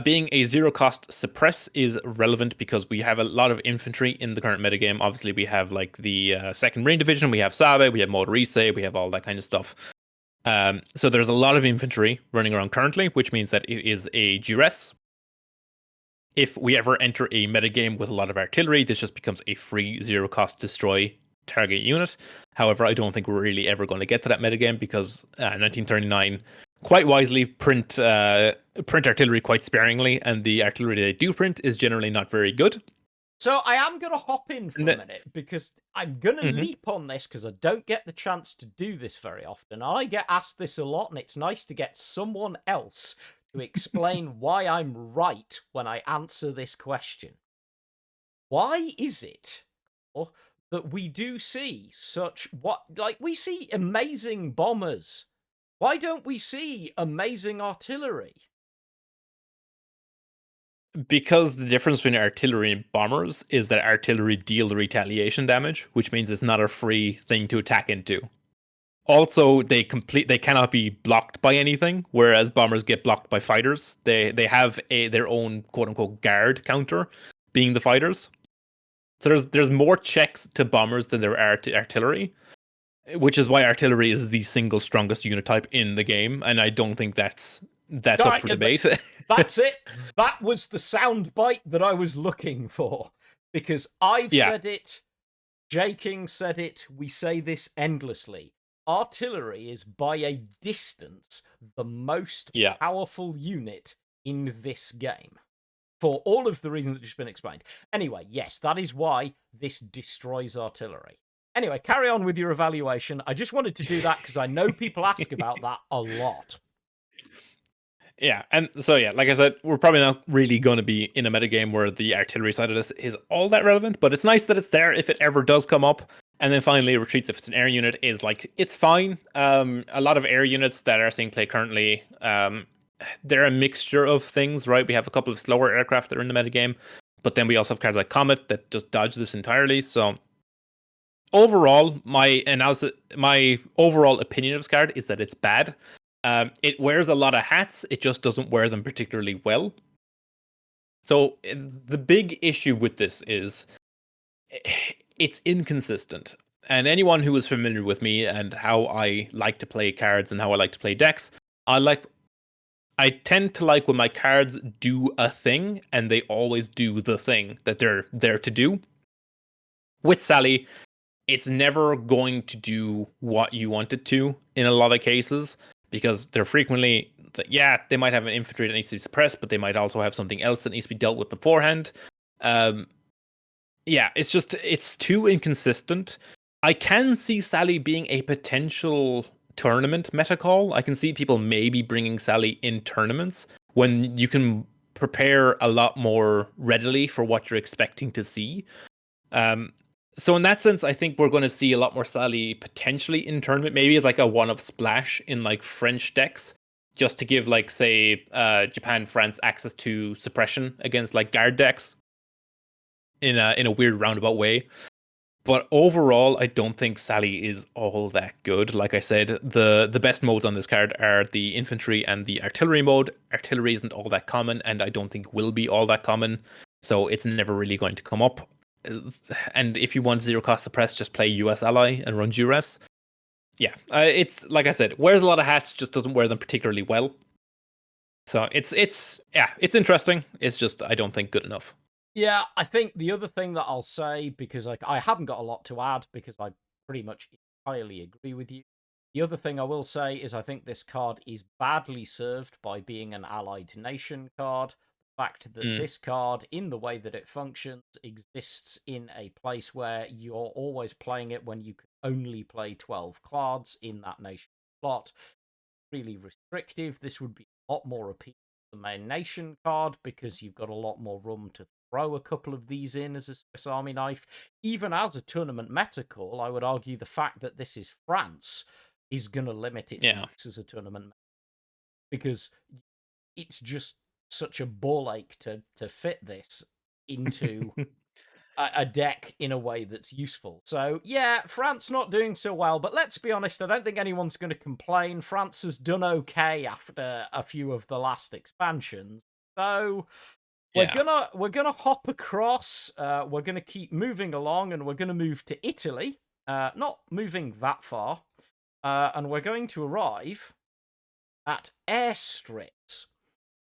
being a 0 cost suppress is relevant because we have a lot of infantry in the current metagame. Obviously, we have like the 2nd Marine Division, we have Sabe, we have Motorise, we have all that kind of stuff. So there's a lot of infantry running around currently, which means that it is a duress. If we ever enter a metagame with a lot of artillery, this just becomes a free 0 cost destroy target unit. However, I don't think we're really ever going to get to that metagame because 1939 quite wisely print artillery quite sparingly, and the artillery they do print is generally not very good. So I am going to hop in for a minute because I'm going to leap on this because I don't get the chance to do this very often. I get asked this a lot, and it's nice to get someone else to explain why I'm right when I answer this question. Why is it that we do see we see amazing bombers? Why don't we see amazing artillery? Because the difference between artillery and bombers is that artillery deal the retaliation damage, which means it's not a free thing to attack into. Also, they cannot be blocked by anything, whereas bombers get blocked by fighters. They have their own quote unquote guard counter, being the fighters. So there's more checks to bombers than there are to artillery, which is why artillery is the single strongest unit type in the game, and I don't think that's up for debate. That's it. That was the soundbite that I was looking for, because I've said it, J King said it, we say this endlessly. Artillery is by a distance the most powerful unit in this game, for all of the reasons that have just been explained. Anyway, yes, that is why this destroys artillery. Anyway, carry on with your evaluation. I just wanted to do that because I know people ask about that a lot. Yeah, and so yeah, like I said, we're probably not really going to be in a metagame where the artillery side of this is all that relevant, but it's nice that it's there if it ever does come up. And then finally, retreats if it's an air unit is like it's fine. A lot of air units that are seeing play currently, they're a mixture of things, right? We have a couple of slower aircraft that are in the metagame, but then we also have cards like Comet that just dodge this entirely. So overall, my overall opinion of this card is that it's bad. It wears a lot of hats. It just doesn't wear them particularly well. So the big issue with this is it's inconsistent. And anyone who is familiar with me and how I like to play cards and how I like to play decks, I tend to like when my cards do a thing and they always do the thing that they're there to do. With Sally, it's never going to do what you want it to in a lot of cases because they're frequently, yeah, they might have an infantry that needs to be suppressed, but they might also have something else that needs to be dealt with beforehand. Yeah, it's too inconsistent. I can see Sally being a potential tournament meta call. I can see people maybe bringing Sally in tournaments when you can prepare a lot more readily for what you're expecting to see. Um, so in that sense, I think we're going to see a lot more Sally potentially in tournament, maybe as like a one-off splash in like French decks, just to give like say Japan, France access to suppression against like guard decks in a weird roundabout way. But overall, I don't think Sally is all that good. Like I said, the best modes on this card are the infantry and the artillery mode. Artillery isn't all that common, and I don't think will be all that common. So it's never really going to come up. And if you want zero cost suppress, just play US Ally and run Duress. Yeah, it's like I said, wears a lot of hats, just doesn't wear them particularly well. So it's interesting. It's just I don't think good enough. Yeah, I think the other thing that I'll say, because I haven't got a lot to add, because I pretty much entirely agree with you. The other thing I will say is I think this card is badly served by being an allied nation card. The fact that this card, in the way that it functions, exists in a place where you're always playing it when you can only play 12 cards in that nation slot. Really restrictive. This would be a lot more appealing to the main nation card because you've got a lot more room to throw a couple of these in as a Swiss Army knife. Even as a tournament meta call, I would argue the fact that this is France is going to limit its use as a tournament because it's just such a ball ache to fit this into a deck in a way that's useful. So, yeah, France not doing so well, but let's be honest, I don't think anyone's going to complain. France has done okay after a few of the last expansions. So, we're gonna hop across. We're gonna keep moving along, and we're gonna move to Italy. Not moving that far, and we're going to arrive at Airstrips.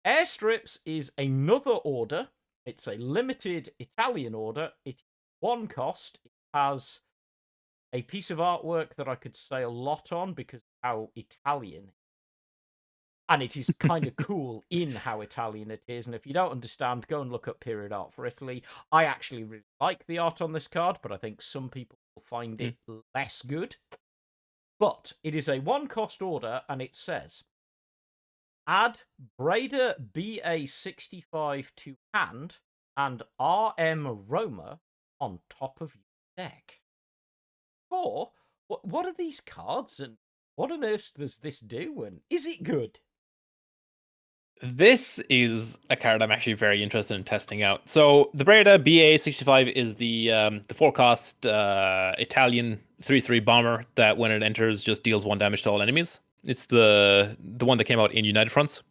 Airstrips is another order. It's a limited Italian order. It's one cost. It has a piece of artwork that I could say a lot on because of how Italian, and it is kind of cool in how Italian it is. And if you don't understand, go and look up period art for Italy. I actually really like the art on this card, but I think some people will find it less good. But it is a one-cost order, and it says, add Breda BA65 to hand and RM Roma on top of your deck. Or, what are these cards, and what on earth does this do, and is it good? This is a card I'm actually very interested in testing out. So the Breda BA65 is the four-cost Italian 3/3 bomber that when it enters just deals 1 damage to all enemies. It's the one that came out in United Fronts,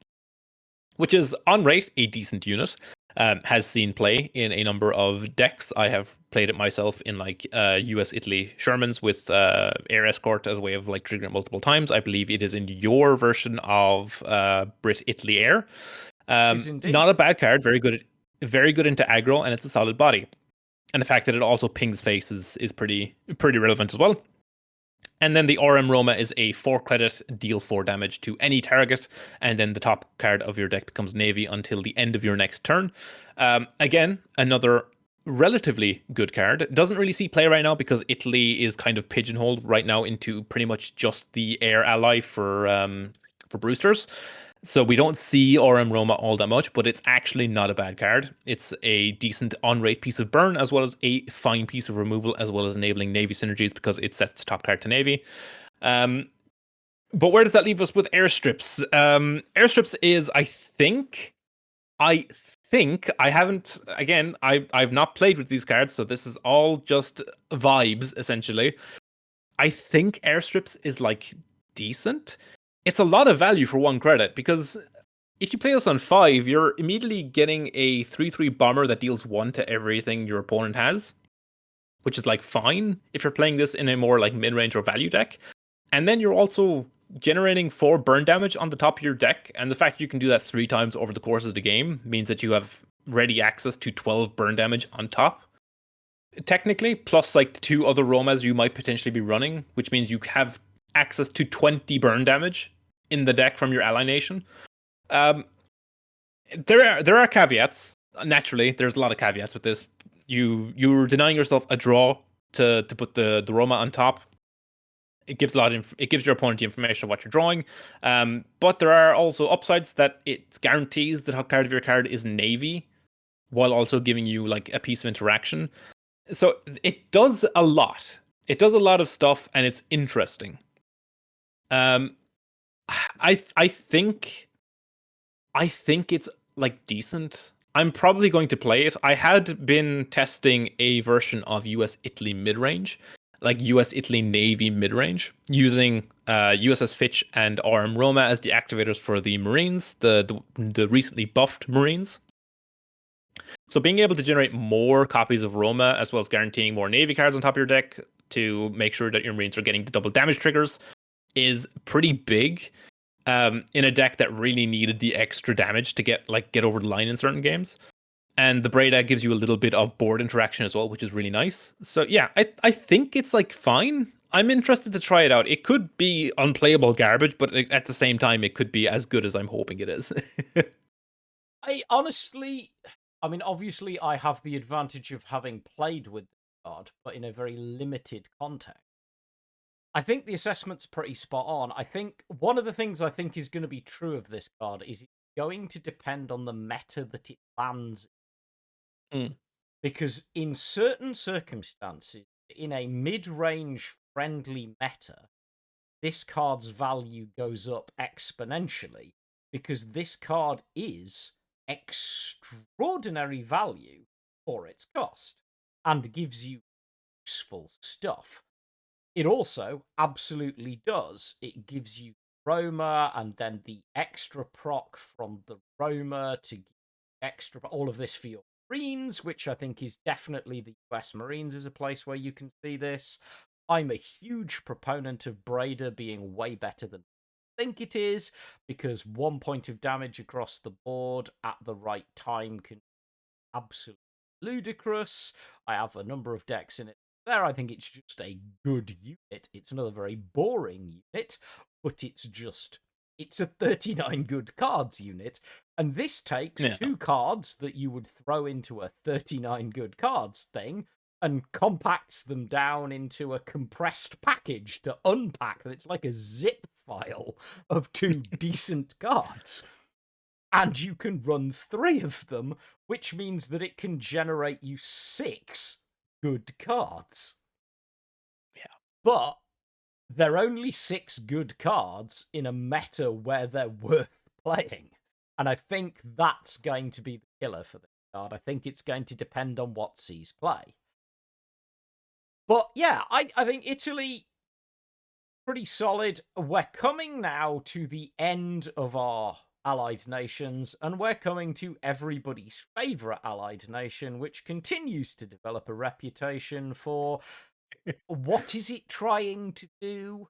which is on rate a decent unit. Has seen play in a number of decks. I have played it myself in like US Italy Shermans with air escort as a way of like triggering it multiple times. I believe it is in your version of Brit Italy Air. Not a bad card. Very good into aggro, and it's a solid body. And the fact that it also pings faces is pretty relevant as well. And then the RM Roma is a 4-credit, deal 4 damage to any target, and then the top card of your deck becomes Navy until the end of your next turn. Again, another relatively good card. It doesn't really see play right now because Italy is kind of pigeonholed right now into pretty much just the air ally for boosters. So we don't see RM Roma all that much, but it's actually not a bad card. It's a decent on-rate piece of burn, as well as a fine piece of removal, as well as enabling Navy synergies because it sets top card to Navy. But where does that leave us with airstrips? Airstrips is, I think I haven't. Again, I've not played with these cards, so this is all just vibes essentially. I think airstrips is like decent. It's a lot of value for 1 credit because if you play this on 5, you're immediately getting a 3/3 bomber that deals 1 to everything your opponent has, which is like fine if you're playing this in a more like mid-range or value deck. And then you're also generating 4 burn damage on the top of your deck, and the fact you can do that 3 times over the course of the game means that you have ready access to 12 burn damage on top. Technically, plus like the 2 other Romas you might potentially be running, which means you have access to 20 burn damage in the deck from your ally nation. There are caveats. Naturally, there's a lot of caveats with this. You're denying yourself a draw to put the Roma on top. It gives it gives your opponent the information of what you're drawing. But there are also upsides that it guarantees the top card of your card is Navy, while also giving you like a piece of interaction. So it does a lot. It does a lot of stuff, and it's interesting. I think it's like decent. I'm probably going to play it. I had been testing a version of US Italy midrange, like US Italy Navy midrange, using USS Fitch and RM Roma as the activators for the Marines, the recently buffed Marines. So being able to generate more copies of Roma, as well as guaranteeing more Navy cards on top of your deck to make sure that your Marines are getting the double damage triggers, is pretty big. In a deck that really needed the extra damage to get over the line in certain games. And the Breda gives you a little bit of board interaction as well, which is really nice. So yeah, I think it's like fine. I'm interested to try it out. It could be unplayable garbage, but at the same time, it could be as good as I'm hoping it is. I honestly, I mean, obviously, I have the advantage of having played with the card, but in a very limited context. I think the assessment's pretty spot on. I think one of the things I think is going to be true of this card is it's going to depend on the meta that it lands Mm. because in certain circumstances, in a mid-range friendly meta, this card's value goes up exponentially because this card is extraordinary value for its cost and gives you useful stuff. It also absolutely does. It gives you Roma and then the extra proc from the Roma to give extra all of this for your Marines, which I think is definitely the US Marines is a place where you can see this. I'm a huge proponent of Breda being way better than I think it is, because 1 point of damage across the board at the right time can be absolutely ludicrous. I have a number of decks in it there. I think it's just a good unit. It's another very boring unit, but it's a 39 good cards unit. And this takes 2 cards that you would throw into a 39 good cards thing and compacts them down into a compressed package to unpack that. It's like a zip file of 2 decent cards. And you can run 3 of them, which means that it can generate you 6 good cards. Yeah. But they're only 6 good cards in a meta where they're worth playing. And I think that's going to be the killer for the card. I think it's going to depend on what sees play. But yeah, I think Italy, pretty solid. We're coming now to the end of our allied nations, and we're coming to everybody's favourite allied nation, which continues to develop a reputation for what is it trying to do?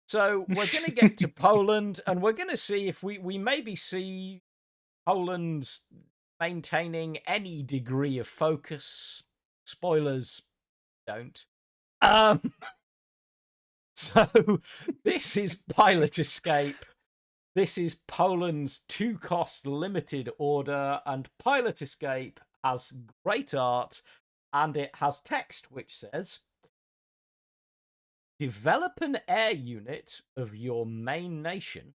So we're going to get to Poland, and we're going to see if we maybe see Poland maintaining any degree of focus. Spoilers, don't. So this is Pilot Escape. This is Poland's 2-cost limited order, and Pilot Escape has great art, and it has text which says, develop an air unit of your main nation.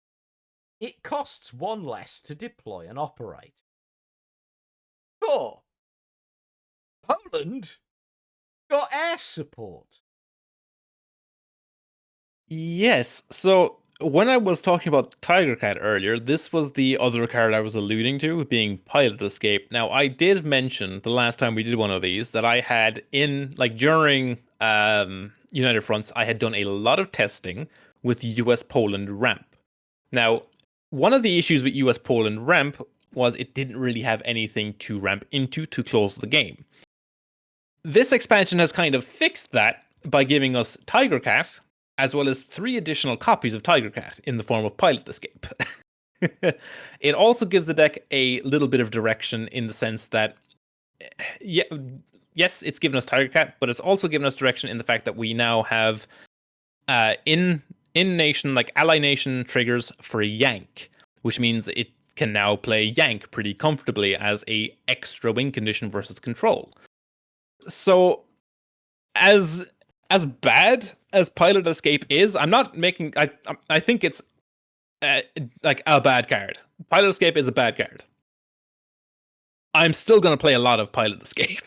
It costs 1 less to deploy and operate. Sure, Poland got air support. Yes. So when I was talking about Tiger Cat earlier, this was the other card I was alluding to, being Pilot Escape. Now, I did mention the last time we did one of these that I had during United Fronts, I had done a lot of testing with US Poland ramp. Now, one of the issues with US Poland ramp was it didn't really have anything to ramp into to close the game. This expansion has kind of fixed that by giving us Tiger Cat, as well as 3 additional copies of Tiger Cat in the form of Pilot Escape. It also gives the deck a little bit of direction in the sense that, yes, it's given us Tiger Cat, but it's also given us direction in the fact that we now have in nation, like ally nation triggers for Yank, which means it can now play Yank pretty comfortably as a extra win condition versus control. So as bad as Pilot Escape is, I'm not making. I think it's like a bad card. Pilot Escape is a bad card. I'm still going to play a lot of Pilot Escape.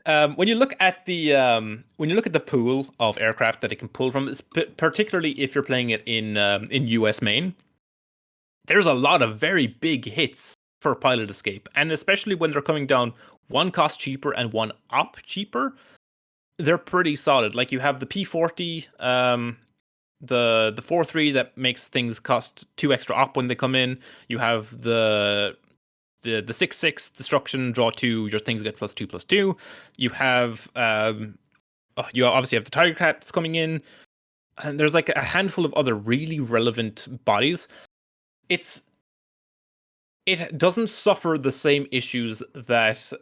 When you look at the pool of aircraft that it can pull from, particularly if you're playing it in US main, there's a lot of very big hits for Pilot Escape, and especially when they're coming down 1 cost cheaper and 1 op cheaper, they're pretty solid. Like you have the P40, the 4-3 that makes things cost 2 extra op when they come in. You have the 6-6 destruction, draw 2, your things get +2/+2. You have you obviously have the Tiger Cat that's coming in, and there's like a handful of other really relevant bodies. It doesn't suffer the same issues that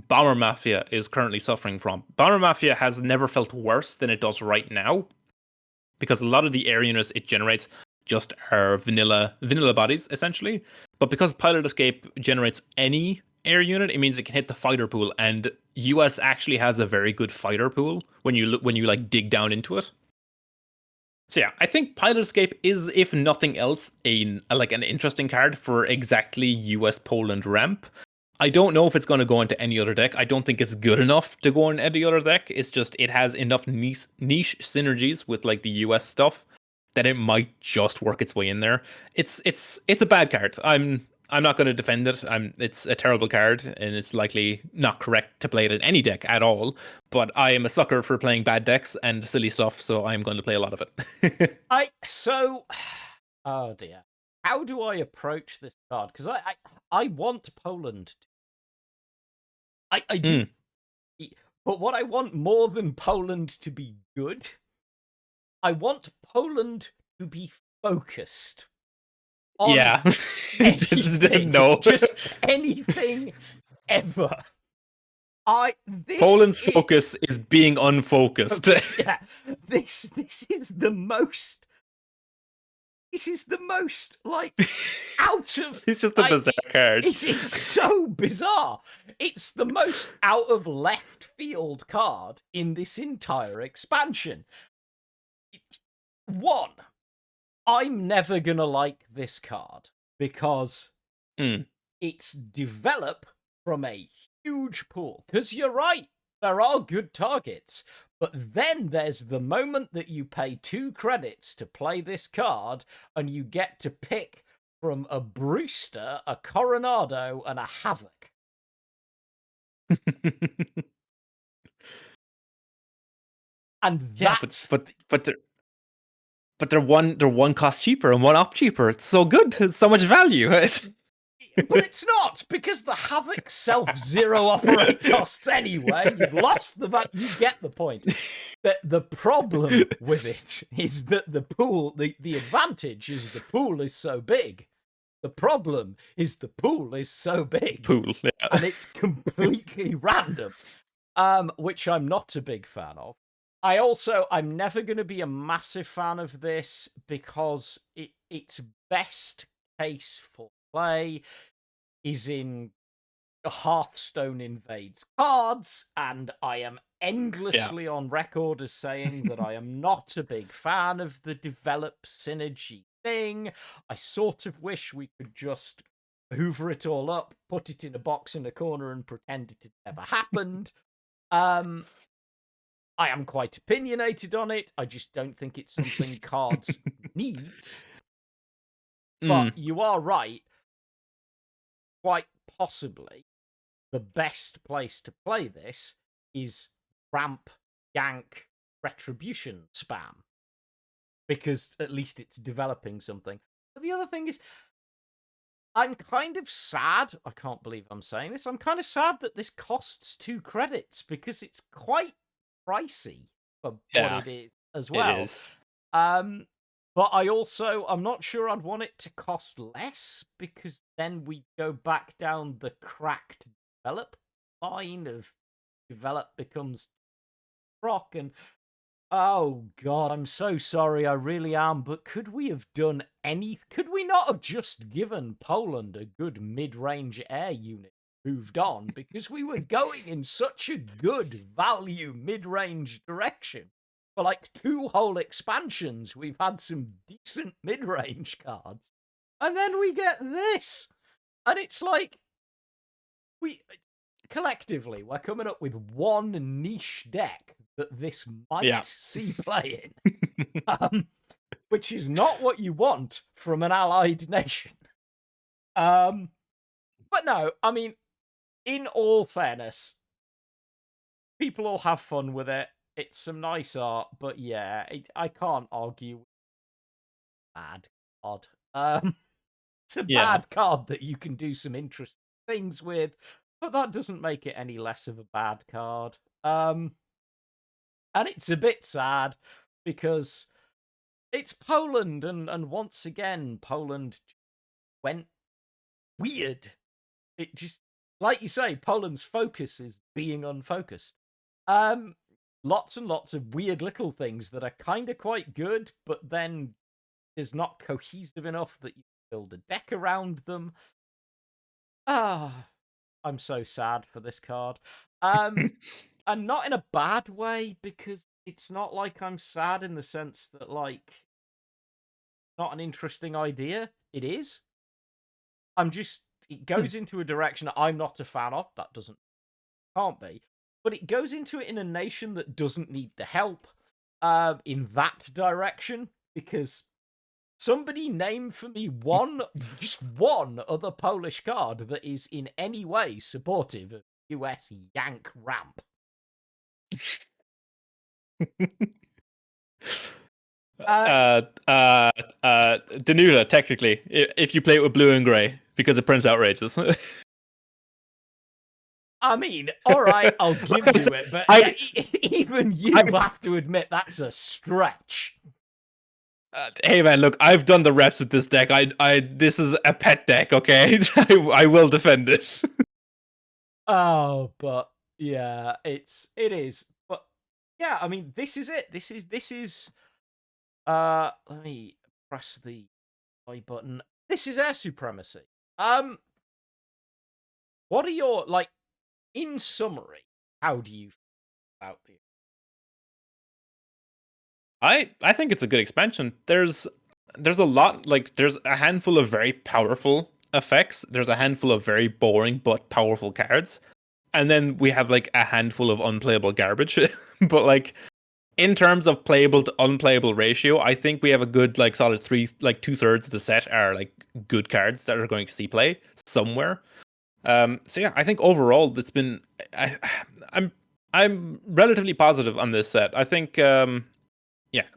Bomber Mafia is currently suffering from. Bomber Mafia has never felt worse than it does right now, because a lot of the air units it generates just are vanilla bodies, essentially. But because Pilot Escape generates any air unit, it means it can hit the fighter pool, and US actually has a very good fighter pool when you like dig down into it. So yeah, I think Pilot Escape is, if nothing else, an interesting card for exactly US Poland ramp. I don't know if it's going to go into any other deck. I don't think it's good enough to go in any other deck. It's just it has enough niche synergies with like the US stuff that it might just work its way in there. It's a bad card. I'm not going to defend it. It's a terrible card, and it's likely not correct to play it in any deck at all. But I am a sucker for playing bad decks and silly stuff, so I'm going to play a lot of it. Oh dear, how do I approach this card? Because I want Poland. I do, but what I want more than Poland to be good, I want Poland to be focused. Yeah. Anything, No. just anything ever. Poland's focus is being unfocused. Yeah, this is the most. This is the most like out of. It's just a bizarre card. It's so bizarre. It's the most out of left field card in this entire expansion. One, I'm never gonna like this card because it's developed from a huge pool. Because you're right, there are good targets. But then there's the moment that you pay 2 credits to play this card, and you get to pick from a Brewster, a Coronado, and a Havoc. And that's but they're one cost cheaper and 1 op cheaper. It's so good. It's so much value. But it's not, because the Havoc self-zero operate costs anyway. You've lost the value. You get the point. The problem with it is that the pool, the advantage is the pool is so big. The problem is the pool is so big. Yeah. And it's completely random, which I'm not a big fan of. I'm never going to be a massive fan of this because its best case for play is in Hearthstone invades cards, and I am Yeah. endlessly on record as saying that I am not a big fan of the develop synergy thing. I sort of wish we could just hoover it all up, put it in a box in a corner, and pretend it had never happened. I am quite opinionated on it. I just don't think it's something cards needs. But you are right. Quite possibly, the best place to play this is ramp, gank, retribution spam. Because at least it's developing something. But the other thing is, I'm kind of sad. I can't believe I'm saying this. I'm kind of sad that this costs 2 credits because it's quite pricey for what Yeah, it is as it well. is. But I'm not sure I'd want it to cost less because then we go back down the cracked develop line of develop becomes proc and oh god, I'm so sorry, I really am, but could we not have just given Poland a good mid-range air unit, moved on, because we were going in such a good value mid-range direction? For like 2 whole expansions, we've had some decent mid-range cards. And then we get this! And it's like, we collectively, we're coming up with one niche deck that this might see playing, which is not what you want from an allied nation. But no, I mean, in all fairness, people will have fun with it. It's some nice art, but yeah, I can't argue with bad card. It's a Yeah. bad card that you can do some interesting things with, but that doesn't make it any less of a bad card. And it's a bit sad because it's Poland, and once again, Poland went weird. It just, like you say, Poland's focus is being unfocused. Lots and lots of weird little things that are kind of quite good, but then is not cohesive enough that you build a deck around them. Ah, I'm so sad for this card. And not in a bad way, because it's not like I'm sad in the sense that, like, not an interesting idea. It is. It goes into a direction I'm not a fan of. That can't be. But it goes into it in a nation that doesn't need the help in that direction, because somebody name for me just one other Polish card that is in any way supportive of US Yank ramp. Danuta, technically, if you play it with blue and grey, because it prints outrageous. I mean, all right, I'll give you it, but even you have to admit that's a stretch. Hey man, look, I've done the reps with this deck. This is a pet deck, okay? I will defend it. Oh, but yeah, it is. But yeah, I mean, this is it. This is. Let me press the I button. This is Air Supremacy. What are your, like, in summary? How do you feel about the? I think it's a good expansion. There's a lot, like there's a handful of very powerful effects. There's a handful of very boring but powerful cards. And then we have like a handful of unplayable garbage. But like in terms of playable to unplayable ratio, I think we have a good like solid 2/3 of the set are like good cards that are going to see play somewhere. So yeah, I think overall it's been I'm relatively positive on this set. I think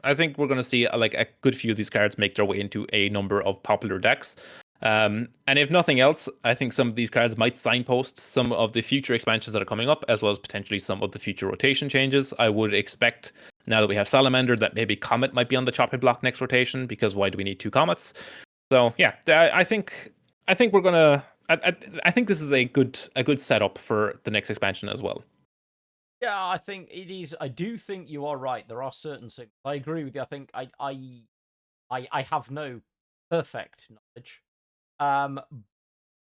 I think we're going to see like a good few of these cards make their way into a number of popular decks. And if nothing else, I think some of these cards might signpost some of the future expansions that are coming up, as well as potentially some of the future rotation changes. I would expect, now that we have Salamander, that maybe Comet might be on the chopping block next rotation, because why do we need 2 Comets? So yeah, I think we're gonna. I think this is a good setup for the next expansion as well. Yeah, I think it is. I do think you are right. There are certain things. I agree with you. I think I have no perfect knowledge.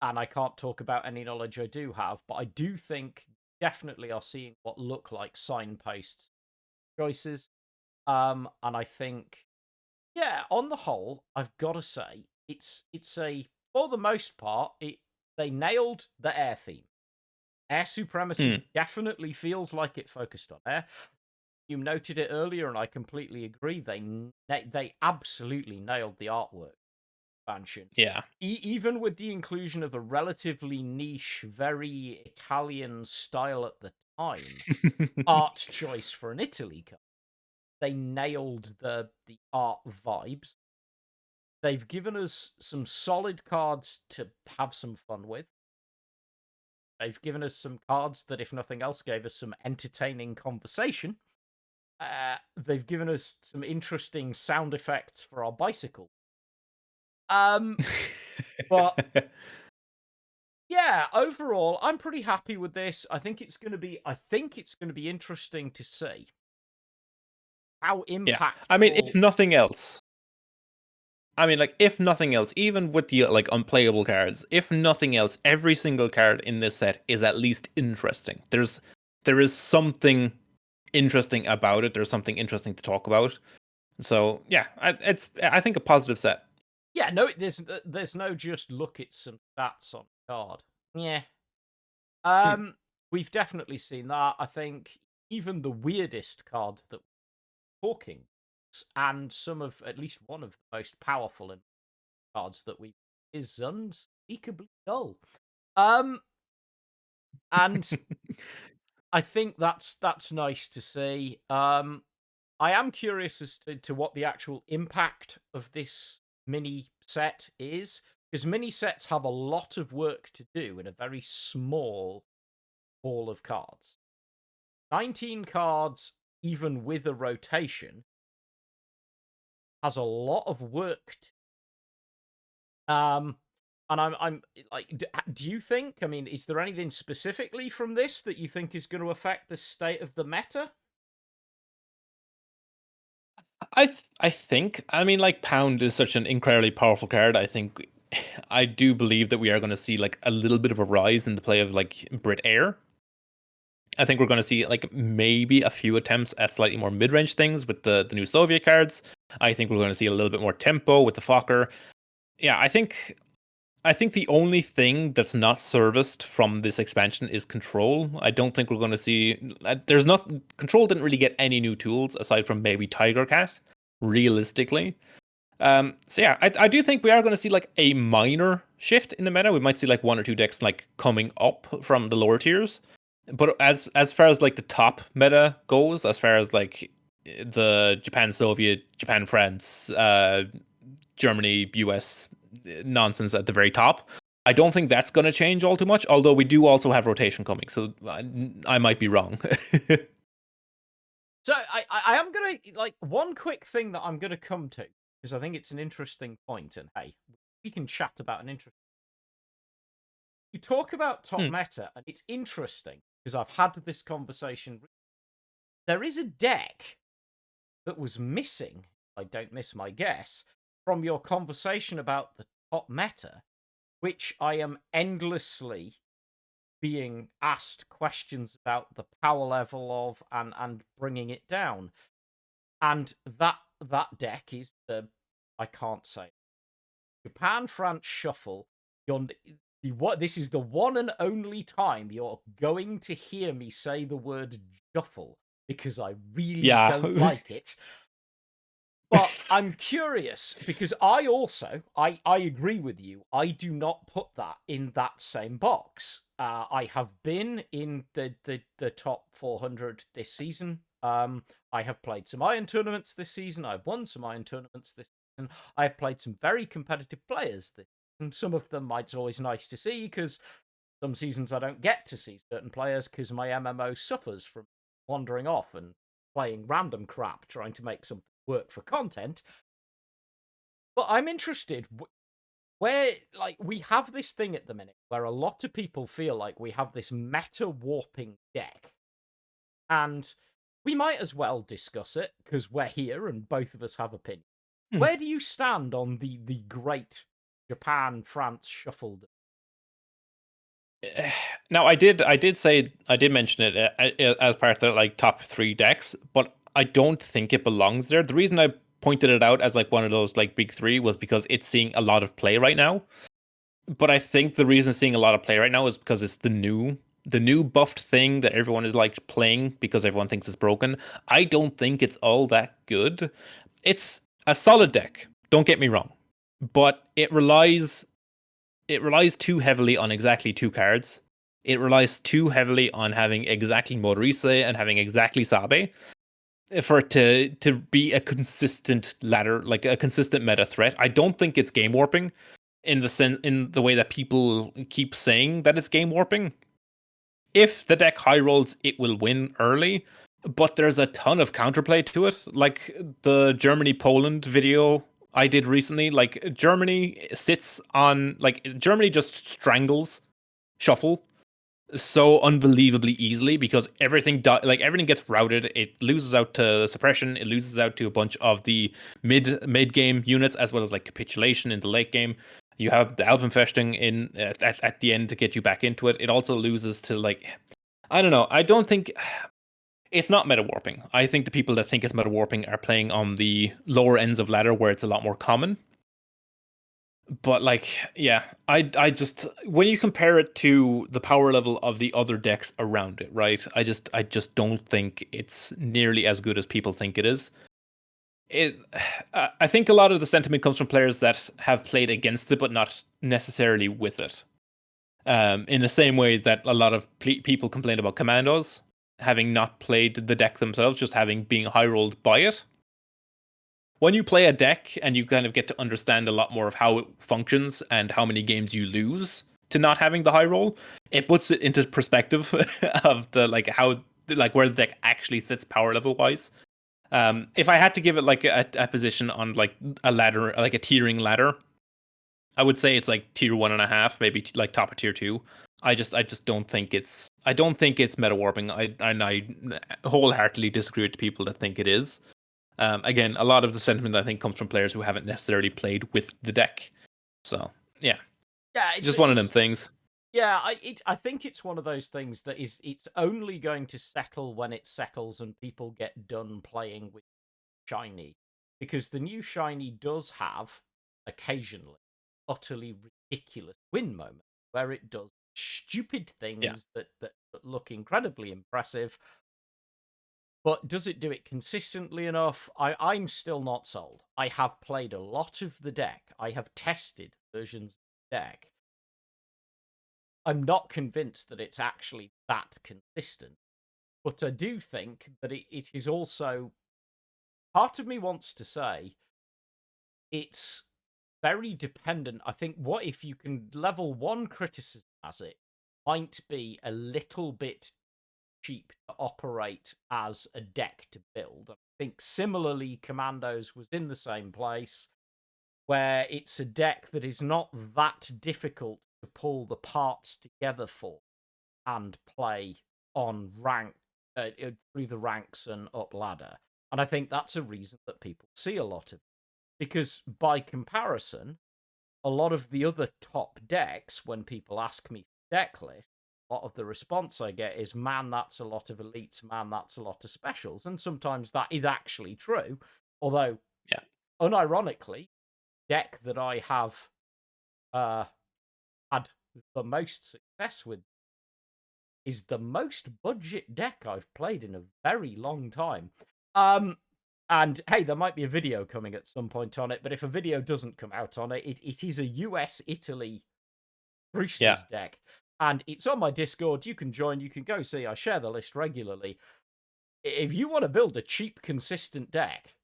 and I can't talk about any knowledge I do have, but I do think definitely are seeing what look like signposts choices. And I think, yeah, on the whole, I've got to say, it's a for the most part, they nailed the air theme. Air Supremacy Hmm. definitely feels like it focused on air. You noted it earlier, and I completely agree. They absolutely nailed the artwork expansion. Yeah. Even with the inclusion of a relatively niche, very Italian style at the time art choice for an Italy card, they nailed the art vibes. They've given us some solid cards to have some fun with. They've given us some cards that, if nothing else, gave us some entertaining conversation. They've given us some interesting sound effects for our bicycle. Um, but yeah, overall, I'm pretty happy with this. I think it's going to be. I think it's going to be interesting to see how Yeah. I mean, impactful. if nothing else, if nothing else, even with the like unplayable cards, if nothing else, every single card in this set is at least interesting. There is something interesting about it. There's something interesting to talk about. So yeah, I think a positive set. Yeah, no, there's no just look at some stats on the card. Yeah, Hmm. we've definitely seen that. I think even the weirdest card that we're talking, and some of at least one of the most powerful cards that we is unspeakably dull. Um, and I think that's nice to see. I am curious as to what the actual impact of this mini set is, because mini sets have a lot of work to do in a very small haul of cards. 19 cards, even with a rotation, has a lot of work. Um, and I'm like, do you think? I mean, is there anything specifically from this that you think is going to affect the state of the meta? I think like Pound is such an incredibly powerful card. I think I do believe that we are going to see like a little bit of a rise in the play of like Brit Air. I think we're going to see like maybe a few attempts at slightly more mid-range things with the new Soviet cards. I think we're going to see a little bit more tempo with the Fokker. Yeah, I think the only thing that's not serviced from this expansion is control. I don't think we're going to see. There's not control didn't really get any new tools aside from maybe Tiger Cat. Realistically, so yeah, I do think we are going to see like a minor shift in the meta. We might see like one or two decks like coming up from the lower tiers, but as far as like the top meta goes, as far as like the Japan Soviet, Japan France, Germany US nonsense at the very top. I don't think that's going to change all too much. Although we do also have rotation coming, so I might be wrong. So I am gonna like one quick thing that I'm gonna come to because I think it's an interesting point, and hey, we can chat about an interesting. You talk about top Hmm. meta, and it's interesting because I've had this conversation. There is a deck that was missing. I don't miss my guess from your conversation about the top meta, which I am endlessly being asked questions about the power level of and bringing it down. And that deck is the I can't say Japan France shuffle. You're the what this is the one and only time you're going to hear me say the word shuffle because I really Yeah. don't like it. But I'm curious because I agree with you. I do not put that in that same box. I have been in the top 400 this season. I have played some Iron tournaments this season. I've won some Iron tournaments this season. I've played some very competitive players this season. Some of them it's always nice to see because some seasons I don't get to see certain players because my MMO suffers from wandering off and playing random crap trying to make something work for content. But I'm interested where like we have this thing at the minute where a lot of people feel like we have this meta warping deck, and we might as well discuss it because we're here and both of us have opinions. Hmm. Where do you stand on the great Japan France shuffled? Now, I did mention it as part of the like top three decks, but I don't think it belongs there. The reason I pointed it out as like one of those like big three was because it's seeing a lot of play right now. But I think the reason it's seeing a lot of play right now is because it's the new buffed thing that everyone is like playing because everyone thinks it's broken. I don't think it's all that good. It's a solid deck, don't get me wrong, but it relies too heavily on exactly two cards. It relies too heavily on having exactly Morise and having exactly Sabe for it to be a consistent ladder, like a consistent meta threat. I don't think it's game warping in the way that people keep saying that it's game warping. If the deck high rolls, it will win early, but there's a ton of counterplay to it. Like the Germany Poland video I did recently, like Germany just strangles shuffle so unbelievably easily because everything gets routed. It loses out to suppression. It loses out to a bunch of the mid game units as well as like capitulation in the late game. You have the Alpenfestung in at the end to get you back into it. It also loses to like I don't know. I don't think it's not meta warping. I think the people that think it's meta warping are playing on the lower ends of ladder where it's a lot more common. But like, yeah, I just when you compare it to the power level of the other decks around it, right? I just don't think it's nearly as good as people think it is. It I think a lot of the sentiment comes from players that have played against it but not necessarily with it. In the same way that a lot of people complain about commandos having not played the deck themselves, just having being high rolled by it. When you play a deck and you kind of get to understand a lot more of how it functions and how many games you lose to not having the high roll, it puts it into perspective of the like how like where the deck actually sits power level wise. If I had to give it like a position on like a ladder, like a tiering ladder, I would say it's like tier 1.5, maybe like top of tier two. I just don't think it's meta warping. I wholeheartedly disagree with people that think it is. Again, a lot of the sentiment I think comes from players who haven't necessarily played with the deck. So yeah, Yeah, just one of them things. yeah, I think it's one of those things that it's only going to settle when it settles and people get done playing with shiny, because the new shiny does have occasionally utterly ridiculous win moments where it does stupid Yeah, things that look incredibly impressive. But does it do it consistently enough? I'm still not sold. I have played a lot of the deck. I have tested versions of the deck. I'm not convinced that it's actually that consistent. But I do think that it is also. Part of me wants to say it's very dependent. I think what if you can level one criticism as it might be a little bit cheap to operate as a deck to build. I think similarly, Commandos was in the same place where it's a deck that is not that difficult to pull the parts together for and play on through the ranks and up ladder. And I think that's a reason that people see a lot of it. Because by comparison, a lot of the other top decks, when people ask me for deck list, a lot of the response I get is, man, that's a lot of elites, man, that's a lot of specials. And sometimes that is actually true. Although, yeah, unironically, deck that I have uh, had the most success with is the most budget deck I've played in a very long time. And hey, there might be a video coming at some point on it, but if a video doesn't come out on it, it is a US Italy yeah. Roosters deck. And it's on my Discord. You can join, you can go see. I share the list regularly. If you want to build a cheap, consistent deck,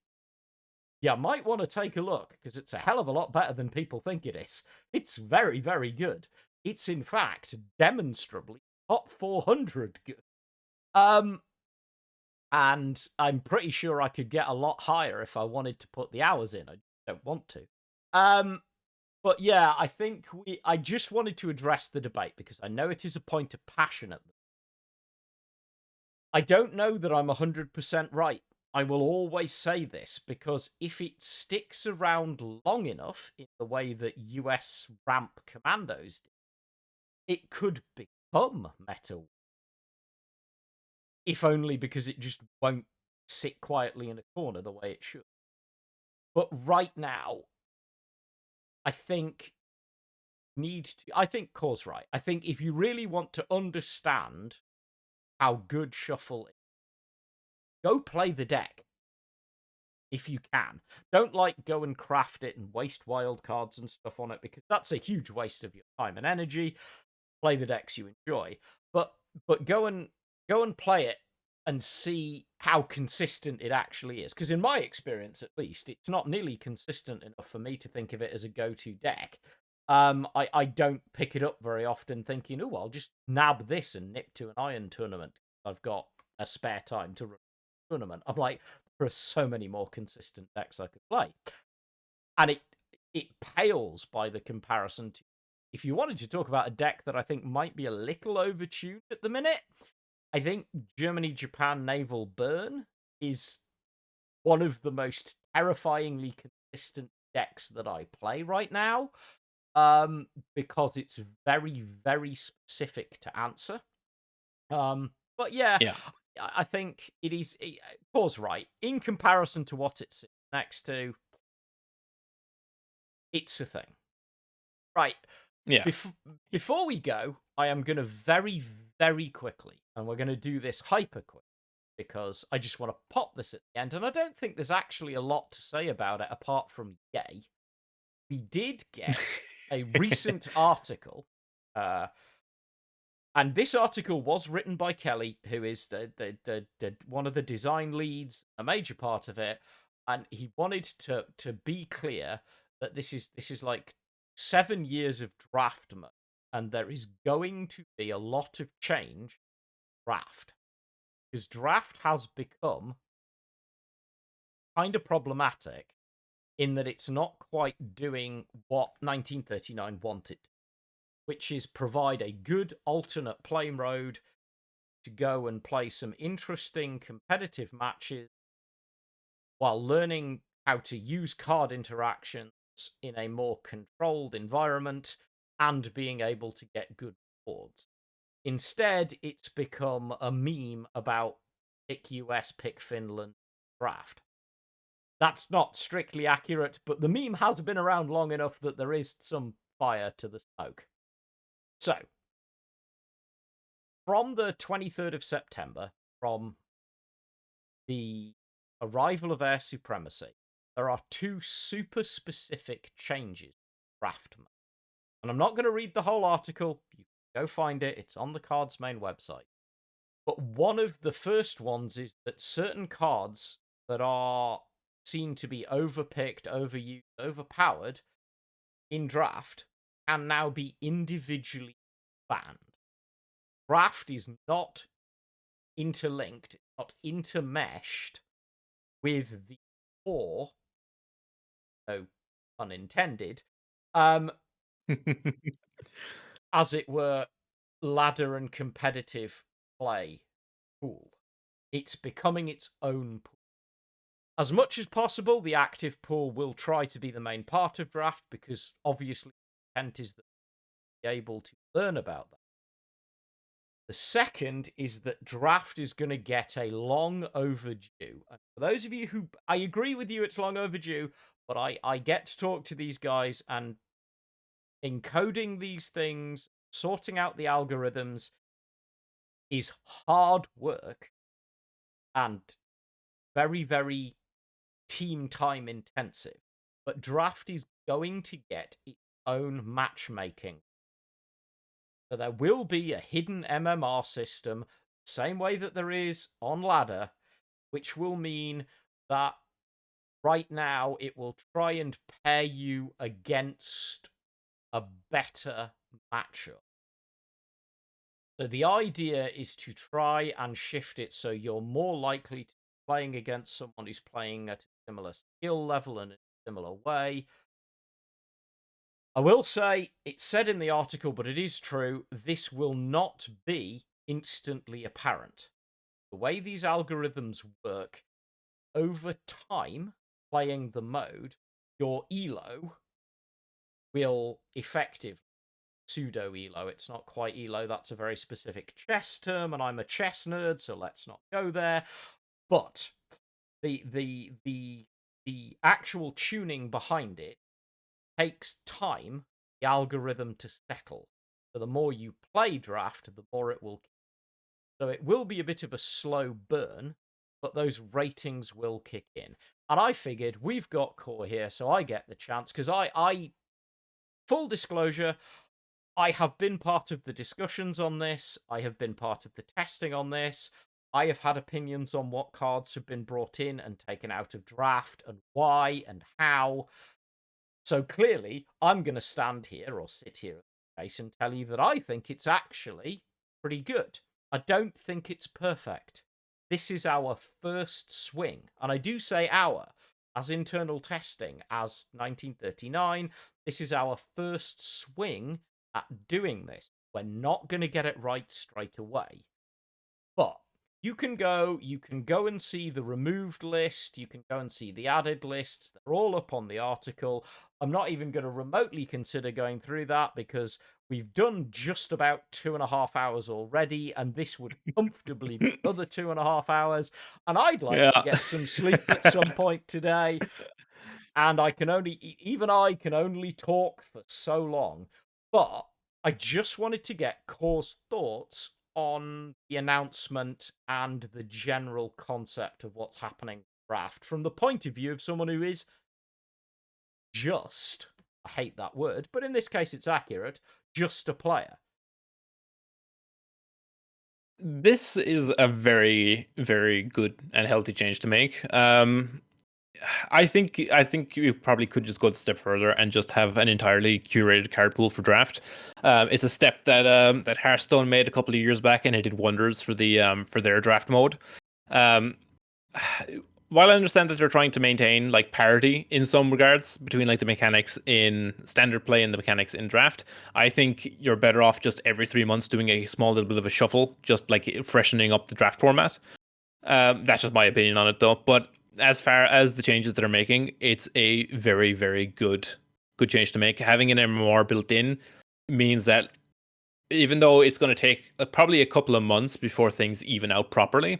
you might want to take a look, because it's a hell of a lot better than people think it is. It's very, very good. It's in fact demonstrably top 400 good. And I'm pretty sure I could get a lot higher if I wanted to put the hours in. I don't want to. But yeah, I think I just wanted to address the debate because I know it is a point of passion. I don't know that I'm 100% right. I will always say this because if it sticks around long enough in the way that US ramp commandos did, it could become meta, if only because it just won't sit quietly in a corner the way it should. But right now, I think I think Core's right. I think if you really want to understand how good Shuffle is, go play the deck if you can. Don't go and craft it and waste wild cards and stuff on it, because that's a huge waste of your time and energy. Play the decks you enjoy, but go and play it and see how consistent it actually is. Because in my experience, at least, it's not nearly consistent enough for me to think of it as a go-to deck. I don't pick it up very often, thinking, oh, I'll just nab this and nip to an Iron tournament. I've got a spare time to run a tournament. I'm like, there are so many more consistent decks I could play, and it pales by the comparison to. If you wanted to talk about a deck that I think might be a little overtuned at the minute, I think Germany-Japan Naval Burn is one of the most terrifyingly consistent decks that I play right now, because it's very, very specific to answer. But yeah, Yeah. I think it is. Paul's right. In comparison to what it's next to, it's a thing. Right. Yeah. Before we go, I am going to very, very quickly, and we're going to do this hyper quick, because I just want to pop this at the end, and I don't think there's actually a lot to say about it apart from yay. We did get a recent article, and this article was written by Kelly, who is the one of the design leads, a major part of it, and he wanted to be clear that this is like 7 years of draft mode, and there is going to be a lot of change draft, because draft has become kind of problematic in that it's not quite doing what 1939 wanted, which is provide a good alternate play mode to go and play some interesting competitive matches while learning how to use card interactions in a more controlled environment and being able to get good rewards. Instead, it's become a meme about pick US, pick Finland draft. That's not strictly accurate, but the meme has been around long enough that there is some fire to the smoke. So, from the 23rd of September, from the arrival of Air Supremacy, there are 2 super specific changes to draft mode. And I'm not going to read the whole article. You can go find it. It's on the Cards main website. But one of the first ones is that certain cards that are seen to be overpicked, overused, overpowered in draft can now be individually banned. Draft is not interlinked, not intermeshed with the core, no pun intended, as it were, ladder and competitive play pool. It's becoming its own pool. As much as possible, the active pool will try to be the main part of draft, because obviously the intent is that we're able to learn about that. The second is that draft is going to get a long overdue. And for those of you who, I agree with you, it's long overdue, but I get to talk to these guys, and encoding these things, sorting out the algorithms is hard work and very, very team time intensive. But draft is going to get its own matchmaking. So there will be a hidden MMR system, same way that there is on ladder, which will mean that right now it will try and pair you against a better matchup. So the idea is to try and shift it so you're more likely to be playing against someone who's playing at a similar skill level and in a similar way. I will say, it's said in the article, but it is true, this will not be instantly apparent. The way these algorithms work, over time, playing the mode, your elo will effectively pseudo elo. It's not quite elo. That's a very specific chess term, and I'm a chess nerd, so let's not go there. But the actual tuning behind it takes time, the algorithm to settle. So the more you play draft, the more it will. So it will be a bit of a slow burn, but those ratings will kick in. And I figured we've got Core here, so I get the chance because I full disclosure, I have been part of the discussions on this. I have been part of the testing on this. I have had opinions on what cards have been brought in and taken out of draft and why and how. So clearly, I'm going to stand here or sit here at the base and tell you that I think it's actually pretty good. I don't think it's perfect. This is our first swing. And I do say our, as internal testing, as 1939. This is our first swing at doing this. We're not going to get it right straight away. But you can go and see the removed list, you can go and see the added lists. They're all up on the article. I'm not even going to remotely consider going through that because we've done just about 2.5 hours already, and this would comfortably be another 2.5 hours. And I'd like to Yeah. get some sleep at some point today. And I can only talk for so long. But I just wanted to get Core's thoughts on the announcement and the general concept of what's happening in draft from the point of view of someone who is just, I hate that word, but in this case it's accurate, just a player. This is a very, very good and healthy change to make. I think you probably could just go a step further and just have an entirely curated card pool for draft. It's a step that Hearthstone made a couple of years back, and it did wonders for their draft mode. Um, while I understand that they're trying to maintain like parity in some regards between like the mechanics in standard play and the mechanics in draft, I think you're better off just every 3 months doing a small little bit of a shuffle, just like freshening up the draft format. That's just my opinion on it, though. But as far as the changes that they're making, it's a very, very good change to make. Having an MMR built in means that even though it's going to take probably a couple of months before things even out properly,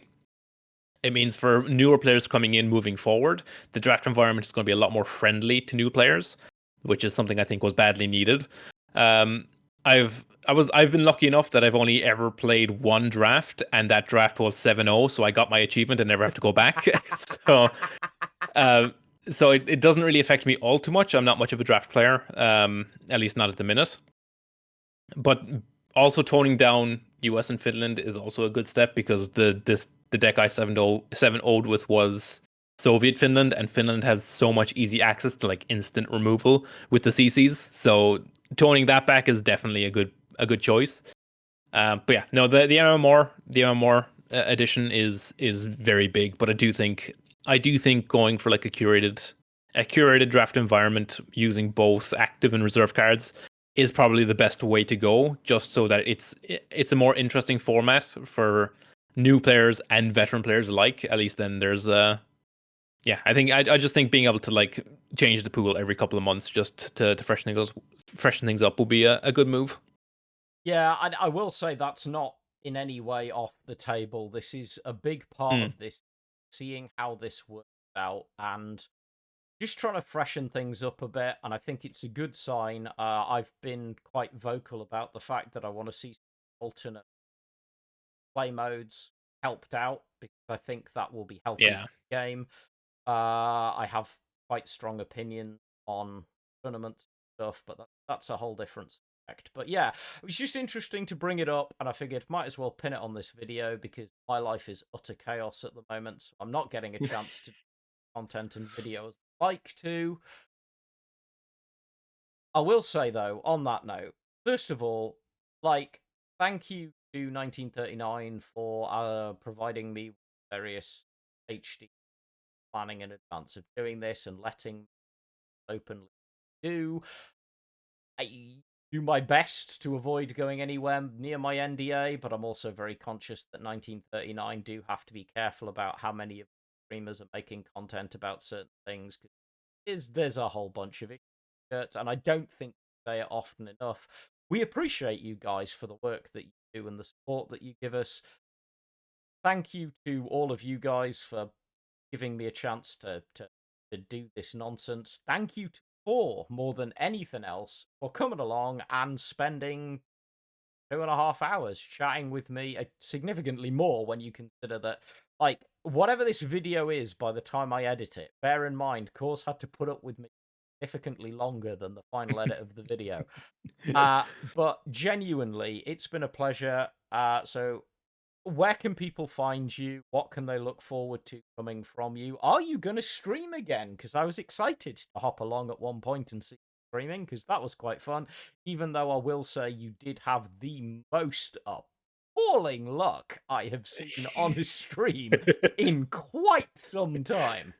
it means for newer players coming in moving forward, the draft environment is going to be a lot more friendly to new players, which is something I think was badly needed. Um, I've been lucky enough that I've only ever played one draft, and that draft was 7-0, so I got my achievement and never have to go back. so um, so it doesn't really affect me all too much. I'm not much of a draft player, at least not at the minute. But also toning down US and Finland is also a good step because the deck I 7-0'd with was Soviet Finland, and Finland has so much easy access to like instant removal with the CCs. So toning that back is definitely a good choice. But yeah, no, the MMR edition is very big, but I do think going for like a curated draft environment using both active and reserve cards is probably the best way to go, just so that it's a more interesting format for new players and veteran players alike. At least then there's yeah, I just think being able to like change the pool every couple of months just to freshen things up will be a good move. Yeah, I will say that's not in any way off the table. This is a big part Mm, of this, seeing how this works out and just trying to freshen things up a bit. And I think it's a good sign. I've been quite vocal about the fact that I want to see alternate play modes helped out because I think that will be healthy yeah. for the game. I have quite strong opinions on tournaments and stuff, but that's a whole different subject. But yeah, it was just interesting to bring it up, and I figured might as well pin it on this video because my life is utter chaos at the moment. So I'm not getting a chance to do content and videos I'd like to. I will say though, on that note, first of all, like, thank you to 1939 for providing me with various HD planning in advance of doing this and letting me openly do. I do my best to avoid going anywhere near my NDA, but I'm also very conscious that 1939 do have to be careful about how many of the streamers are making content about certain things. Because there's a whole bunch of it, and I don't think we say it often enough. we appreciate you guys for the work that you do and the support that you give us. Thank you to all of you guys for giving me a chance to do this nonsense. Thank you to Core more than anything else for coming along and spending 2.5 hours chatting with me, significantly more when you consider that, like, whatever this video is by the time I edit it, bear in mind, Course had to put up with me significantly longer than the final edit of the video. But genuinely, it's been a pleasure. So where can people find you? What can they look forward to coming from you? Are you going to stream again? Because I was excited to hop along at one point and see you streaming, because that was quite fun. Even though I will say you did have the most appalling luck I have seen on a stream in quite some time.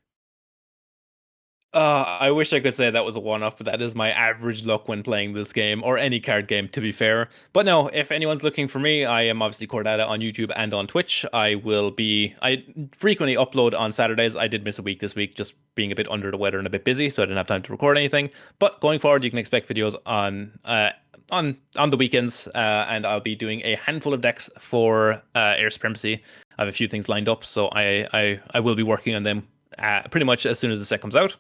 I wish I could say that was a one-off, but that is my average luck when playing this game, or any card game, to be fair. But no, if anyone's looking for me, I am obviously CoreData on YouTube and on Twitch. I frequently upload on Saturdays. I did miss a week this week, just being a bit under the weather and a bit busy, so I didn't have time to record anything. But going forward, you can expect videos on the weekends, and I'll be doing a handful of decks for Air Supremacy. I have a few things lined up, so I will be working on them pretty much as soon as the set comes out.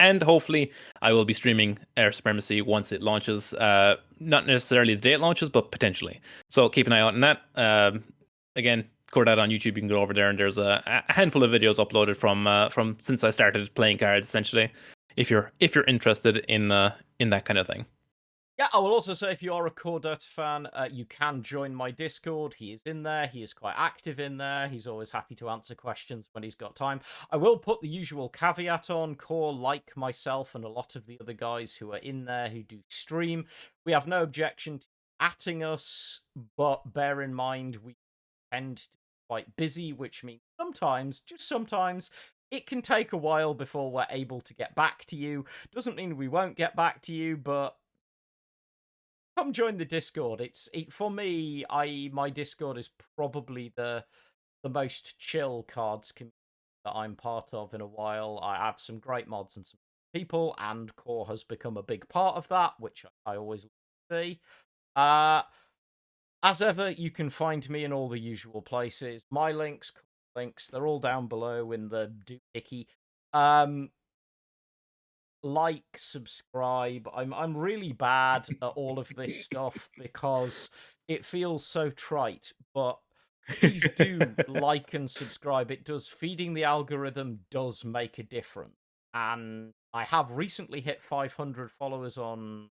And hopefully, I will be streaming Air Supremacy once it launches. Not necessarily the day it launches, but potentially. So keep an eye out on that. Again, CoreData on YouTube. You can go over there, and there's a handful of videos uploaded from since I started playing cards. Essentially, if you're interested in that kind of thing. Yeah, I will also say, if you are a CoreData fan, you can join my Discord. He is in there. He is quite active in there. He's always happy to answer questions when he's got time. I will put the usual caveat on. Core, like myself and a lot of the other guys who are in there who do stream, we have no objection to atting us, but bear in mind we tend to be quite busy, which means sometimes, just sometimes, it can take a while before we're able to get back to you. Doesn't mean we won't get back to you, but come join the Discord. For me, my Discord is probably the most chill cards community that I'm part of in a while. I have some great mods and some people, and Core has become a big part of that, which I always see. As ever, you can find me in all the usual places. My links, they're all down below in the doohickey. Like, subscribe. I'm really bad at all of this stuff because it feels so trite, but please do like and subscribe. It does, feeding the algorithm does make a difference. And I have recently hit 500 followers on,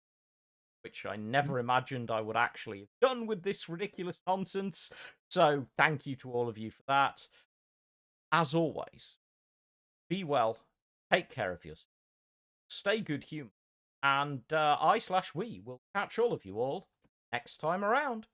which I never imagined I would actually have done with this ridiculous nonsense. So thank you to all of you for that. As always, be well, take care of yourself, stay good human, and I/we will catch all of you all next time around.